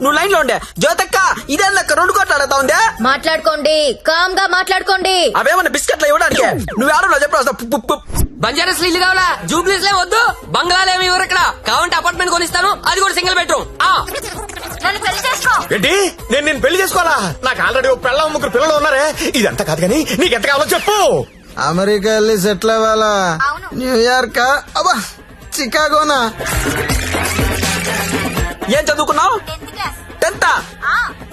నువ్వు లైన్ లో ఉండే. జ్యోతక్క, ఇదే లెక్క 2 కోట్లు అడుగుతా ఉందే. మాట్లాడుకోండి, కామ్ గా మాట్లాడుకోండి. అవేమన్నా బిస్కెట్లు ఇవ్వడానికి? నువ్వు ఆడలో చెప్పు. బంజారాస్ ఇల్లు కావాలా? జూబ్లీస్ లే వద్దు. బంగ్లాలేమి ఇవ్వరు ఇక్కడ. కావాలంటే అపార్ట్మెంట్ కొనిస్తాను, అది కూడా సింగిల్ బెడ్రూమ్. నన్ను పెళ్లి చేసుకో. ఏంటి? నేను పెళ్లి చేసుకోవాలా? నాకు ఆల్రెడీ 3 పిల్లలు ఉన్నారే. ఇదంతా కాదు కానీ నీకెంత కావాలో చెప్పు. అమెరికా వెళ్ళి సెటిల్ అవ్వాలా? న్యూయార్క్? అబ్బా, చికాగోనా? ఏం చదువుకున్నావు? 10th.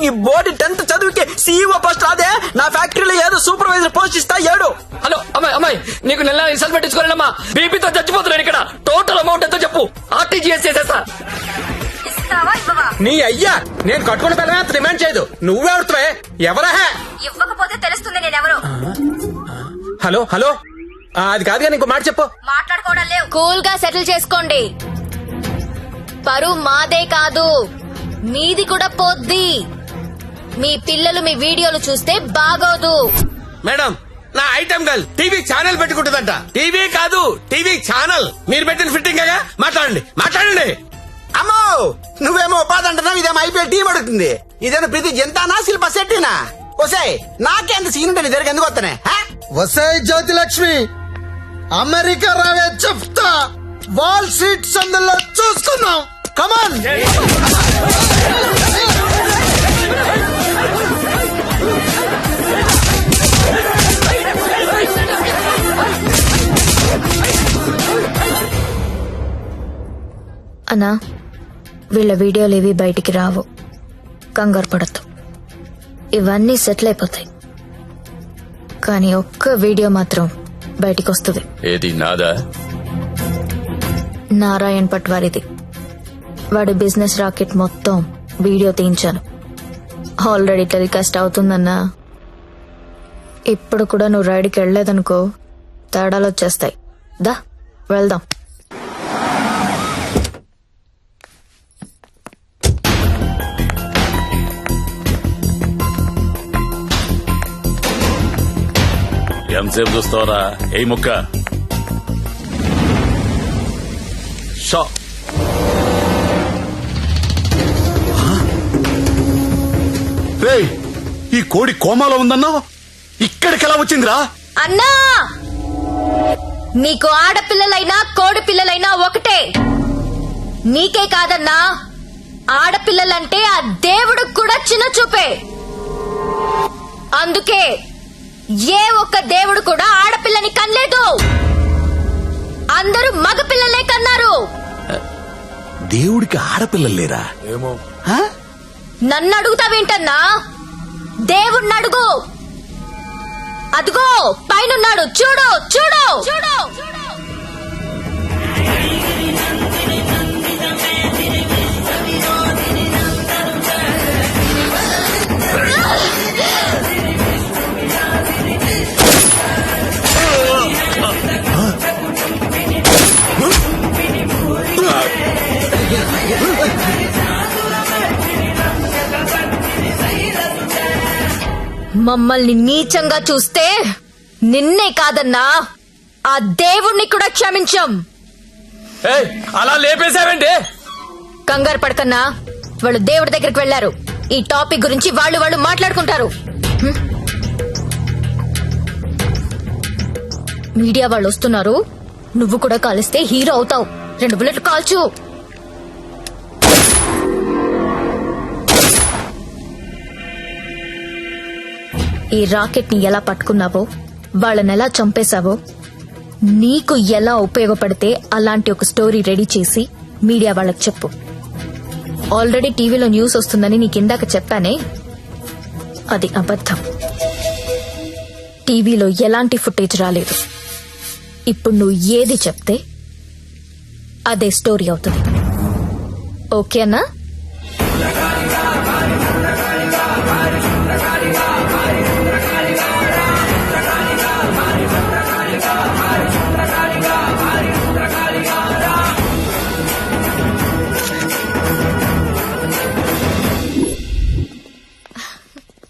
ఈ బోర్డు 10th చదువుకి సీఈఓ పోస్ట్ రాదే? నా ఫ్యాక్టరీలో ఏదో సూపర్వైజర్ పోస్ట్ ఇస్తా. 7. హలో అమ్మాయి, నీకు నెల రిసల్ట్ పెట్టించుకోలేనమ్మా. బీపీతో చచ్చిపోతున్నాను ఇక్కడ. టోటల్ అమౌంట్ ఎంతో చెప్పు, ఆర్టీజీఎస్ చేసేస్తా. నీ అయ్యా, నేను కట్టుకున్న పిల్లమే అంత డిమాండ్ చేయదు. నువ్వే అడుగుతావే? ఎవరా? ఇవ్వకపోతే తెలుస్తుంది నేనెవరు. హలో, అది కాదు కానీ ఇంకో మాట చెప్పు. మాట్లాడుకోవడం లేవు. కూల్ గా సెటిల్ చేసుకోండి. పరువు మాదే కాదు, మీది కూడా పోద్ది. మీ పిల్లలు మీ వీడియోలు చూస్తే బాగోదు. మేడం, నా ఐటమ్ గర్ల్ టీవీ ఛానల్ పెట్టుకుంటుందంట. టీవీ కాదు, టీవీ ఛానల్. మీరు పెట్టిన ఫిట్టింగ్ గా మాట్లాడండి. అమ్మో, నువ్వేమో ఉపాధి అంటున్నావు, ఇదేమో ఐపీఎల్ టీం అడుగుతుంది. ఇదేమో ప్రతి జంతానా శిల్ప శెట్టినా? వసాయ్, నాకెంత సీన్ ఉంటే నీ దగ్గర ఎందుకు వస్తానే? వసాయ్ జ్యోతిలక్ష్మి, అమెరికా రావే చెప్తా. వాల్ స్ట్రీట్ సందులో చూసుకున్నాం. కమాన్. అన్నా, వీళ్ళ వీడియోలు ఏవి బయటికి రావు, కంగారు పడద్దు. ఇవన్నీ సెటిల్ అయిపోతాయి. కానీ ఒక్క వీడియో మాత్రం బయటికి వస్తుంది. ఏది నాదా? నారాయణ్ పట్వారిది. వాడి బిజినెస్ రాకెట్ మొత్తం వీడియో తీయించాను. ఆల్రెడీ టెలికాస్ట్ అవుతుందన్నా. ఇప్పుడు కూడా నువ్వు రైడ్కి వెళ్ళలేదనుకో, తేడాలు వచ్చేస్తాయి. దా వెళ్దాం. ఎంతసేపు చూస్తావరా? ఏ ముక్క షా. రేయ్, ఈ కోడి కోమాలో ఉందన్నావు, ఇక్కడికి ఎలా వచ్చిందిరా? అన్నా, నీకు ఆడపిల్లలైనా కోడి పిల్లలైనా ఒకటే. నీకే కాదన్నా, ఆడపిల్లలంటే ఆ దేవుడికి కూడా చిన్న చూపే. అందుకే ఏ ఒక్క దేవుడు కూడా ఆడపిల్లని కనలేదు. అందరూ మగపిల్లలే కన్నారు. దేవుడికి ఆడపిల్లలు లేరా? ఏమో. నన్ను అడుగుతావేంటన్నా? దేవుణ్ణి అడుగు. అదిగో పైనున్నాడు, చూడు చూడు చూడు. మమ్మల్ని నీచంగా చూస్తే నిన్నే కాదన్నా, ఆ దేవుణ్ణి కూడా క్షమించం. అలా లేపేశావేంటి? కంగారు పడకన్నా, వాళ్ళు దేవుడి దగ్గరికి వెళ్లారు. ఈ టాపిక్ గురించి వాళ్ళు మాట్లాడుకుంటారు. మీడియా వాళ్ళు వస్తున్నారు. నువ్వు కూడా కాలిస్తే హీరో అవుతావు. 2 బుల్లెట్లు కాల్చు. ఈ రాకెట్ ని ఎలా పట్టుకున్నావో, వాళ్ళని ఎలా చంపేశావో, నీకు ఎలా ఉపయోగపడితే అలాంటి ఒక స్టోరీ రెడీ చేసి మీడియా వాళ్ళకి చెప్పు. ఆల్రెడీ టీవీలో న్యూస్ వస్తుందని నీకిందాక చెప్పానే, అది అబద్ధం. టీవీలో ఎలాంటి ఫుటేజ్ రాలేదు. ఇప్పుడు నువ్వు ఏది చెప్తే అదే స్టోరీ అవుతుంది. ఓకేనా?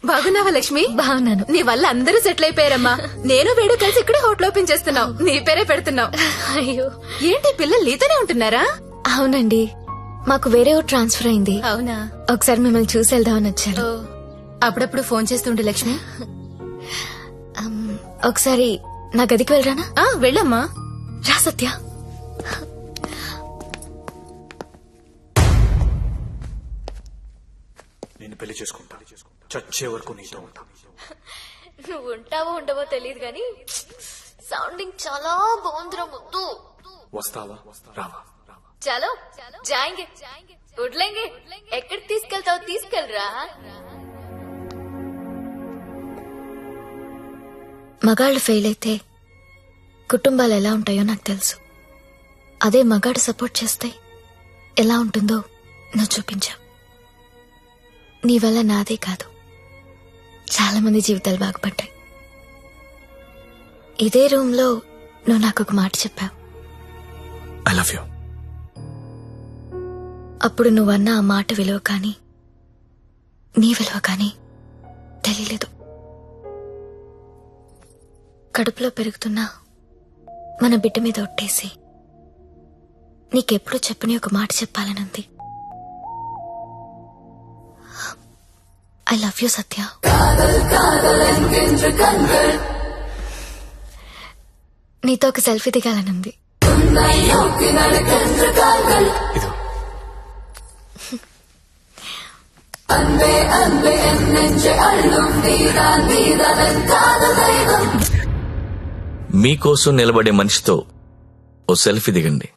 బాగున్నావా లక్ష్మి? బాగున్నాను. నీ వల్ల అందరూ సెటిల్ అయిపోయారమ్మా. నేను వేడు కలిసి ఇక్కడే హోటల్ ఓపెన్ చేస్తున్నావు. నీ పేరే పెడుతున్నావు. అయ్యో, ఏంటి పిల్లలు నీతోనే ఉంటున్నారా? అవునండి, మాకు వేరే ఊరు ట్రాన్స్ఫర్ అయింది. అవునా? ఒకసారి మిమ్మల్ని చూసి వెళ్దామని వచ్చాను. అప్పుడప్పుడు ఫోన్ చేస్తుండే లక్ష్మి. ఒకసారి నా గదికి వెళ్ళరానా? వెళ్ళమ్మా. రా సత్య. నేను పెళ్లి చేసుకుంటా. చచ్చే వరకు నీతో ఉంటా. నువ్వు ఉంటావో ఉండవో తెలియదు గాని సౌండింగ్ చాలా బాగుందిరా ముద్దు. వస్తావా రావా? చలో జాయింగే వడ్లేంగే. ఎక్కడికి తీసుకెళ్తావు? తీసుకెళ్ళరా. మగాళ్ళు ఫెయిల్ అయితే కుటుంబాలు ఎలా ఉంటాయో నాకు తెలుసు. అదే మగాడు సపోర్ట్ చేస్తే ఎలా ఉంటుందో నువ్వు చూపించావు. నీ వల్ల నాదే కాదు, చాలా మంది జీవితాలు బాగుపడ్డాయి. ఇదే రూమ్ లో నువ్వు నాకు ఒక మాట చెప్పావు. I love you. అప్పుడు నువ్వన్న ఆ మాట విలువ కానీ నీ విలువ కానీ తెలియలేదు. కడుపులో పెరుగుతున్న మన బిడ్డ మీద ఒట్టేసి నీకెప్పుడు చెప్పని ఒక మాట చెప్పాలనుంది. ఐ లవ్ యూ సత్య. నీతో ఒక సెల్ఫీ దిగాలనుంది. మీకోసం నిలబడే మనిషితో ఓ సెల్ఫీ దిగండి.